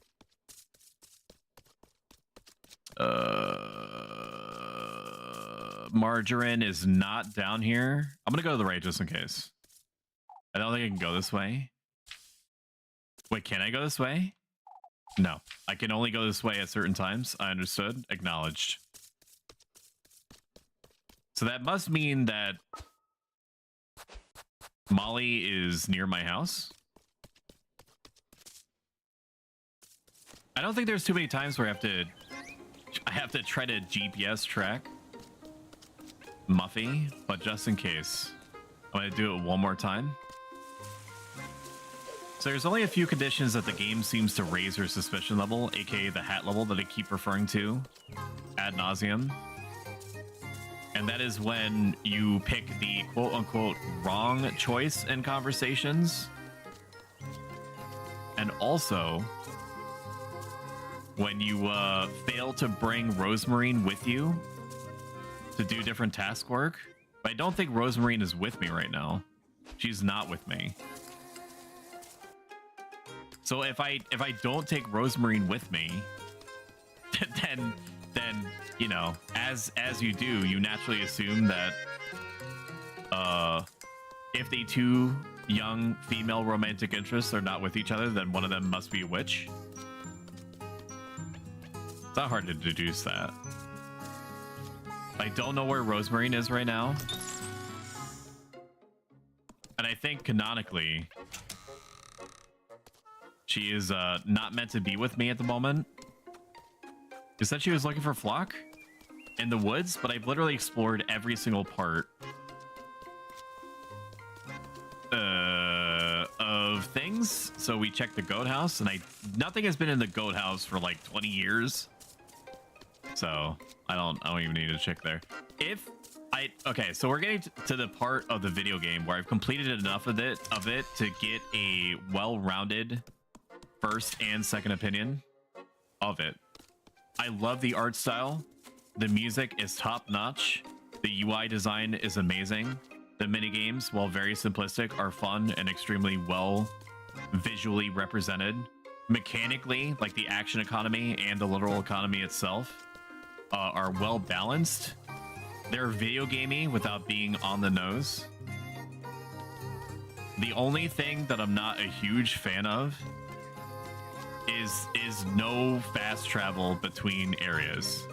Margarine is not down here. I'm gonna go to the right just in case. I don't think I can go this way. Wait, can I go this way? No, I can only go this way at certain times. I understood. Acknowledged. So that must mean that Molly is near my house. I don't think there's too many times where I have to try to GPS track Muffy, but just in case, I'm gonna do it one more time. So there's only a few conditions that the game seems to raise her suspicion level, aka the hat level that I keep referring to ad nauseum. And that is when you pick the quote-unquote wrong choice in conversations. And also when you fail to bring Rosemarine with you to do different task work. But I don't think Rosemarine is with me right now. She's not with me. So if I don't take Rosemarine with me, then you know, as you do, you naturally assume that if the two young female romantic interests are not with each other, then one of them must be a witch. It's not hard to deduce that. I don't know where Rosemarine is right now. And I think canonically she is not meant to be with me at the moment. You said she was looking for Flock in the woods, but I've literally explored every single part of things. So we checked the goat house, and nothing has been in the goat house for like 20 years. So I don't even need to check there. Okay, so we're getting to the part of the video game where I've completed enough of it to get a well-rounded first and second opinion of it. I love the art style. The music is top-notch. The UI design is amazing. The minigames, while very simplistic, are fun and extremely well visually represented. Mechanically, like the action economy and the literal economy itself, are well balanced. They're video gamey without being on the nose. The only thing that I'm not a huge fan of is no fast travel between areas,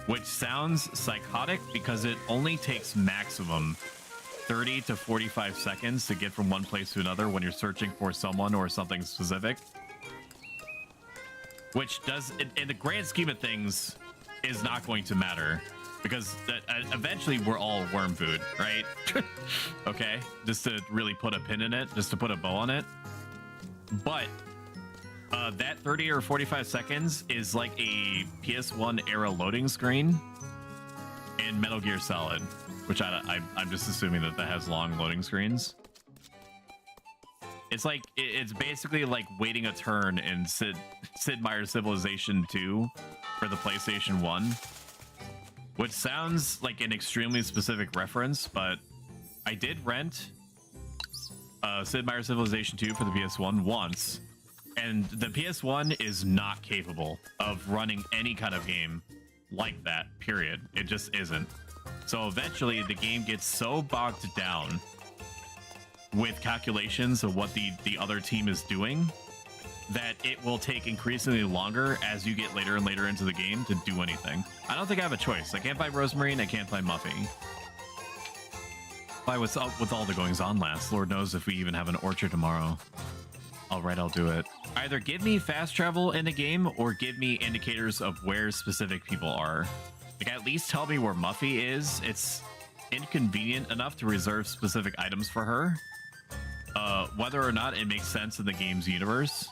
which sounds psychotic because it only takes maximum 30 to 45 seconds to get from one place to another when you're searching for someone or something specific, which does, in the grand scheme of things, is not going to matter because eventually we're all worm food, right? Okay, just to really put a pin in it, just to put a bow on it. But that 30 or 45 seconds is like a PS1 era loading screen in Metal Gear Solid, which I'm just assuming that has long loading screens. It's like it's basically like waiting a turn in Sid Meier's Civilization 2 for the PlayStation 1, which sounds like an extremely specific reference, but I did rent Sid Meier's Civilization 2 for the PS1 once, and the PS1 is not capable of running any kind of game like that, period. It just isn't. So eventually the game gets so bogged down with calculations of what the other team is doing that it will take increasingly longer as you get later and later into the game to do anything. I don't think I have a choice. I can't buy Rosemarine, I can't buy Muffy. Buy what's up with all the goings on last. Lord knows if we even have an orchard tomorrow. All right, I'll do it. Either give me fast travel in the game or give me indicators of where specific people are. Like, at least tell me where Muffy is. It's inconvenient enough to reserve specific items for her. Whether or not it makes sense in the game's universe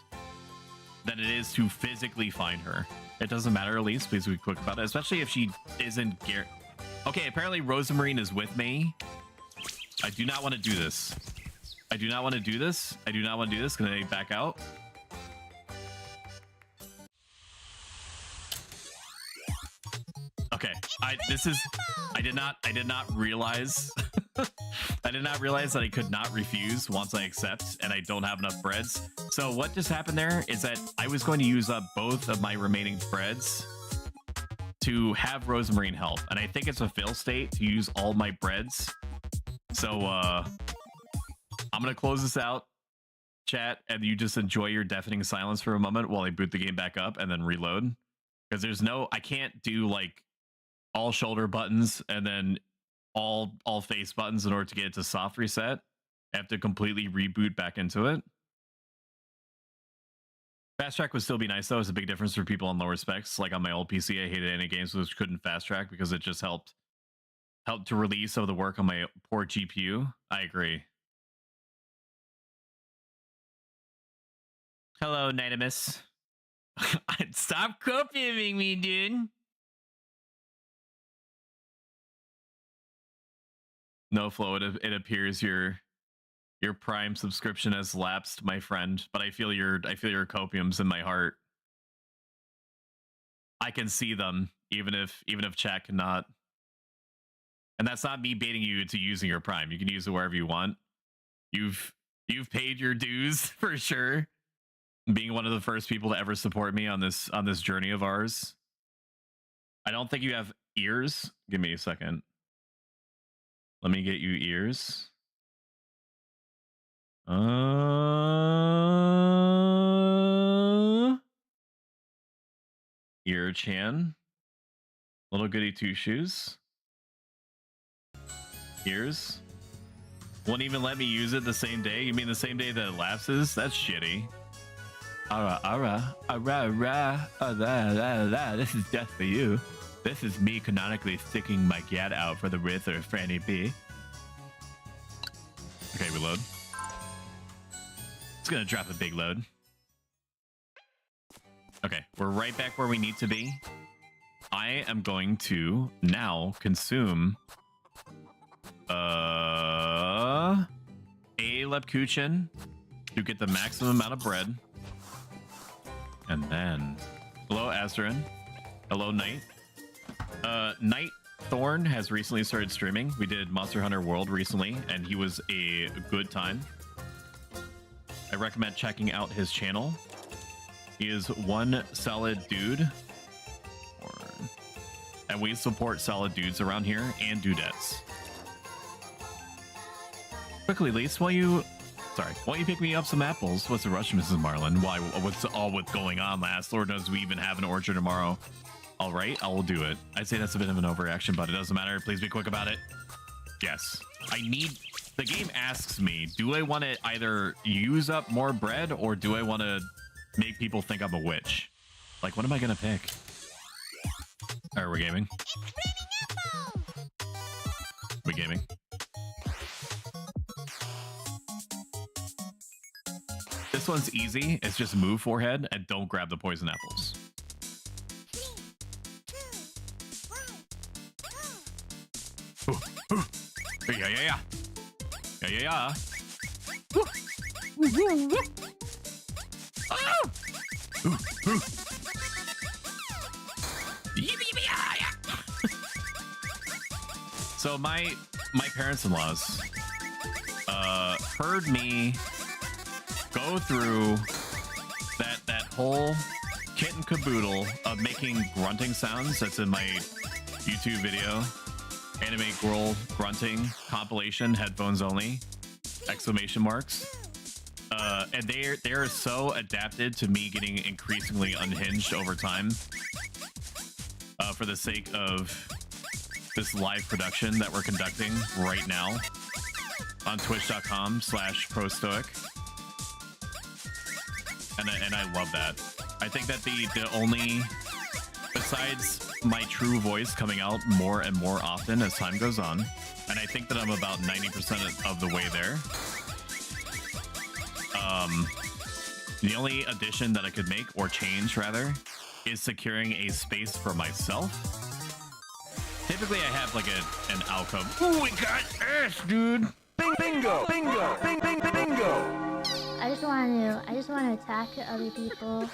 than it is to physically find her. It doesn't matter, at least. Please be quick about it, especially if she isn't Okay, apparently Rosemarine is with me. I do not want to do this. I do not want to do this. I do not want to do this. Can I back out? Okay, I did not realize I did not realize that I could not refuse once I accept, and I don't have enough breads. So what just happened there is that I was going to use up both of my remaining breads to have Rosemarine help, and I think it's a fail state to use all my breads. So I'm gonna close this out, chat, and you just enjoy your deafening silence for a moment while I boot the game back up and then reload, because I can't do like all shoulder buttons and then all face buttons in order to get it to soft reset. I have to completely reboot back into it. Fast track would still be nice though. It's a big difference for people on lower specs. Like on my old PC, I hated any games which couldn't fast track because it just helped to release some of the work on my poor GPU. I agree. Hello, Nidamus. Stop copying me, dude. No, Flo, it appears your Prime subscription has lapsed, my friend, but I feel your copiums in my heart. I can see them, even if chat cannot. And that's not me baiting you into using your Prime. You can use it wherever you want. You've paid your dues for sure. Being one of the first people to ever support me on this journey of ours. I don't think you have ears. Give me a second. Let me get you ears. Ear Chan. Little Goody Two Shoes. Ears. Won't even let me use it the same day? You mean the same day that it lapses? That's shitty. This is just for you. This is me canonically sticking my gat out for the Riz or Franny B. Okay, reload. gonna drop a big load. Okay, we're right back where we need to be. I am going to now consume a Lepkuchen to get the maximum amount of bread. And then, hello Azerin. Hello Knight. Knight Thorn has recently started streaming. We did Monster Hunter World recently, and he was a good time. I recommend checking out his channel. He is one solid dude. And we support solid dudes around here and dudettes. Quickly, Lise, while you pick me up some apples. What's the rush, Mrs. Marlin? Why? What's going on, last? Lord knows we even have an orchard tomorrow. All right, I will do it. I'd say that's a bit of an overreaction, but it doesn't matter. Please be quick about it. Yes. The game asks me, do I want to either use up more bread or do I want to make people think I'm a witch? Like, what am I going to pick? Are we gaming? We gaming? This one's easy. It's just move forehead and don't grab the poison apples. Yeah. So my parents-in-laws heard me go through that whole kit and caboodle of making grunting sounds that's in my YouTube video. Anime girl grunting compilation, headphones only, exclamation marks. And they are so adapted to me getting increasingly unhinged over time for the sake of this live production that we're conducting right now on twitch.com/ProStoic. And I love that. I think that the only, besides my true voice coming out more and more often as time goes on, and I think that I'm about 90% of the way there. The only addition that I could make, or change rather, is securing a space for myself. Typically I have like an alcove. Oh, we got ass, dude! Bingo! I just want to attack other people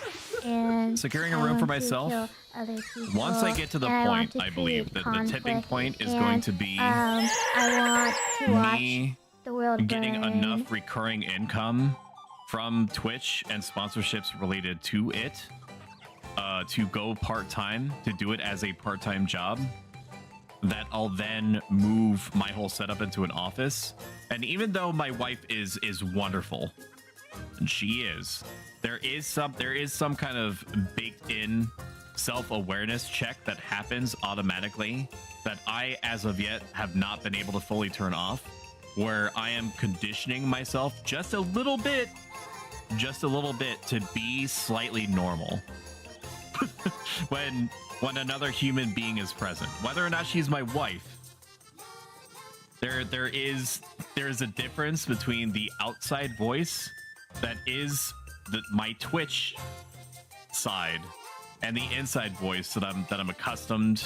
and securing a room for myself. Other people, once I get to the point, I believe that the tipping point is going to be I want to watch the world getting burn. enough recurring income from Twitch and sponsorships related to it to go part-time, to do it as a part-time job, that I'll then move my whole setup into an office. And even though my wife is wonderful, and she is, there is some kind of baked in self-awareness check that happens automatically that I, as of yet, have not been able to fully turn off, where I am conditioning myself just a little bit to be slightly normal when another human being is present, whether or not she's my wife. There is a difference between the outside voice that is my Twitch side and the inside voice that I'm accustomed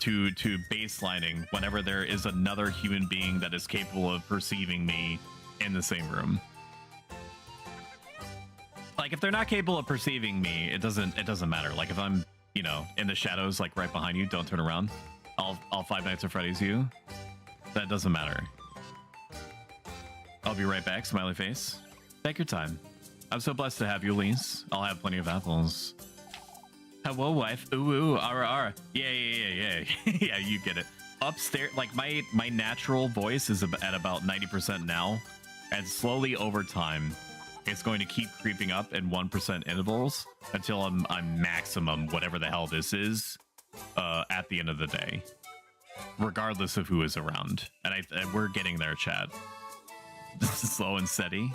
to baselining whenever there is another human being that is capable of perceiving me in the same room. Like, if they're not capable of perceiving me, it doesn't matter. Like, if I'm, in the shadows, like right behind you, don't turn around. I'll Five Nights at Freddy's you. That doesn't matter. I'll be right back, smiley face. Take your time. I'm so blessed to have you, Lise. I'll have plenty of apples. Hello, wife. Ooh, R. Yeah. Yeah, you get it. Upstairs, like my natural voice is at about 90% now, and slowly over time, it's going to keep creeping up in 1% intervals until I'm maximum whatever the hell this is at the end of the day, regardless of who is around. And we're getting there, Chad. Slow and steady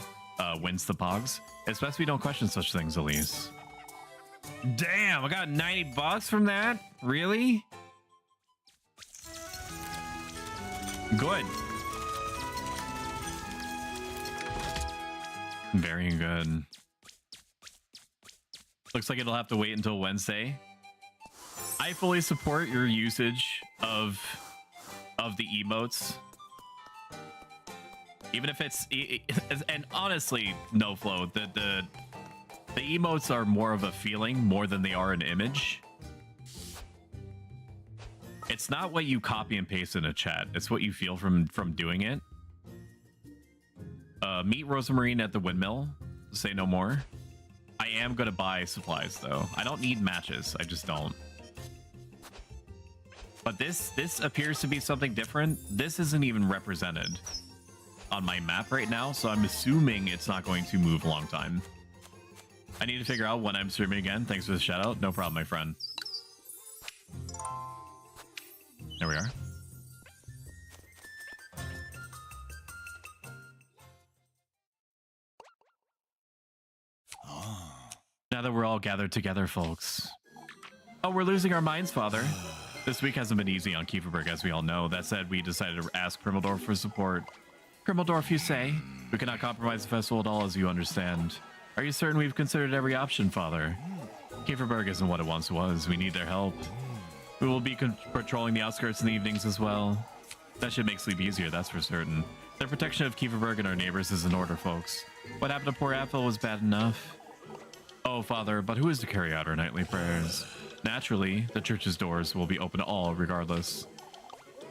wins the pogs. Especially don't question such things, Elise. Damn, I got $90 from that? Really? Good. Very good. Looks like it'll have to wait until Wednesday. I fully support your usage of the emotes. Even if it's and honestly, no flow, the emotes are more of a feeling more than they are an image. It's not what you copy and paste in a chat, it's what you feel from doing it. Meet Rosamarine at the windmill. Say no more. I am gonna buy supplies though. I don't need matches, I just don't. But this appears to be something different. This isn't even represented on my map right now, so I'm assuming it's not going to move a long time. I need to figure out when I'm streaming again. Thanks for the shout out. No problem, my friend. There we are. Now that we're all gathered together, folks. Oh, we're losing our minds, Father. This week hasn't been easy on Kieferberg, as we all know. That said, we decided to ask Krimeldorf for support. Krimeldorf, you say? We cannot compromise the festival at all, as you understand. Are you certain we've considered every option, Father? Kieferberg isn't what it once was. We need their help. We will be patrolling the outskirts in the evenings as well. That should make sleep easier, that's for certain. The protection of Kieferberg and our neighbors is in order, folks. What happened to poor Apfel was bad enough. Oh, Father, but who is to carry out our nightly prayers? Naturally, the church's doors will be open to all, regardless.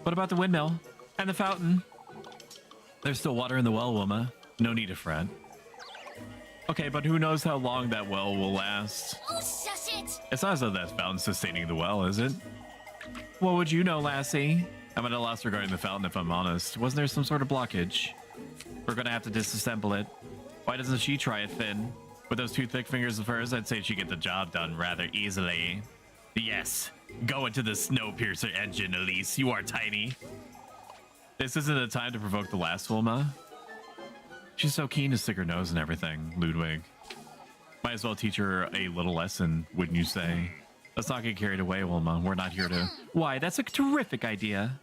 What about the windmill? And the fountain? There's still water in the well, Wilma. No need to fret. Okay, but who knows how long that well will last? Oh, shush it! It's not as though that fountain's sustaining the well, is it? What would you know, lassie? I'm at a loss regarding the fountain, if I'm honest. Wasn't there some sort of blockage? We're gonna have to disassemble it. Why doesn't she try it, Finn? With those two thick fingers of hers, I'd say she'd get the job done rather easily. Yes, go into the Snowpiercer engine, Elise. You are tiny. This isn't the time to provoke the last Wilma. She's so keen to stick her nose in everything, Ludwig. Might as well teach her a little lesson, wouldn't you say? Let's not get carried away, Wilma. We're not here to... Why, that's a terrific idea.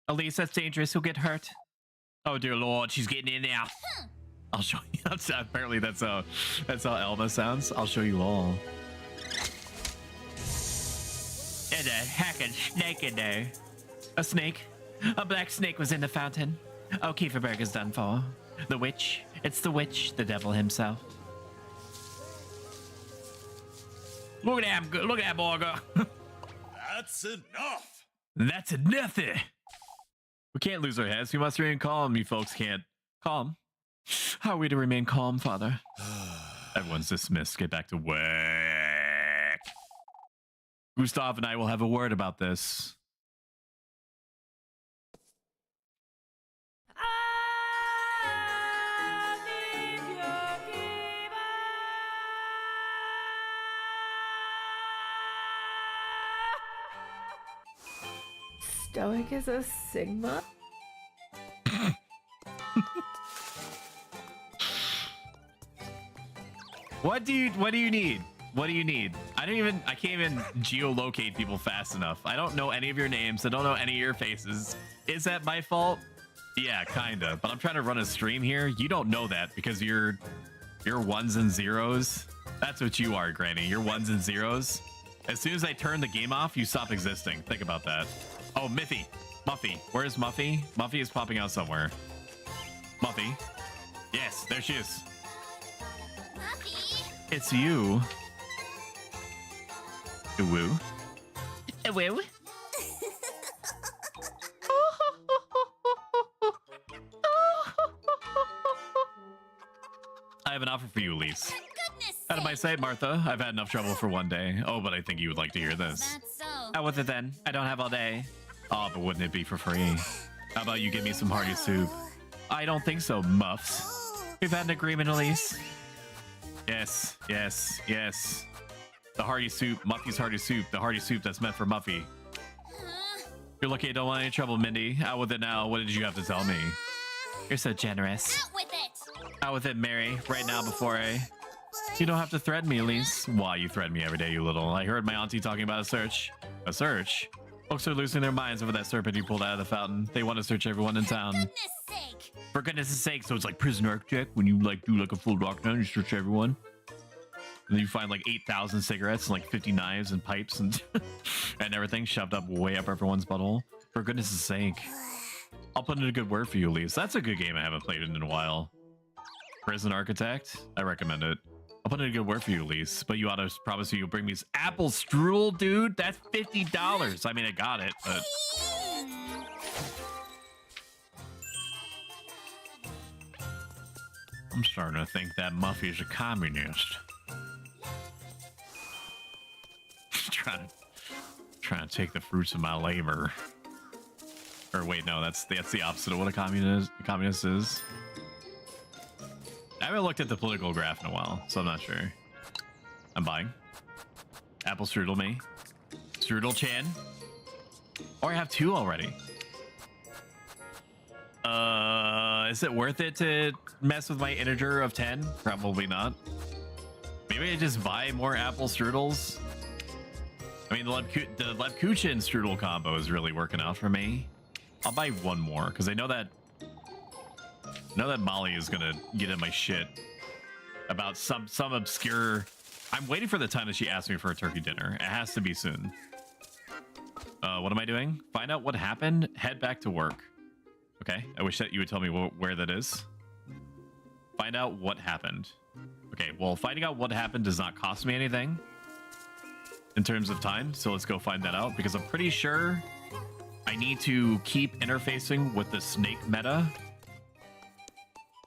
Elise, that's dangerous. You'll get hurt. Oh dear Lord, she's getting in there. I'll show you. Apparently that's how Elma sounds. I'll show you all. There's a hacking snake in there. A snake? A black snake was in the fountain. Oh, Kieferberg is done for. The witch. It's the witch, the devil himself. Look at that boy go. That's enough. That's enough. We can't lose our heads. We must remain calm. You folks can't. Calm? How are we to remain calm, Father? Everyone's dismissed. Get back to work. Gustav and I will have a word about this. Stoic is a Sigma? What do you need? What do you need? I can't even geolocate people fast enough. I don't know any of your names. I don't know any of your faces. Is that my fault? Yeah, kinda. But I'm trying to run a stream here. You don't know that because you're ones and zeros. That's what you are, Granny. You're ones and zeros. As soon as I turn the game off, you stop existing. Think about that. Oh, Muffy. Where's Muffy? Muffy is popping out somewhere. Muffy. Yes, there she is. Muffy. It's you. Woo. Woo. I have an offer for you, Elise. For goodness Out of my sight, Martha. I've had enough trouble for one day. Oh, but I think you would like to hear this. That's so. Out with it then. I don't have all day. Oh, but wouldn't it be for free? How about you give me some hearty soup? I don't think so, Muffs. We've had an agreement, Elise. Yes. The hearty soup, Muffy's hearty soup, the hearty soup that's meant for Muffy. You're lucky I don't want any trouble, Mindy. Out with it now. What did you have to tell me? You're so generous. Out with it. Out with it, Mary. Right now before I... You don't have to threaten me, Elise. Why, you threaten me every day, you little... I heard my auntie talking about a search. A search? Folks are losing their minds over that serpent you pulled out of the fountain. They want to search everyone in town. For goodness sake. So it's like prison architect when you like do like a full lockdown, you search everyone. And then you find like 8,000 cigarettes and like 50 knives and pipes and and everything shoved up way up everyone's butthole. For goodness sake. I'll put in a good word for you, Elise. That's a good game I haven't played in a while. Prison Architect? I recommend it. I'll put in a good word for you, Elise. But you ought to promise you'll bring me this apple strudel, dude. That's $50. I mean, I got it, but... I'm starting to think that Muffy's a communist. trying to take the fruits of my labor. Or wait, no, that's the opposite of what a communist is. I haven't looked at the political graph in a while, so I'm not sure. I'm buying. Apple strudel me. Strudel Chan. Or I have 2 already. Is it worth it to mess with my integer of 10? Probably not. Maybe I just buy more apple strudels. I mean, the Lepkuchen strudel combo is really working out for me. I'll buy 1 more because I know that Molly is gonna get in my shit about some obscure. I'm waiting for the time that she asks me for a turkey dinner. It has to be soon. What am I doing? Find out what happened. Head back to work. Okay. I wish that you would tell me where that is. Find out what happened. Okay. Well, finding out what happened does not cost me anything in terms of time. So let's go find that out because I'm pretty sure I need to keep interfacing with the snake meta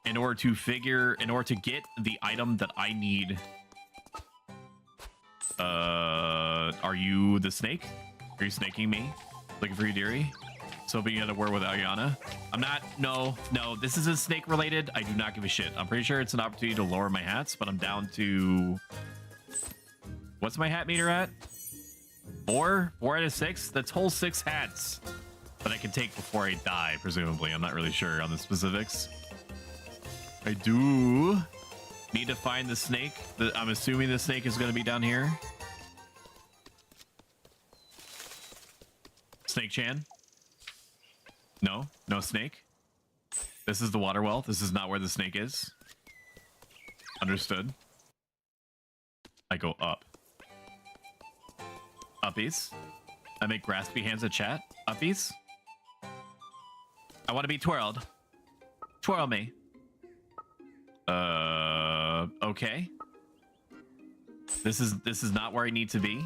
in order to get the item that I need. Are you the snake? Are you snaking me? Looking for you, dearie? So being at a war with Ariana? I'm not, no, this isn't snake related. I do not give a shit. I'm pretty sure it's an opportunity to lower my hats, but I'm down to, what's my hat meter at? 4 out of 6? That's whole 6 hats that I can take before I die, presumably. I'm not really sure on the specifics. I do need to find the snake. I'm assuming the snake is going to be down here. Snake Chan? No snake. This is the water well. This is not where the snake is. Understood. I go up. Uppies. I make graspy hands at chat. Uppies. I want to be twirled. Twirl me. Okay. This is not where I need to be.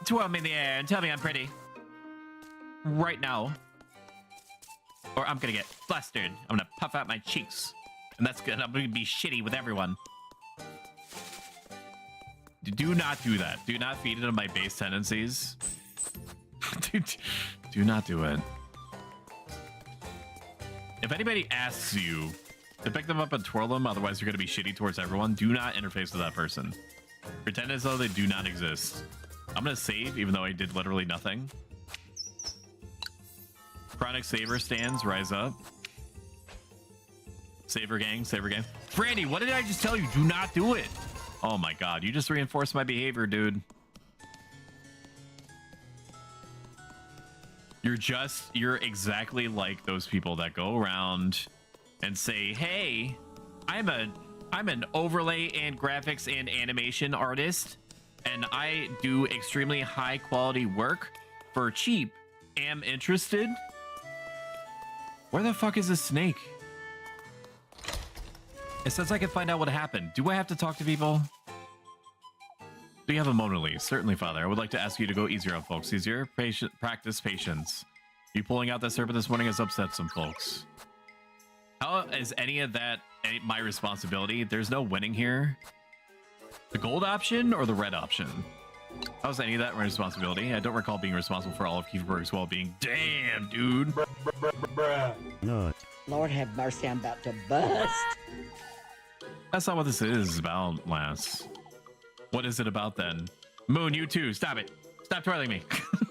Twirl me in the air and tell me I'm pretty. Right now. Or I'm gonna get flustered. I'm gonna puff out my cheeks. And that's good. I'm gonna be shitty with everyone. Do not do that. Do not feed into my base tendencies. Do not do it. If anybody asks you to pick them up and twirl them, otherwise you're going to be shitty towards everyone, do not interface with that person. Pretend as though they do not exist. I'm going to save, even though I did literally nothing. Chronic Saver stands, rise up. Saver gang, Saver gang. Franny, what did I just tell you? Do not do it. Oh my god, you just reinforced my behavior, dude. You're exactly like those people that go around and say, hey, I'm an overlay and graphics and animation artist, and I do extremely high quality work for cheap. Am interested? Where the fuck is this snake? It says I can find out what happened. Do I have to talk to people? Do you have a Mona Lisa? Certainly, Father. I would like to ask you to go easier on folks. Easier. Practice patience. You pulling out that serpent this morning has upset some folks. How is any of that my responsibility? There's no winning here. The gold option or the red option? How is any of that my responsibility? I don't recall being responsible for all of Kieferberg's well-being. Damn, dude. No. Lord have mercy, I'm about to bust. That's not what this is about, lass. What is it about then? Moon, you too. Stop it. Stop twirling me.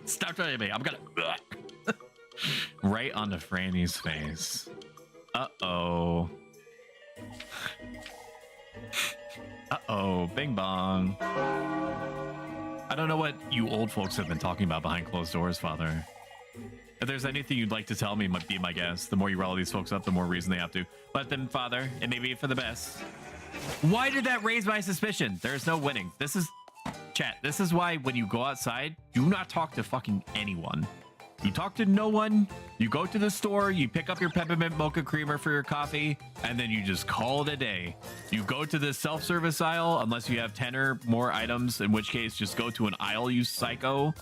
Stop twirling me. I'm gonna... Right onto Franny's face. Uh-oh. Uh-oh. Bing bong. I don't know what you old folks have been talking about behind closed doors, Father. If there's anything you'd like to tell me, might be my guest. The more you rile these folks up, the more reason they have to. Let them, Father. It may be for the best. Why did that raise my suspicion? There's no winning. This is... Chat, this is why when you go outside, do not talk to fucking anyone. You talk to no one. You go to the store, you pick up your peppermint mocha creamer for your coffee, and then you just call it a day. You go to the self-service aisle, unless you have 10 or more items, in which case just go to an aisle, you psycho.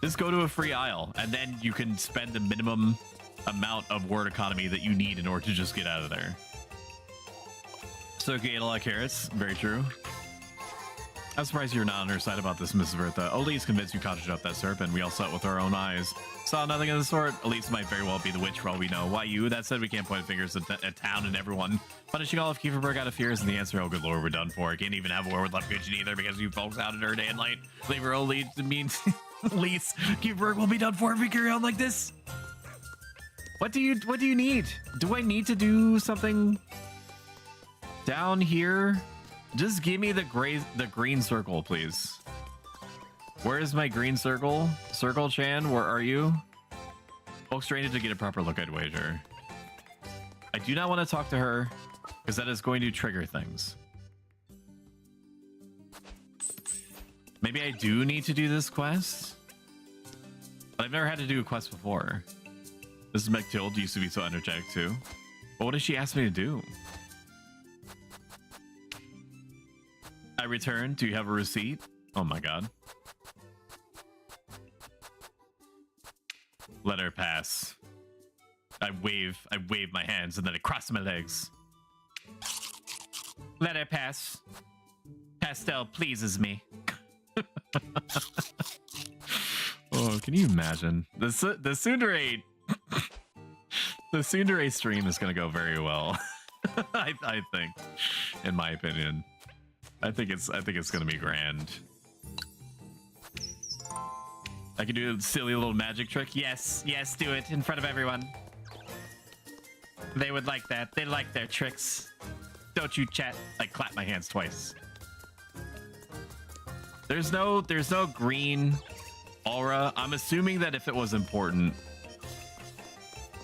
Just go to a free aisle, and then you can spend the minimum amount of word economy that you need in order to just get out of there. So you ate a lot of carrots. Very true. I'm surprised you're not on her side about this, Mrs. Bertha. Elise convinced you conjured up that serpent. We all saw it with our own eyes. Saw nothing of the sort. Elise might very well be the witch for all we know. Why you? That said, we can't point fingers at town and everyone. Punishing all of Kieferberg out of fears, and the answer, oh good lord, we're done for. I can't even have a war with Love Kitchen either because you folks out in her day and night. Leave her old lead means Elise. Kieferberg will be done for if we carry on like this. What do you need? Do I need to do something down here? Just give me the green circle, please. Where is my green circle? Circle Chan, where are you? Folks trained to get a proper look, I'd wager. I do not want to talk to her because that is going to trigger things. Maybe I do need to do this quest, but I've never had to do a quest before. This is McTild, used to be so energetic too. But what does she ask me to do? I returned. Do you have a receipt? Oh my god. Let her pass. I wave my hands and then I cross my legs. Let her pass. Pastel pleases me. Oh, can you imagine? The tsundere the tsundere stream is gonna go very well. I think, in my opinion. I think it's gonna be grand. I can do a silly little magic trick. Yes, do it in front of everyone. They would like that. They like their tricks. Don't you, chat? I clap my hands twice. There's no green aura. I'm assuming that if it was important,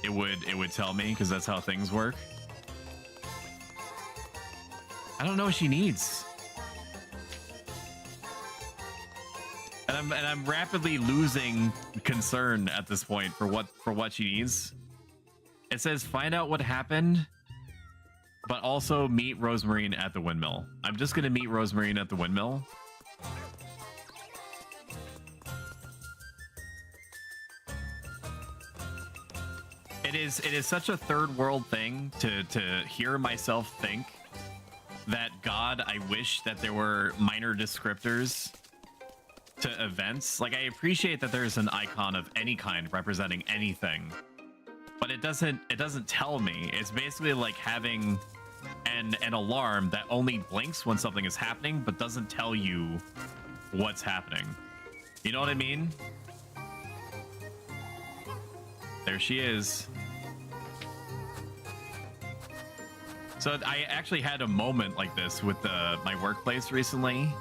it would tell me because that's how things work. I don't know what she needs. And I'm rapidly losing concern at this point for what she needs. It says find out what happened, but also meet Rosemarine at the windmill. I'm just gonna meet Rosemarine at the windmill. It is such a third world thing to hear myself think that God, I wish that there were minor descriptors to events. Like, I appreciate that there's an icon of any kind representing anything, but it doesn't tell me. It's basically like having an alarm that only blinks when something is happening but doesn't tell you what's happening. You know what I mean? There she is. So I actually had a moment like this with my workplace recently,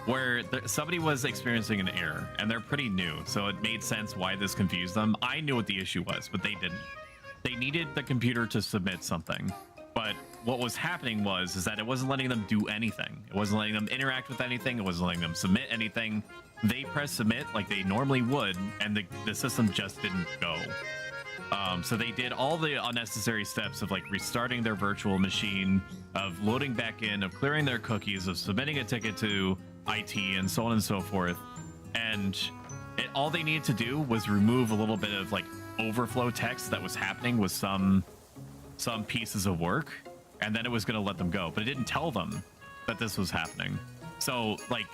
where somebody was experiencing an error, and they're pretty new, so it made sense why this confused them. I knew what the issue was, but they didn't. They needed the computer to submit something, but what was happening is that it wasn't letting them do anything. It wasn't letting them interact with anything. It wasn't letting them submit anything. They pressed submit like they normally would, and the system just didn't go. So they did all the unnecessary steps of like restarting their virtual machine, of loading back in, of clearing their cookies, of submitting a ticket to IT, and so on and so forth. And all they needed to do was remove a little bit of like overflow text that was happening with some pieces of work, and then it was going to let them go. But it didn't tell them that this was happening. So like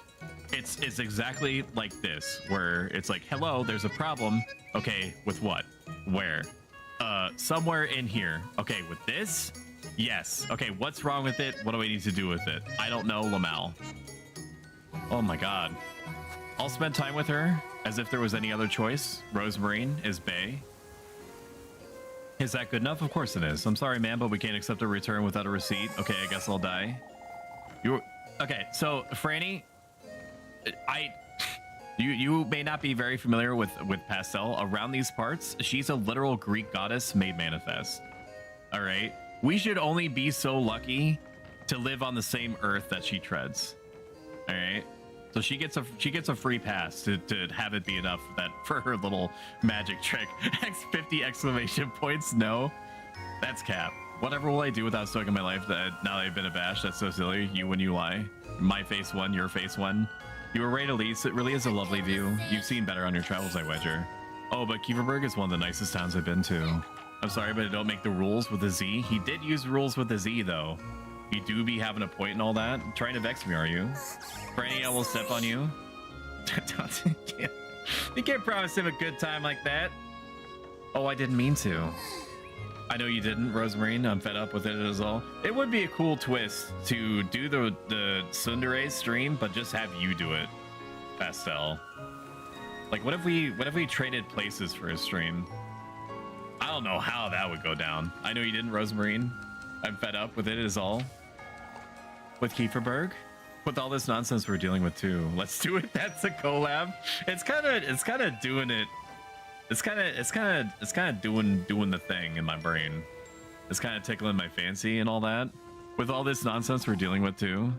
it's exactly like this, where it's like, hello, there's a problem. Okay, with what? Where? Somewhere in here. Okay, with this? Yes. Okay, what's wrong with it? What do I need to do with it? I don't know, Lamal. Oh my god. I'll spend time with her as if there was any other choice. Rosemarine is bae. Is that good enough? Of course it is. I'm sorry, man, but we can't accept a return without a receipt. Okay, I guess I'll die. Okay, so Franny, You may not be very familiar with Pastel. Around these parts, she's a literal Greek goddess made manifest. All right, we should only be so lucky to live on the same earth that she treads. All right, so she gets a free pass to have it be enough that for her little magic trick. X50 exclamation points. No, that's cap. Whatever will I do without Stoic in my life? That now that I've been abashed, that's so silly. You when you lie. My face one, your face one. You were right, Elise. It really is a lovely view. You've seen better on your travels, I wager. Oh, but Kieferberg is one of the nicest towns I've been to. I'm sorry, but I don't make the rules with a Z. He did use rules with a Z, though. You do be having a point and all that. Trying to vex me, are you? Franny, I will step on you. You can't promise him a good time like that. Oh, I didn't mean to. I know you didn't, Rosemarine. I'm fed up with it as all. It would be a cool twist to do the Tsundere stream, but just have you do it, Pastel. Like, what if we traded places for a stream? I don't know how that would go down. I know you didn't, Rosemarine. I'm fed up with it is all. With Kieferberg, with all this nonsense we're dealing with too. Let's do it. That's a collab. It's kind of doing it. It's kind of doing the thing in my brain. It's kind of tickling my fancy and all that. With all this nonsense we're dealing with too.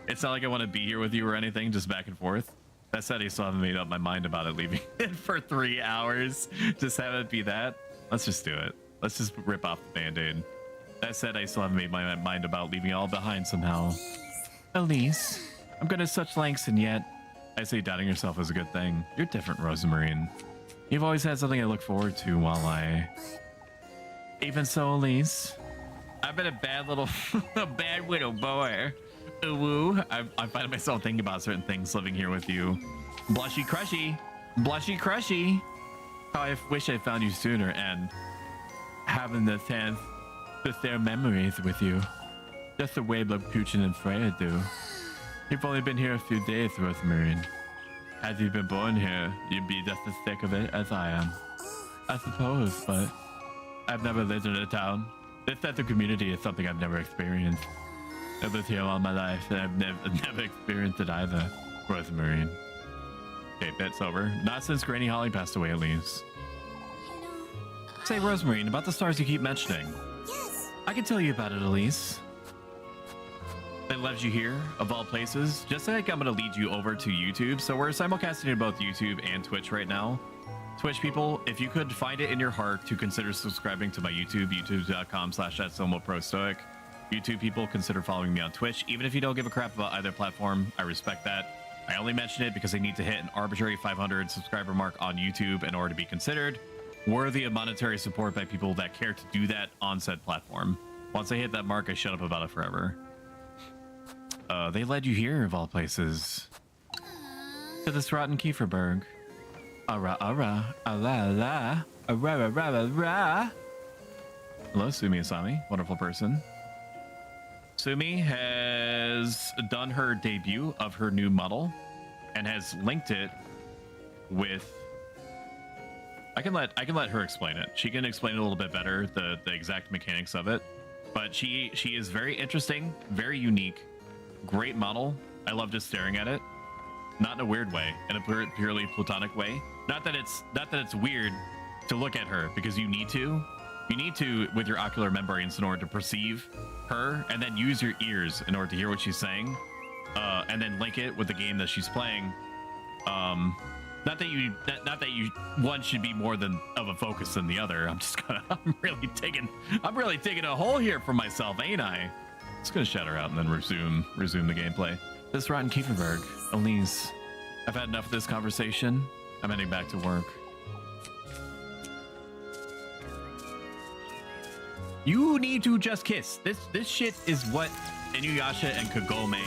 It's not like I want to be here with you or anything, just back and forth. That said, I still haven't made up my mind about it leaving it for 3 hours. Just have it be that. Let's just do it. Let's just rip off the band-aid. That said, I still haven't made my mind about leaving it all behind somehow. Elise, I'm going to such lengths and yet I say doubting yourself is a good thing. You're different, Rosemarine. You've always had something I look forward to while I... Even so, Elise, I've been a bad little... a bad little boy. Ooh, I find myself thinking about certain things living here with you. Blushy crushy. Blushy crushy. How I wish I found you sooner and having the chance to share memories with you. Just the way Lapuchin and Freya do. You've only been here a few days, Rosemarine. Had you been born here, you'd be just as sick of it as I am. I suppose, but I've never lived in a town. This sense of community is something I've never experienced. I've lived here all my life, and I've never experienced it either, Rosemarine. Okay, bit's over. Not since Granny Holly passed away, at least. Say, Rosemarine, about the stars you keep mentioning. Yes. I can tell you about it, Elise. That led you here, of all places. Just like I'm going to lead you over to YouTube. So we're simulcasting in both YouTube and Twitch right now. Twitch people, if you could find it in your heart to consider subscribing to my YouTube, youtube.com/@ProStoic. YouTube people, consider following me on Twitch. Even if you don't give a crap about either platform, I respect that. I only mention it because I need to hit an arbitrary 500 subscriber mark on YouTube in order to be considered worthy of monetary support by people that care to do that on said platform. Once I hit that mark, I shut up about it forever. They led you here, of all places. To this rotten Kieferberg. Ara, ara, ala, la, ara, ra, ra. Hello, Sumi Asami. Wonderful person. Sumi has done her debut of her new model and has linked it with... I can let her explain it. She can explain it a little bit better, the exact mechanics of it. But she is very interesting, very unique. Great model. I love just staring at it. Not in a weird way, in a purely platonic way. Not that it's weird to look at her, because you need to with your ocular membranes in order to perceive her, and then use your ears in order to hear what she's saying, and then link it with the game that she's playing. Not that you one should be more than of a focus than the other. I'm really taking a hole here for myself, ain't I? Just gonna shout her out and then resume the gameplay. This rotten Kieferberg, Elise, I've had enough of this conversation. I'm heading back to work. You need to just kiss. This shit is what Inuyasha and Kagome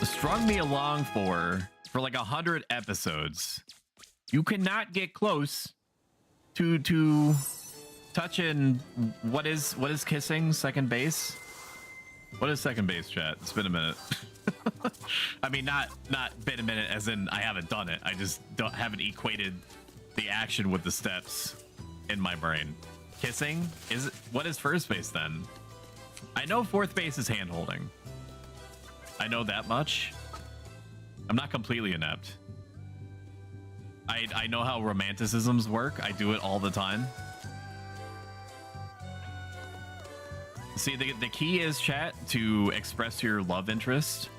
strung me along for like 100 episodes. You cannot get close to touching what is kissing second base. What is second base, chat? It's been a minute. I mean, not been a minute as in I haven't done it. I just haven't equated the action with the steps in my brain. Kissing what is first base then? I know fourth base is hand holding. I know that much. I'm not completely inept. I know how romanticisms work. I do it all the time. See, the key is, chat, to express your love interest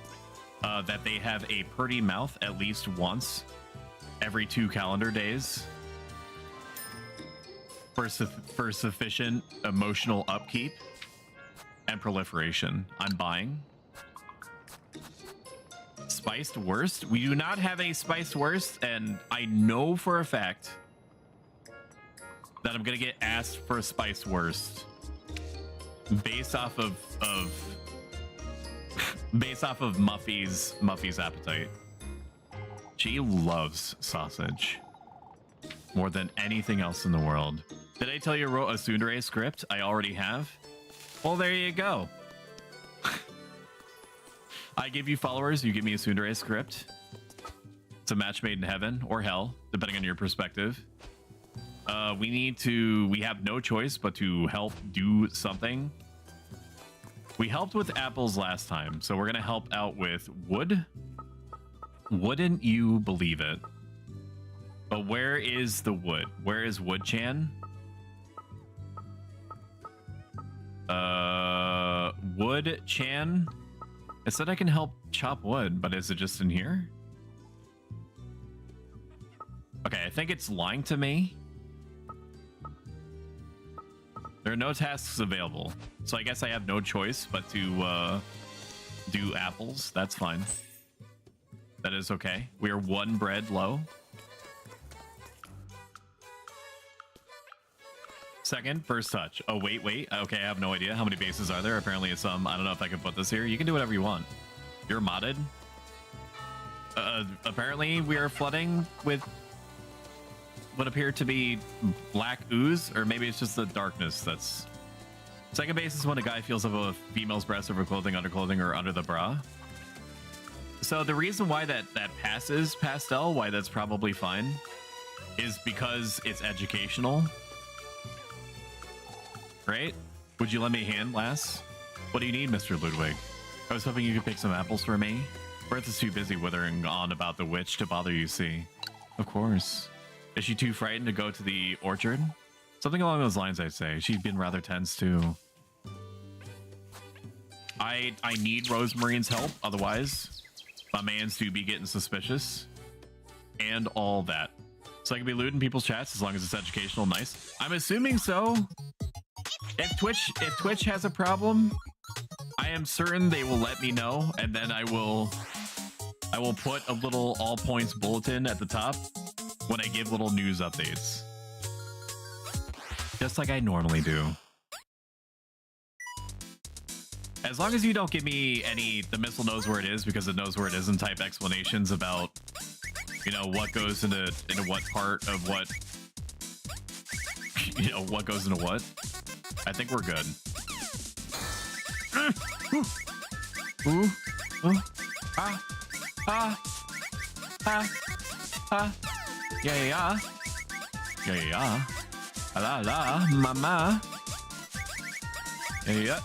that they have a pretty mouth at least once every 2 calendar days for sufficient emotional upkeep and proliferation. I'm buying. Spiced worst? We do not have a spiced worst, and I know for a fact that I'm gonna get asked for a spiced worst based off of Muffy's appetite. She loves sausage more than anything else in the world. Did I tell you I wrote a tsundere script? I already have. Well, there you go. I give you followers, you give me a tsundere script. It's a match made in heaven or hell, depending on your perspective. We have no choice but to help do something. We helped with apples last time, so we're gonna help out with wood. Wouldn't you believe it? But where is the wood? Where is Wood-chan? Wood-chan? It said I can help chop wood, but is it just in here? Okay, I think it's lying to me. There are no tasks available, so I guess I have no choice but to do apples. That's fine. That is okay. We are 1 bread low. Second, first touch. Oh, wait. Okay, I have no idea. How many bases are there? Apparently it's some. I don't know if I can put this here. You can do whatever you want. You're modded. Apparently we are flooding with what appear to be black ooze, or maybe it's just the darkness that's... Second base is when a guy feels of a female's breast over clothing, underclothing, or under the bra. So the reason why that passes pastel, why that's probably fine, is because it's educational. Right? Would you lend me a hand, lass? What do you need, Mr. Ludwig? I was hoping you could pick some apples for me. Bertha is too busy withering on about the witch to bother you, see. Of course. Is she too frightened to go to the orchard? Something along those lines, I'd say. She'd been rather tense, too. I need Rosemarine's help, otherwise my mans do be getting suspicious. And all that. So I can be looting people's chats as long as it's educational, nice. I'm assuming so. If Twitch has a problem, I am certain they will let me know, and then I will put a little all points bulletin at the top when I give little news updates. Just like I normally do. As long as you don't give me any the missile knows where it is because it knows where it isn't type explanations about, you know, what goes into what part of what, you know, what goes into what. I think we're good. Ooh. Ooh. Ah. Ah. Ah. Ah. Yeah. Yeah. La la, mama. Yeah.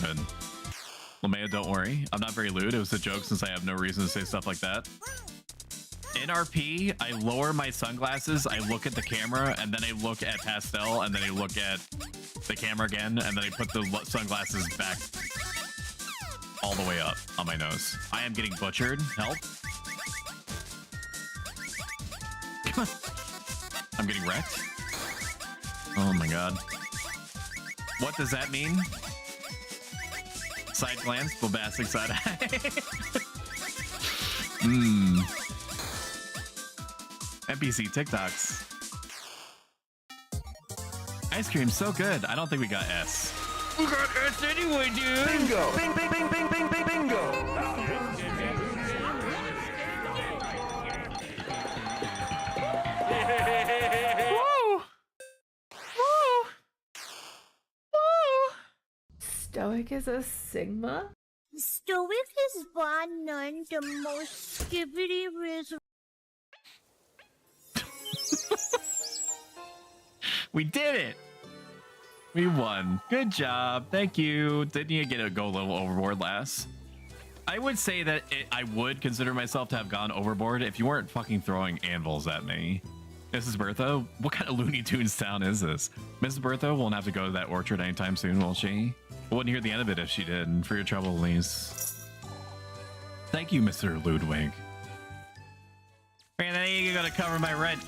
Good. Lamea, don't worry. I'm not very lewd. It was a joke since I have no reason to say stuff like that. In RP, I lower my sunglasses, I look at the camera, and then I look at Pastel, and then I look at the camera again, and then I put the sunglasses back all the way up on my nose. I am getting butchered. Help. I'm getting wrecked. Oh my god. What does that mean? Side glance, bombastic side eye. NPC TikToks. Ice cream, so good. I don't think we got S. We got S anyway, dude. Bingo. Bing, bing, bing, bing, bing, bing, bingo. Woo! Woo! Woo! Stoic is a Sigma? Stoic is bar none the most skibbity riz. We did it! We won. Good job. Thank you. Didn't you go a little overboard last? I would say that I would consider myself to have gone overboard if you weren't fucking throwing anvils at me. Mrs. Bertha, what kind of Looney Tunes town is this? Mrs. Bertha won't have to go to that orchard anytime soon, will she? I wouldn't hear the end of it if she did. For your trouble, Elise. Thank you, Mr. Ludwig. Man, I ain't gonna cover my rent.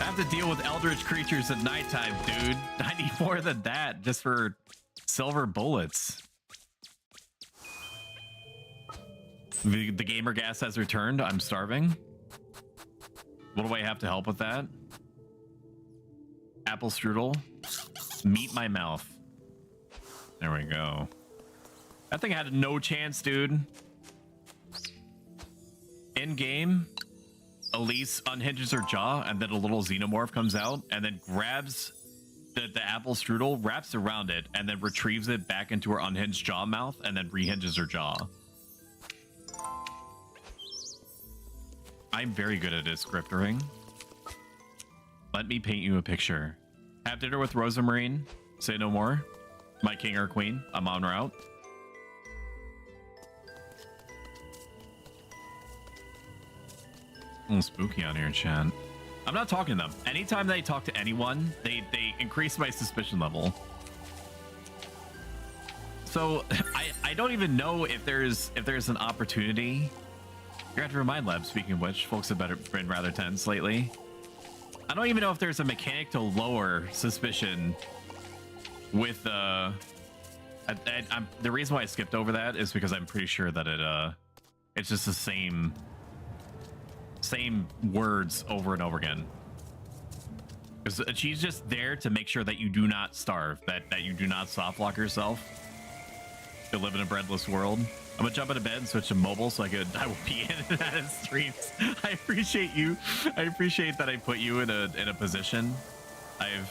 I have to deal with eldritch creatures at nighttime, dude. I need more than that just for silver bullets. The gamer gas has returned. I'm starving. What do I have to help with that? Apple strudel. Meet my mouth. There we go. That thing had no chance, dude. In game, Elise unhinges her jaw, and then a little xenomorph comes out and then grabs the apple strudel, wraps around it, and then retrieves it back into her unhinged jaw mouth, and then rehinges her jaw. I'm very good at descriptoring. Let me paint you a picture. Have dinner with Rosa Marine. Say no more. My king or queen. I'm en route. A little spooky on here, chat. I'm not talking to them. Anytime they talk to anyone, they increase my suspicion level. So I don't even know if there's an opportunity. You're at Remind Lab, speaking of which, folks have been rather tense lately. I don't even know if there's a mechanic to lower suspicion with the reason why I skipped over that is because I'm pretty sure that it's just the same words over and over again. Because she's just there to make sure that you do not starve, that you do not soft lock yourself to live in a breadless world. I'm gonna jump into bed and switch to mobile so I will be in and out of streams. I appreciate you. I appreciate that I put you in a position. I've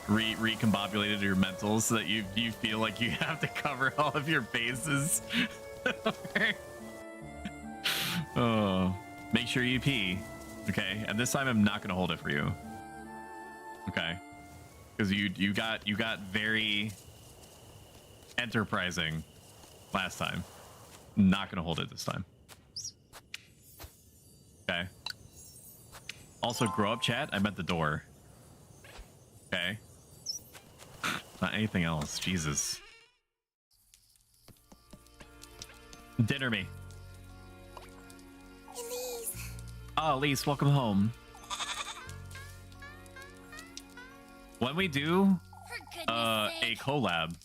recombobulated your mentals so that you feel like you have to cover all of your bases. Oh, make sure you pee. Okay, and this time I'm not gonna hold it for you. Okay, because you got very enterprising last time. Not gonna hold it this time. Okay. Also, grow up, chat. I meant the door. Okay. Not anything else. Jesus. Dinner me. Elise. Oh, Elise, welcome home. When we do a collab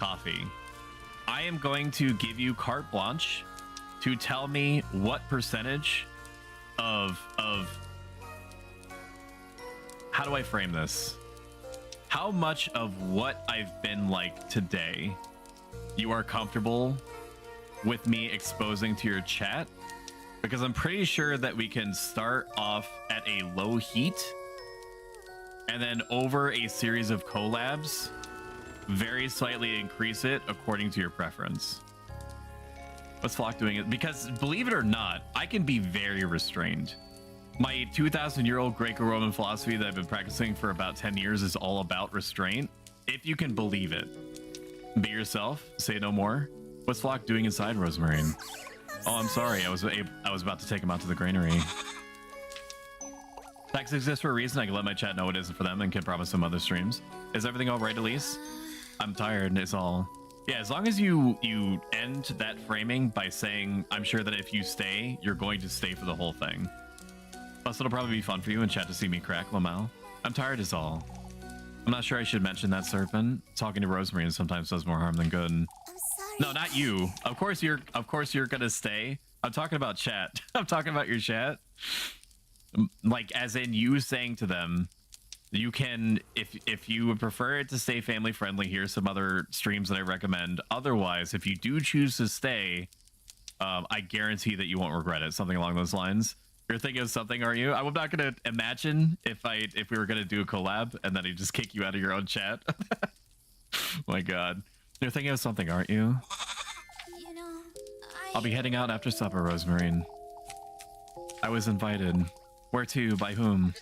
coffee, I am going to give you carte blanche to tell me what percentage of how do I frame this? How much of what I've been like today you are comfortable with me exposing to your chat? Because I'm pretty sure that we can start off at a low heat and then over a series of collabs very slightly increase it according to your preference. What's Flock doing it? Because believe it or not, I can be very restrained. My 2,000-year-old Greco-Roman philosophy that I've been practicing for about 10 years is all about restraint, if you can believe it. Be yourself, say no more. What's Flock doing inside, Rosemarine? Oh, I'm sorry, I was about to take him out to the granary. Text exists for a reason. I can let my chat know it isn't for them and can promise some other streams. Is everything all right, Elise? I'm tired, it's all. Yeah, as long as you end that framing by saying, I'm sure that if you stay, you're going to stay for the whole thing. Plus, it'll probably be fun for you in chat to see me crack, Lamau. I'm tired is all. I'm not sure I should mention that, Serpent. Talking to Rosemary sometimes does more harm than good. I'm sorry. No, not you. Of course you're gonna stay. I'm talking about chat. I'm talking about your chat. Like, as in you saying to them, you can, if you would prefer it to stay family friendly, here's some other streams that I recommend. Otherwise, if you do choose to stay, I guarantee that you won't regret it. Something along those lines. You're thinking of something, are you? I'm not gonna imagine if we were gonna do a collab and then I just kick you out of your own chat. My God, you're thinking of something, aren't you? You know, I'll be heading out after supper, Rosemarine. I was invited. Where to? By whom?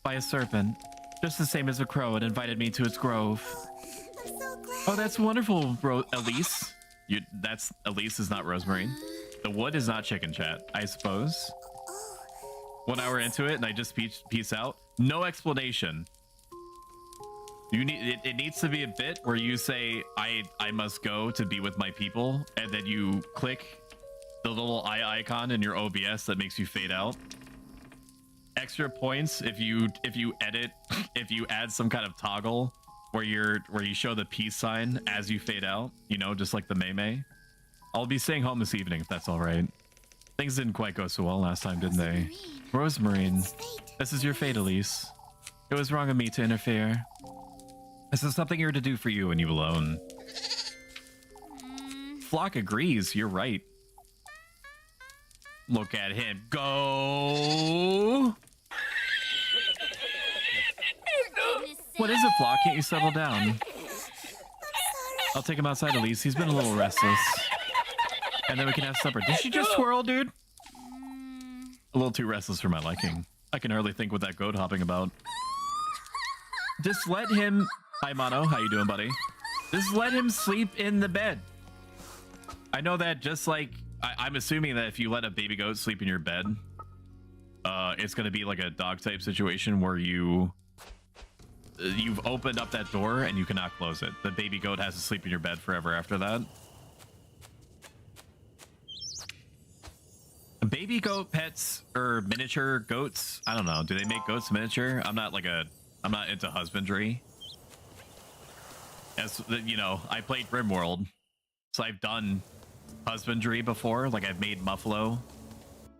By a serpent. Just the same as a crow. It invited me to its grove. I'm so glad. Oh, that's wonderful, Elise. That's Elise is not Rosemary. The wood is not chicken, chat, I suppose. 1 hour into it and I just peace out. No explanation. You need it needs to be a bit where you say I must go to be with my people, and then you click the little eye icon in your OBS that makes you fade out. Extra points if you edit, if you add some kind of toggle where you show the peace sign as you fade out, you know, just like the May. I'll be staying home this evening if that's all right. Things didn't quite go so well last time, didn't they? Rosemarine, this is your fate, Elise. It was wrong of me to interfere. This is something you're to do for you and you alone. Flock agrees, you're right. Look at him go! What is it, Flock? Can't you settle down? I'll take him outside, Elise. He's been a little restless. And then we can have supper. Did she just twirl, dude? A little too restless for my liking. I can hardly think what that goat hopping about. Just let him... Hi, Mono. How you doing, buddy? Just let him sleep in the bed. I know that just like... I'm assuming that if you let a baby goat sleep in your bed, it's going to be like a dog type situation where you've opened up that door and you cannot close it. The baby goat has to sleep in your bed forever after that. Baby goat pets or miniature goats, I don't know. Do they make goats miniature? I'm not into husbandry. As you know, I played RimWorld, so I've done husbandry before. Like I've made Muffalo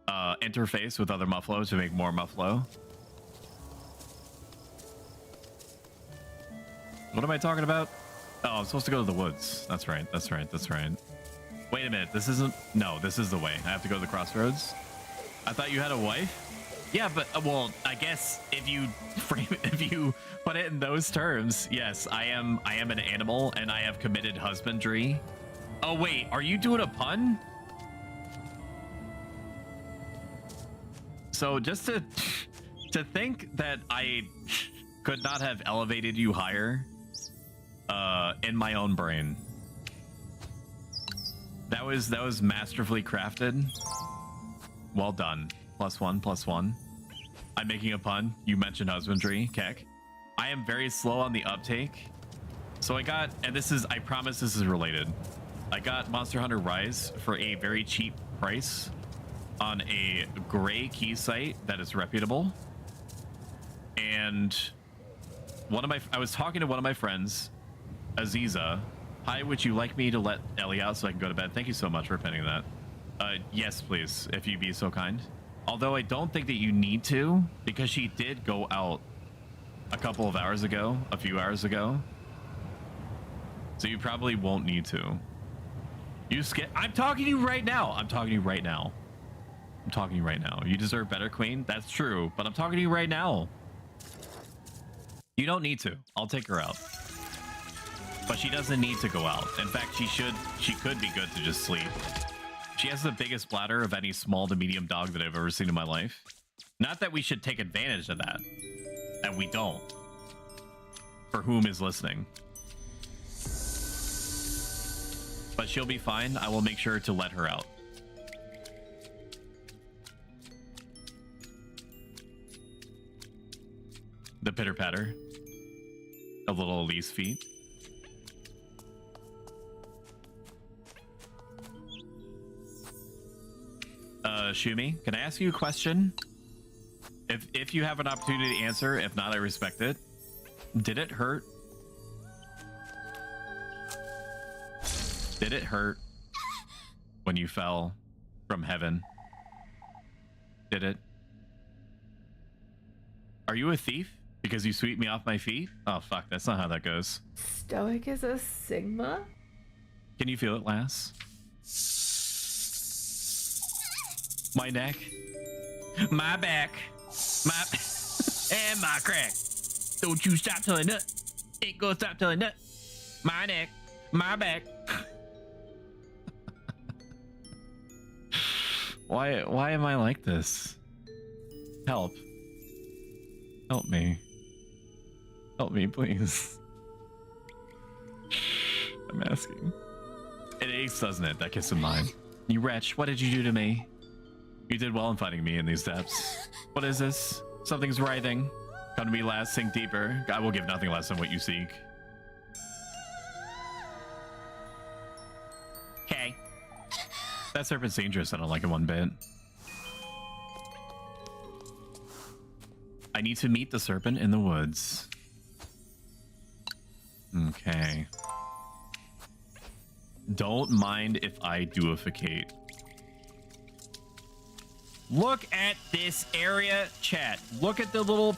interface with other Muffalo to make more Muffalo. What am I talking about? Oh, I'm supposed to go to the woods. That's right. Wait a minute. This isn't... No, this is the way. I have to go to the crossroads. I thought you had a wife? Yeah, but, well, I guess if you frame it, if you put it in those terms, yes, I am an animal and I have committed husbandry. Oh, wait, are you doing a pun? So just to think that I could not have elevated you higher in my own brain. That was masterfully crafted. Well done. +1/+1. I'm making a pun. You mentioned husbandry, Keck. I am very slow on the uptake. So I got, and this is, I promise this is related. I got Monster Hunter Rise for a very cheap price on a gray key site that is reputable. And I was talking to one of my friends, Aziza. Hi, would you like me to let Ellie out so I can go to bed? Thank you so much for penning that. Yes, please, if you'd be so kind. Although I don't think that you need to, because she did go out a few hours ago. So you probably won't need to. I'm talking to you right now. You deserve better, Queen. That's true, but I'm talking to you right now. You don't need to. I'll take her out. But she doesn't need to go out. In fact, she could be good to just sleep. She has the biggest bladder of any small to medium dog that I've ever seen in my life. Not that we should take advantage of that. And we don't. For whom is listening. But she'll be fine. I will make sure to let her out. The pitter patter of little Elise feet. Shumi, can I ask you a question? If you have an opportunity to answer, if not, I respect it. Did it hurt? Did it hurt when you fell from heaven? Did it? Are you a thief? Because you sweep me off my feet? Oh, fuck. That's not how that goes. Stoic is a Sigma? Can you feel it, lass? My neck. My back. And my crack. Don't you stop telling nut. Ain't gonna stop telling nut. My neck. My back. Why am I like this? Help. Help me. Help me, please. I'm asking. It aches, doesn't it? That kiss of mine. You wretch, what did you do to me? You did well in finding me in these depths. What is this? Something's writhing. Come to me last, sink deeper. I will give nothing less than what you seek. Okay. That serpent's dangerous. I don't like it one bit. I need to meet the serpent in the woods. Okay. Don't mind if I doificate. Look at this area, chat. Look at the little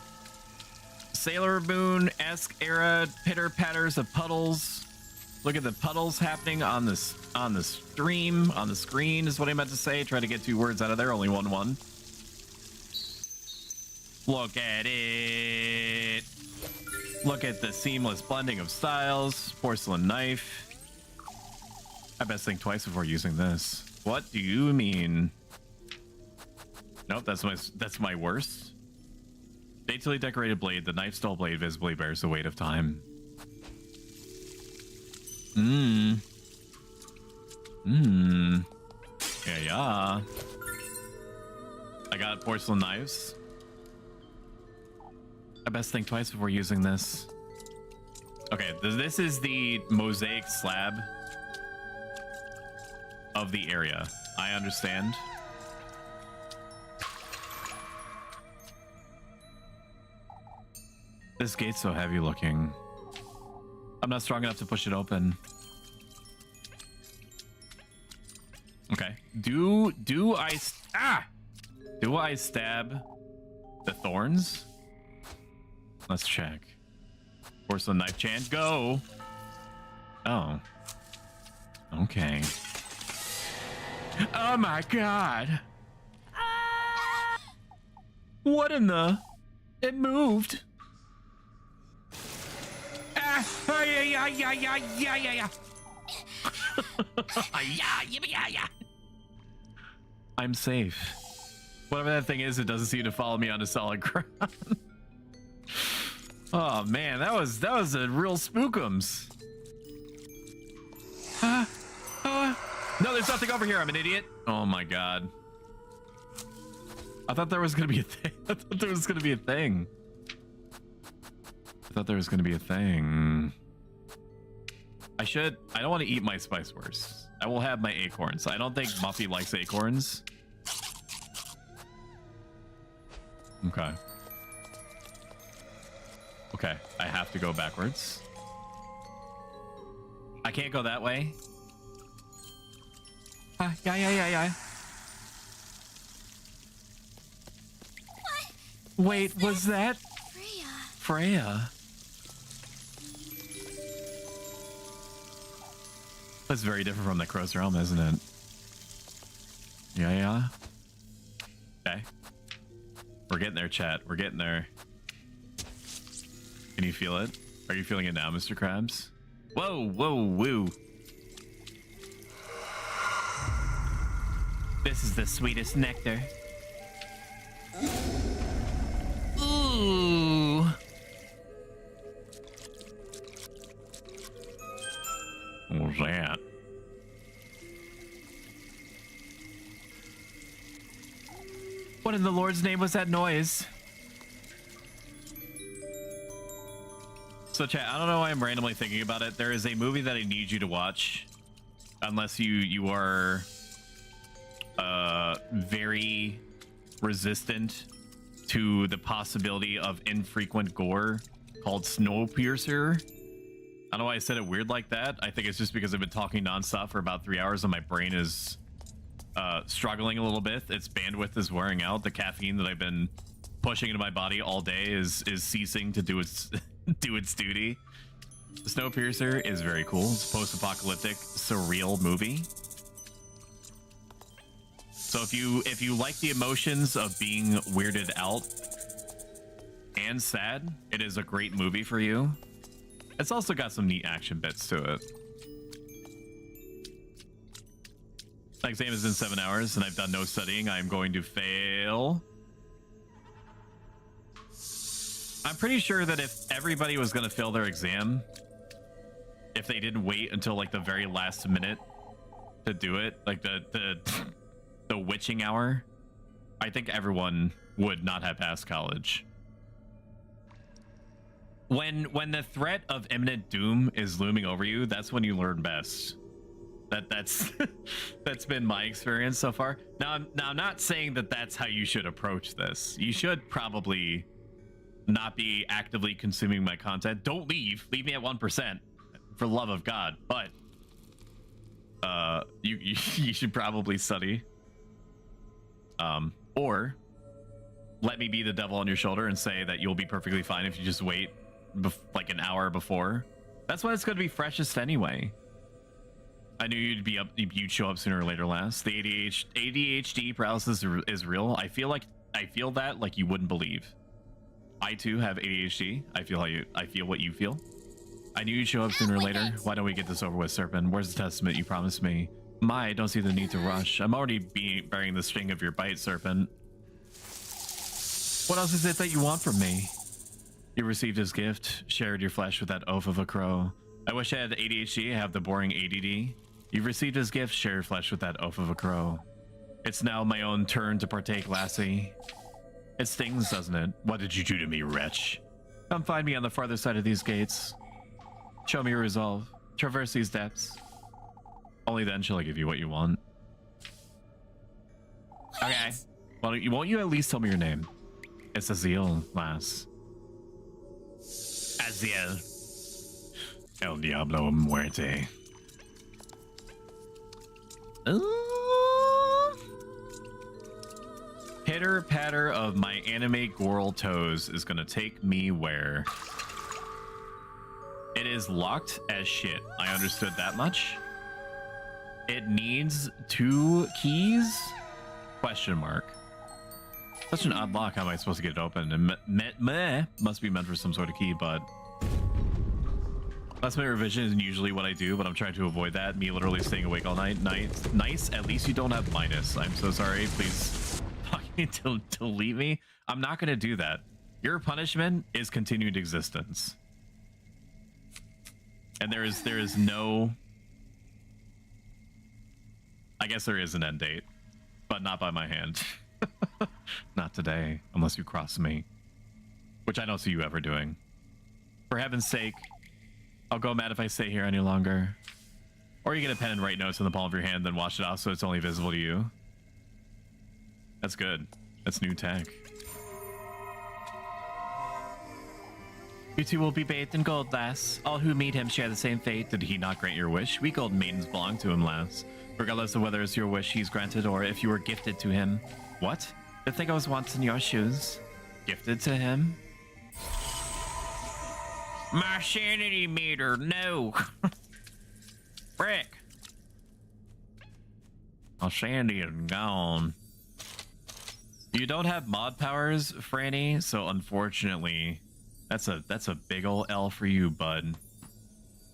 Sailor Moon-esque era pitter-patters of puddles. Look at the puddles happening on this stream, on the screen is what I meant to say. Try to get 2 words out of there, only one. Look at it. Look at the seamless blending of styles. Porcelain knife. I best think twice before using this. What do you mean? Nope, that's my worst. Daintily decorated blade. The knife's dull blade visibly bears the weight of time. Yeah. I got porcelain knives. I best think twice before using this. Okay, this is the mosaic slab of the area. I understand. This gate's so heavy looking. I'm not strong enough to push it open. Okay. Do I stab the thorns? Let's check. Porcelain knife chant, go. Oh. Okay. Oh my god. What in the? It moved. Yeah. I'm safe. Whatever that thing is, it doesn't seem to follow me onto solid ground. Oh man, that was a real spookums. No, there's nothing over here. I'm an idiot. Oh my god. I thought there was gonna be a thing. I thought there was gonna be a thing. I don't want to eat my spice worse. I will have my acorns. I don't think Muffy likes acorns. Okay. Okay, I have to go backwards. I can't go that way. Yeah. What? Wait, was that Freya? That's very different from the Crow's Realm, isn't it? Yeah. Okay. We're getting there, chat. We're getting there. Can you feel it? Are you feeling it now, Mr. Krabs? Whoa. This is the sweetest nectar. Ooh. What was that? What in the Lord's name was that noise? So chat, I don't know why I'm randomly thinking about it. There is a movie that I need you to watch. Unless you are very resistant to the possibility of infrequent gore, called Snowpiercer. I don't know why I said it weird like that. I think it's just because I've been talking nonstop for about 3 hours and my brain is struggling a little bit. Its bandwidth is wearing out. The caffeine that I've been pushing into my body all day is ceasing to do its do its duty. Snowpiercer is very cool. It's a post-apocalyptic surreal movie. So if you like the emotions of being weirded out and sad, it is a great movie for you. It's also got some neat action bits to it. My exam is in 7 hours and I've done no studying. I'm going to fail. I'm pretty sure that if everybody was going to fail their exam, if they didn't wait until like the very last minute to do it, like the witching hour, I think everyone would not have passed college. When the threat of imminent doom is looming over you, that's when you learn best. That's that's been my experience so far. Now I'm not saying that that's how you should approach this. You should probably not be actively consuming my content. Don't leave me at 1%, for the love of God. But you should probably study, or let me be the devil on your shoulder and say that you'll be perfectly fine if you just wait like an hour before. That's why it's going to be freshest anyway. I knew you'd show up sooner or later. Last, the ADHD paralysis is real. I feel that like you wouldn't believe. I too have ADHD. I feel what you feel. I knew you'd show up sooner or later. Why don't we get this over with, Serpent? Where's the testament you promised me? I don't see the need to rush. I'm already bearing the sting of your bite, Serpent. What else is it that you want from me? You received his gift, shared your flesh with that oaf of a crow. I wish I had ADHD, I have the boring ADD. You've received his gift, shared your flesh with that oaf of a crow. It's now my own turn to partake, lassie. It stings, doesn't it? What did you do to me, wretch? Come find me on the farther side of these gates. Show me your resolve. Traverse these depths. Only then shall I give you what you want. Okay. Well, won't you at least tell me your name? It's Aziel, lass. Aziel. El Diablo Muerte. Pitter patter of my anime girl toes is gonna take me where? It is locked as shit. I understood that much. It needs 2 keys? Question mark. Such an odd lock. How am I supposed to get it open? And must be meant for some sort of key, but last minute revision isn't usually what I do, but I'm trying to avoid that. Me literally staying awake all night. Nice. At least you don't have minus. I'm so sorry. Please delete me. I'm not gonna do that. Your punishment is continued existence. And there is no, I guess there is an end date, but not by my hand. Not today, unless you cross me, which I don't see you ever doing. For heaven's sake, I'll go mad if I stay here any longer. Or you get a pen and write notes in the palm of your hand, then wash it off so it's only visible to you. That's good. That's new tech. You two will be bathed in gold, lass. All who meet him share the same fate. Did he not grant your wish? We golden maidens belong to him, lass. Regardless of whether it's your wish he's granted or if you were gifted to him. What? The thing I was once in your shoes. Gifted to him? My sanity meter, no. Frick. My sanity is gone. You don't have mod powers, Franny, so unfortunately, that's a big ol' L for you, bud.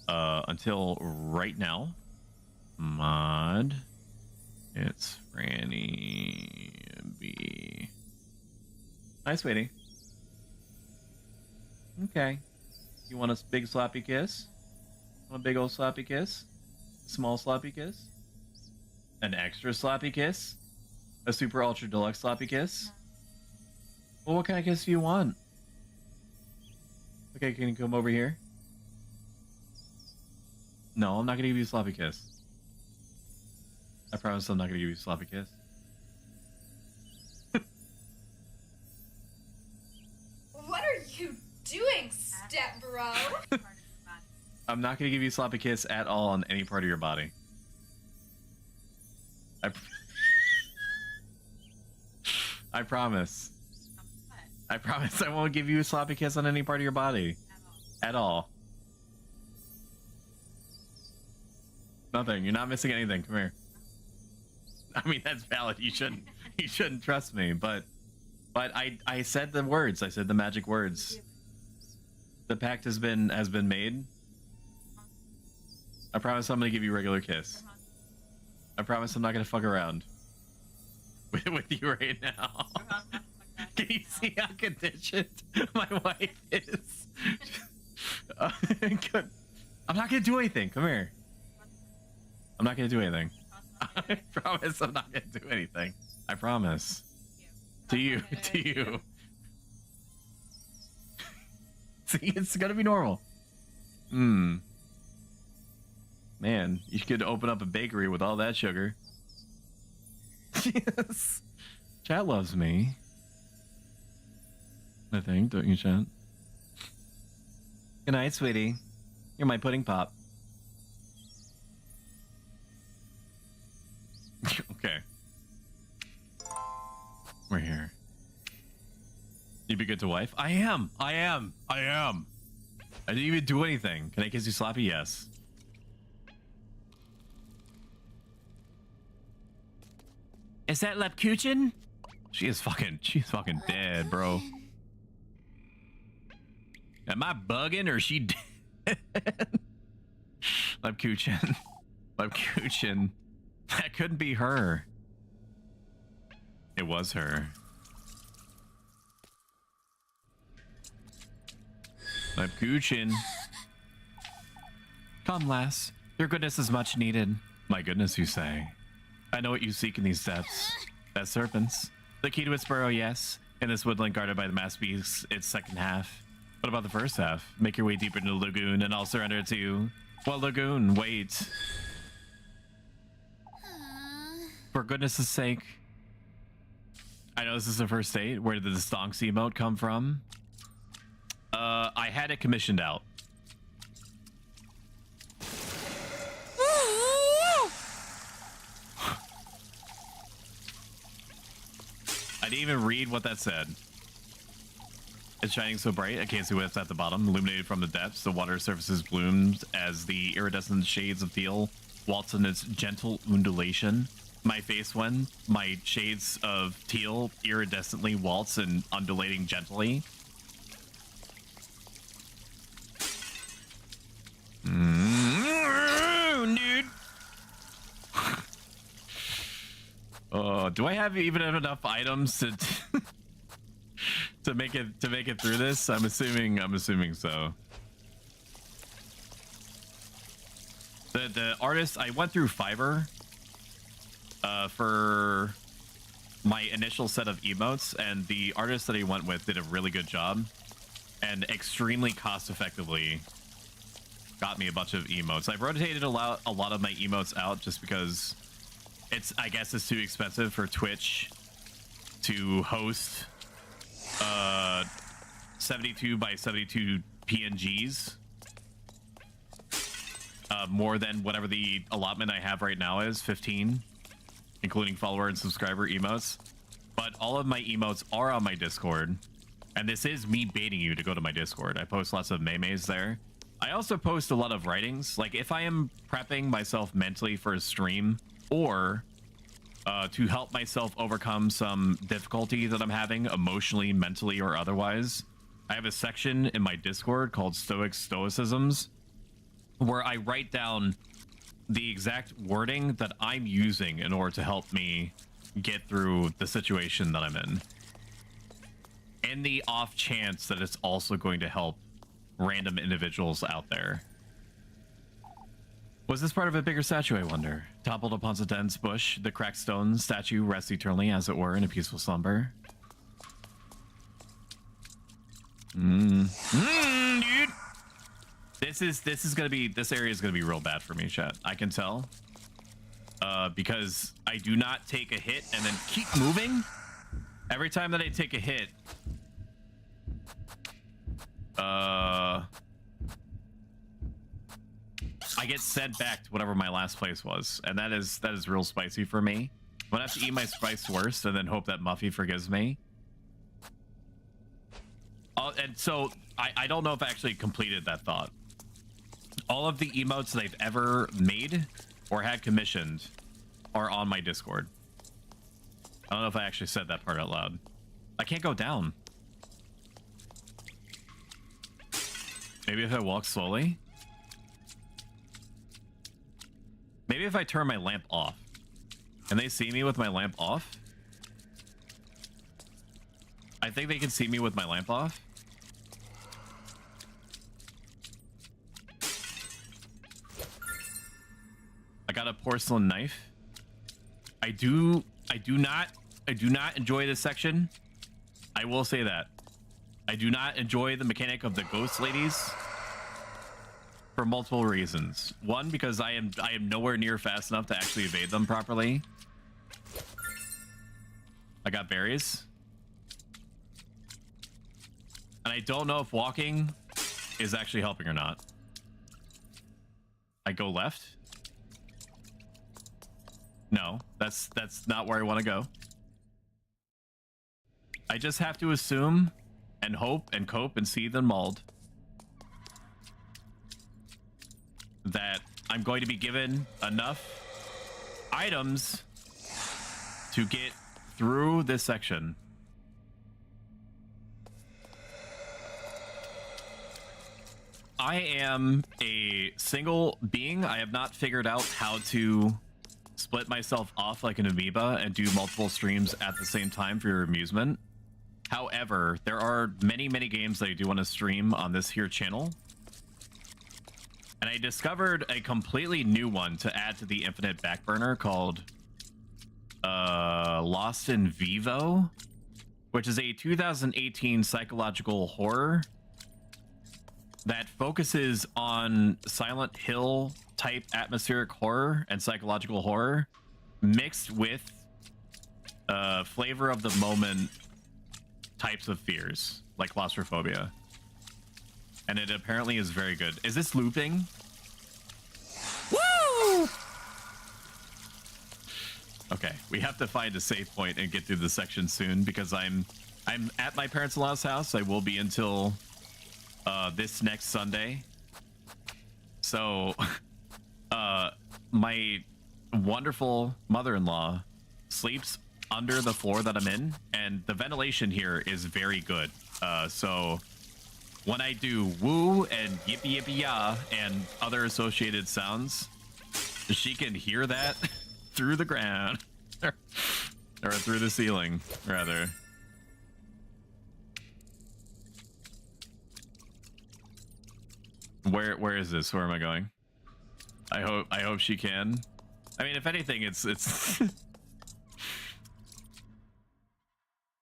Until right now, mod, it's Franny B. Hi, sweetie. Okay. You want a big sloppy kiss? Want a big old sloppy kiss? A small sloppy kiss? An extra sloppy kiss? A super ultra deluxe sloppy kiss? Well, what kind of kiss do you want? Okay, can you come over here? No, I'm not gonna give you a sloppy kiss. I promise I'm not gonna give you a sloppy kiss. What are you doing, step bro? I'm not gonna give you a sloppy kiss at all on any part of your body. I promise. I promise I won't give you a sloppy kiss on any part of your body. At all. Nothing. You're not missing anything. Come here. I mean, that's valid. You shouldn't trust me, but I said the words. I said the magic words. The pact has been made. I promise I'm gonna give you a regular kiss. I promise I'm not gonna fuck around with you right now. Can you see how conditioned my wife is? Good. I'm not gonna do anything. Come here. I'm not gonna do anything. I promise I'm not gonna do anything. I promise. To you. To you. See, it's gonna be normal. Man, you could open up a bakery with all that sugar. Yes. Chat loves me. I think, don't you, chat? Good night, sweetie. You're my pudding pop. Okay. We're here. You be good to wife? I am. I didn't even do anything. Can I kiss you sloppy? Yes. Is that Lepkuchen? She's fucking dead, bro. Am I bugging or is she dead? Lepkuchen. Lepkuchen. That couldn't be her. It was her. Lepkuchen. Come, lass. Your goodness is much needed. My goodness, you say. I know what you seek in these depths. As serpents. The key to its burrow, yes. In this woodland guarded by the mass beasts, its second half. What about the first half? Make your way deeper into the lagoon and I'll surrender to you. Well, lagoon, wait. For goodness' sake. I know this is the first date. Where did the stonks emote come from? I had it commissioned out. I didn't even read what that said. It's shining so bright, I can't see what's at the bottom. Illuminated from the depths, the water surfaces bloomed as the iridescent shades of teal waltz in its gentle undulation. My face when my shades of teal iridescently waltz and undulating gently. Dude. Do I have even enough items to to make it through this? I'm assuming so. The artist, I went through Fiverr for my initial set of emotes, and the artist that I went with did a really good job and extremely cost effectively got me a bunch of emotes. I've rotated a lot of my emotes out just because I guess it's too expensive for Twitch to host 72 by 72 PNGs. More than whatever the allotment I have right now is, 15, including follower and subscriber emotes. But all of my emotes are on my Discord, and this is me baiting you to go to my Discord. I post lots of memes there. I also post a lot of writings. Like if I am prepping myself mentally for a stream, or to help myself overcome some difficulty that I'm having emotionally, mentally, or otherwise, I have a section in my Discord called Stoicisms, where I write down the exact wording that I'm using in order to help me get through the situation that I'm in the off chance that it's also going to help random individuals out there. Was this part of a bigger statue, I wonder? Toppled upon the dense bush, the cracked stone statue rests eternally, as it were, in a peaceful slumber. Dude. This area is gonna be real bad for me, chat. I can tell. Because I do not take a hit and then keep moving. Every time that I take a hit, I get sent back to whatever my last place was, and that is real spicy for me. I'm gonna have to eat my spice worst and then hope that Muffy forgives me. And so I don't know if I actually completed that thought. All of the emotes that I've ever made or had commissioned are on my Discord. I don't know if I actually said that part out loud. I can't go down. Maybe if I walk slowly? Maybe if I turn my lamp off. Can they see me with my lamp off? I think they can see me with my lamp off. I got a porcelain knife. I do not enjoy this section. I will say that. I do not enjoy the mechanic of the ghost ladies for multiple reasons. One, because I am nowhere near fast enough to actually evade them properly. I got berries. And I don't know if walking is actually helping or not. I go left. No, that's not where I want to go. I just have to assume and hope and cope and seethe and mold that I'm going to be given enough items to get through this section. I am a single being. I have not figured out how to split myself off like an amoeba and do multiple streams at the same time for your amusement. However, there are many games that I do want to stream on this here channel. And I discovered a completely new one to add to the infinite backburner called Lost in Vivo, which is a 2018 psychological horror that focuses on Silent Hill type atmospheric horror and psychological horror mixed with flavor of the moment types of fears like claustrophobia, and it apparently is very good. Is this looping? Woo! Okay, we have to find a save point and get through the section soon because I'm at my parents-in-law's house. I will be until this next Sunday. So my wonderful mother-in-law sleeps under the floor that I'm in, and the ventilation here is very good. So when I do woo and yippee yippee ya and other associated sounds, she can hear that through the ground or through the ceiling rather. Where is this? Where am I going? I hope she can. I mean, if anything, it's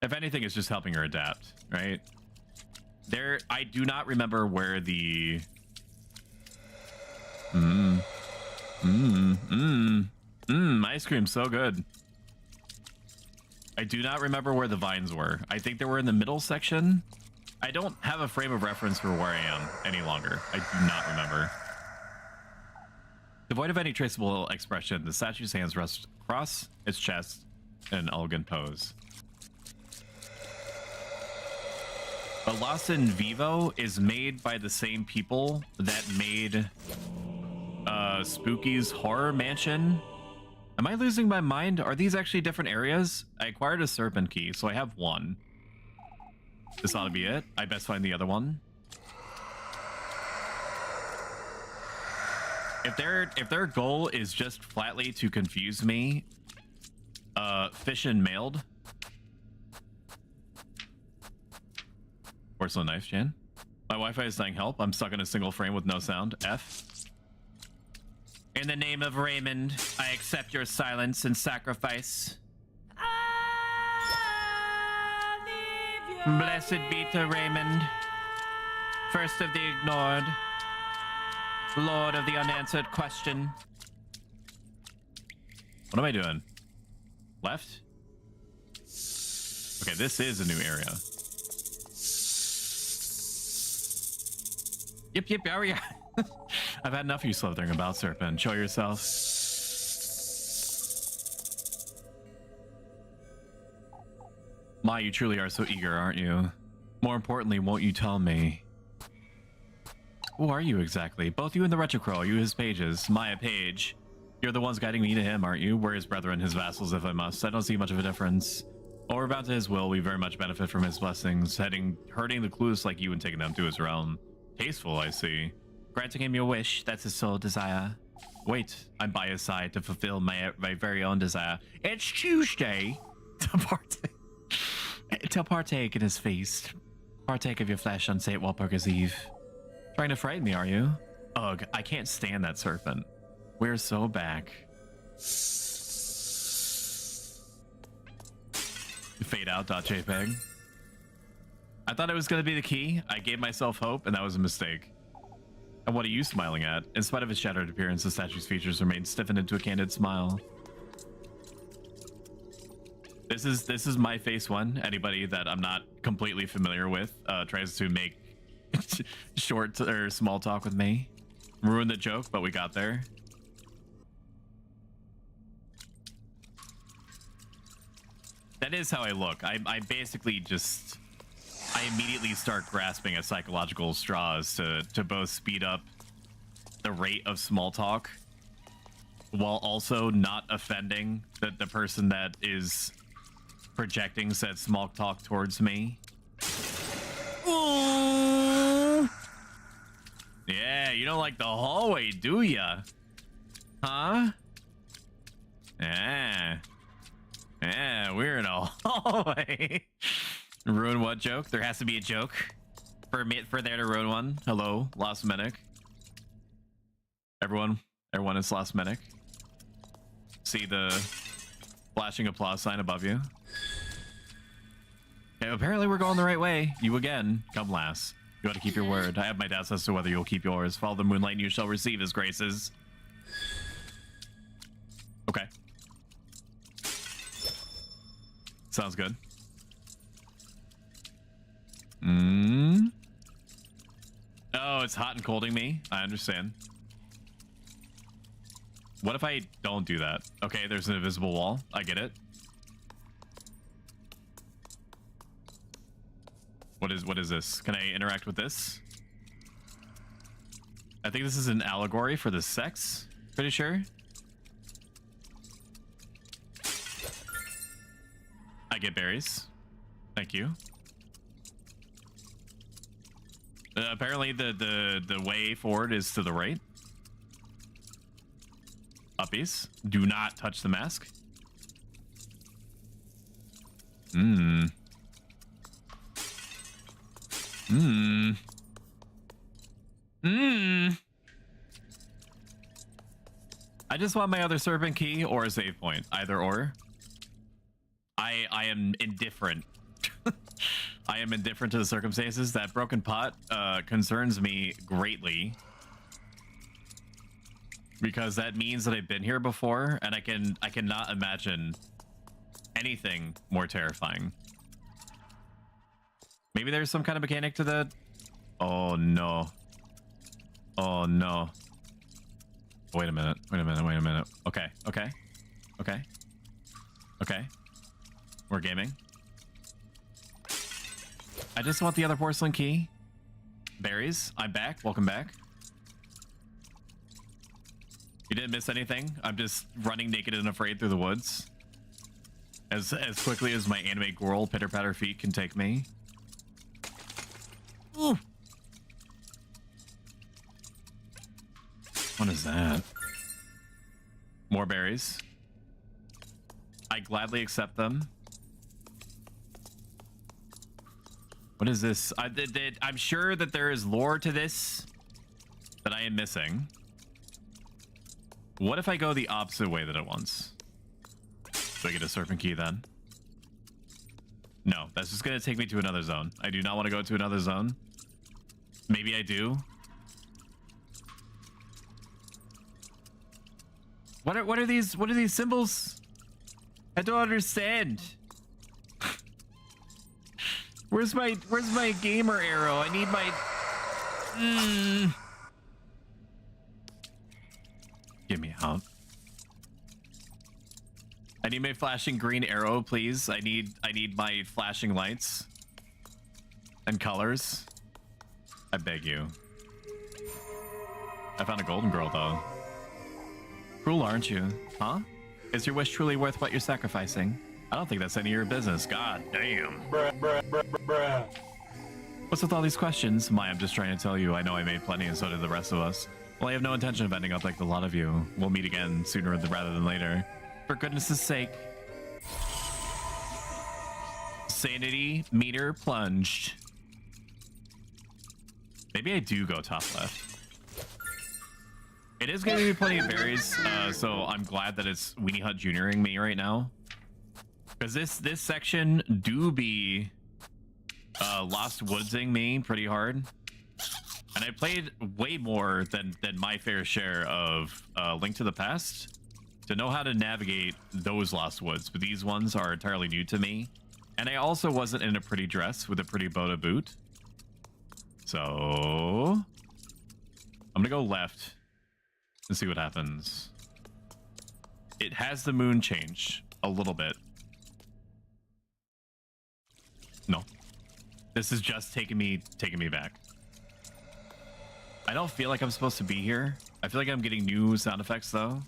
if anything, it's just helping her adapt, right? There, I do not remember where the ice cream's so good. I do not remember where the vines were. I think they were in the middle section. I don't have a frame of reference for where I am any longer. I do not remember. Devoid of any traceable expression, the statue's hands rest across its chest in an elegant pose. But Lost in Vivo is made by the same people that made Spooky's Horror Mansion. Am I losing my mind? Are these actually different areas? I acquired a serpent key, so I have one. This ought to be it. I best find the other one. If their goal is just flatly to confuse me, fish and mailed. Porcelain knife, Jan. My Wi-Fi is saying help. I'm stuck in a single frame with no sound. F. In the name of Raymond, I accept your silence and sacrifice. Blessed be to Raymond, first of the ignored, lord of the unanswered question. What am I doing? Left? Okay, this is a new area. Yip, how are you? I've had enough of you slithering about, Serpent. Show yourself. My, you truly are so eager, aren't you? More importantly, won't you tell me? Who are you exactly? Both you and the Retrocrow, are you his pages? Maya Page. You're the ones guiding me to him, aren't you? We're his brethren, his vassals, if I must. I don't see much of a difference. While we're bound to his will, we very much benefit from his blessings, hurting the clueless like you and taking them to his realm. Tasteful, I see. Granting him your wish, that's his sole desire. Wait, I'm by his side to fulfill my very own desire. It's Tuesday to partake. To partake in his feast. Partake of your flesh on St. Walpurgis Eve. Trying to frighten me, are you? Ugh, I can't stand that serpent. We're so back. Fade out.jpg. I thought it was going to be the key. I gave myself hope, and that was a mistake. And what are you smiling at? In spite of its shattered appearance, the statue's features remain stiffened into a candid smile. This is my face one. Anybody that I'm not completely familiar with tries to make short or small talk with me. Ruined the joke, but we got there. That is how I look. I basically just... I immediately start grasping at psychological straws to both speed up the rate of small talk while also not offending the person that is projecting said small talk towards me. Ooh. Yeah, you don't like the hallway, do ya? Huh? Yeah. Yeah, we're in a hallway. Ruin what joke? There has to be a joke for there to ruin one. Hello, Lost Medic. Everyone is Lost Medic. See the flashing applause sign above you. Okay, apparently we're going the right way. You again. Come lass. You ought to keep your word. I have my doubts as to whether you'll keep yours. Follow the moonlight and you shall receive his graces. Okay. Sounds good. Oh, it's hot and colding me. I understand. What if I don't do that? Okay, there's an invisible wall. I get it. What is this? Can I interact with this? I think this is an allegory for the sex. Pretty sure. I get berries. Thank you. Apparently the way forward is to the right. Uppies. Do not touch the mask. I just want my other serpent key or a save point. Either or. I am indifferent. I am indifferent to the circumstances. That broken pot concerns me greatly. Because that means that I've been here before and I cannot imagine anything more terrifying. Maybe there's some kind of mechanic to that. Oh no. Oh no. Wait a minute. Okay. We're gaming. I just want the other porcelain key. Berries. I'm back. Welcome back. You didn't miss anything. I'm just running naked and afraid through the woods. As quickly as my anime girl pitter-patter feet can take me. Ooh. What is that? More berries. I gladly accept them. What is this? I'm sure that there is lore to this that I am missing. What if I go the opposite way that it wants? Do I get a serpent key then? No, that's just going to take me to another zone. I do not want to go to another zone. Maybe I do. What are these symbols? I don't understand. Where's my gamer arrow? I need my Give me help. I need my flashing green arrow, please. I need my flashing lights and colors. I beg you. I found a golden girl though. Cruel, aren't you? Huh? Is your wish truly worth what you're sacrificing? I don't think that's any of your business. God damn. Bruh. What's with all these questions? I'm just trying to tell you. I know I made plenty and so did the rest of us. Well, I have no intention of ending up like the lot of you. We'll meet again sooner rather than later. For goodness' sake. Sanity meter plunged. Maybe I do go top left. It is going to be plenty of berries, so I'm glad that it's Weenie Hut Junioring me right now. Because this section do be Lost Woodsing me pretty hard. And I played way more than my fair share of Link to the Past to know how to navigate those Lost Woods, but these ones are entirely new to me. And I also wasn't in a pretty dress with a pretty bow to boot. So I'm gonna go left and see what happens. It has the moon change a little bit. No, this is just taking me back. I don't feel like I'm supposed to be here. I feel like I'm getting new sound effects though.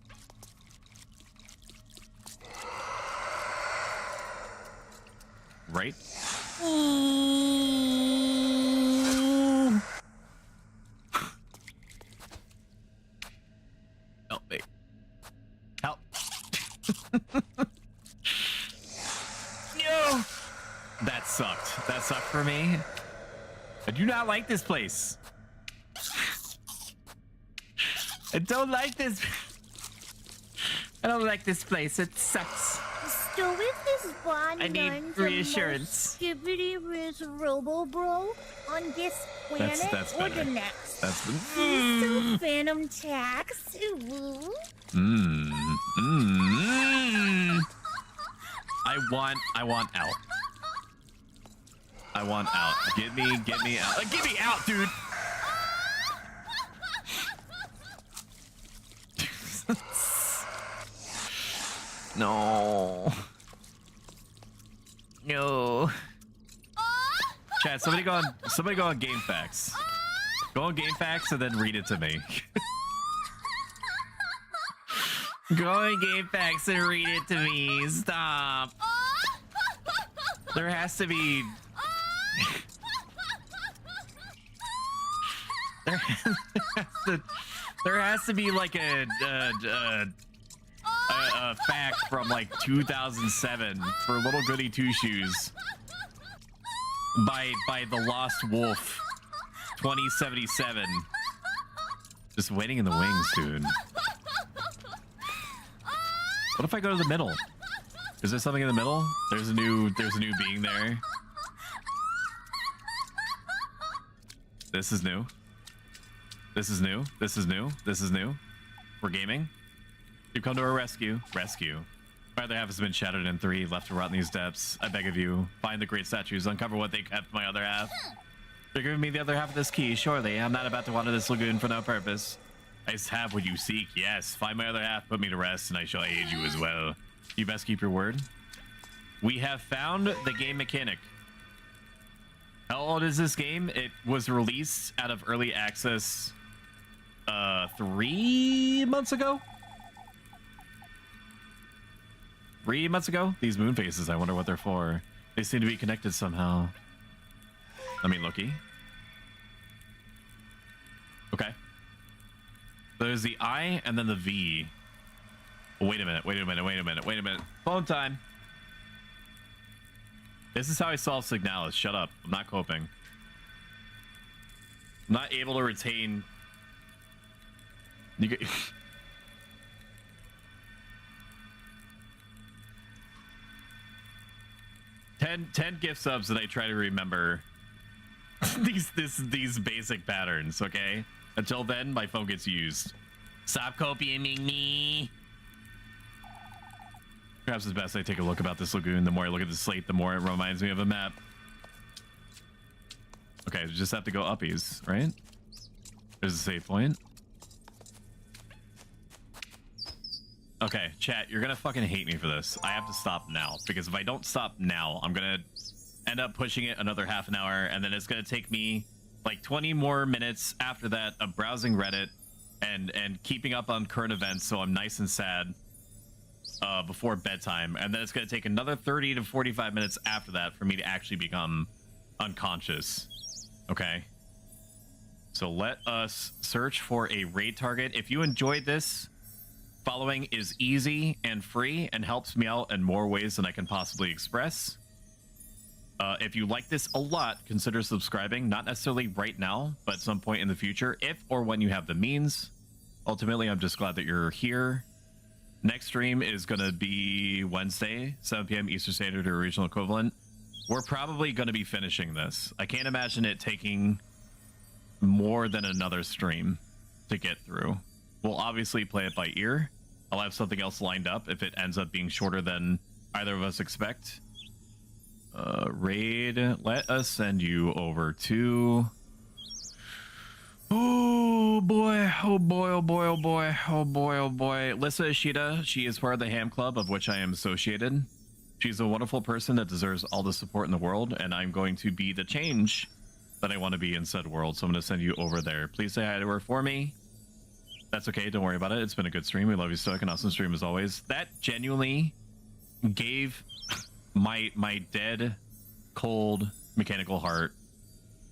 Right? Help me. Help. No! That sucked. That sucked for me. I do not like this place. I don't like this. I don't like this place. It sucks. So with this bond, I need reassurance. Skibidi Riz Robo Bro on this planet That's or better. the next. That's the... He's so Phantom Tax. Ooh. I want out. I want out. Get me out. Get me out, dude. No. No. Chat, somebody go on Game Facts. Go on Game Facts and then read it to me. Go on Game Facts and read it to me. Stop. There has to be there has to be like a fact from like 2007 for Little Goody Two Shoes by the Lost Wolf 2077. Just waiting in the wings, dude. What if I go to the middle? Is there something in the middle? There's a new being there. This is new. This is new. This is new. This is new. We're gaming. You come to our rescue. Rescue. My other half has been shattered in 3, left to rot in these depths. I beg of you, find the great statues, uncover what they kept my other half. You're giving me the other half of this key, surely. I'm not about to wander this lagoon for no purpose. I just have what you seek, yes. Find my other half, put me to rest, and I shall aid you as well. You best keep your word. We have found the game mechanic. How old is this game? It was released out of early access 3 months ago? 3 months ago? These moon faces, I wonder what they're for. They seem to be connected somehow. Let me looky. Okay. There's the I and then the V. Oh, wait a minute, wait a minute, wait a minute, wait a minute. Phone time. This is how I solve Signalis. Shut up. I'm not coping. I'm not able to retain... You get... 10 gift subs that I try to remember these basic patterns, okay? Until then, my phone gets used. Stop copying me. Perhaps it's best I take a look about this lagoon. The more I look at the slate, the more it reminds me of a map. Okay, we just have to go uppies, right? There's a save point. Okay, chat, you're gonna fucking hate me for this. I have to stop now, because if I don't stop now, I'm gonna end up pushing it another half an hour, and then it's gonna take me like 20 more minutes after that of browsing Reddit and keeping up on current events, so I'm nice and sad before bedtime, and then it's gonna take another 30 to 45 minutes after that for me to actually become unconscious. Okay, so let us search for a raid target. If you enjoyed this, following is easy and free and helps me out in more ways than I can possibly express. If you like this a lot, consider subscribing. Not necessarily right now, but at some point in the future, if or when you have the means. Ultimately, I'm just glad that you're here. Next stream is going to be Wednesday, 7 p.m. Eastern Standard or regional equivalent. We're probably going to be finishing this. I can't imagine it taking more than another stream to get through. We'll obviously play it by ear. I'll have something else lined up if it ends up being shorter than either of us expect. Raid, let us send you over to... Oh boy, oh boy, oh boy, oh boy, oh boy, oh boy. Lissa Ishida, she is part of the Ham Club, of which I am associated. She's a wonderful person that deserves all the support in the world, and I'm going to be the change that I want to be in said world, so I'm going to send you over there. Please say hi to her for me. That's okay, don't worry about it. It's been a good stream. We love you, Stoic. An awesome stream as always. That genuinely gave my dead, cold, mechanical heart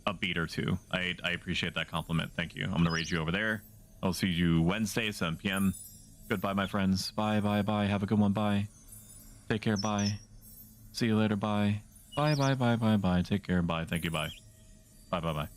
a beat or two. I appreciate that compliment. Thank you. I'm going to raid you over there. I'll see you Wednesday, 7 p.m. Goodbye, my friends. Bye, bye, bye. Have a good one. Bye. Take care. Bye. See you later. Bye. Bye, bye, bye, bye, bye. Take care. Bye. Thank you. Bye. Bye, bye, bye.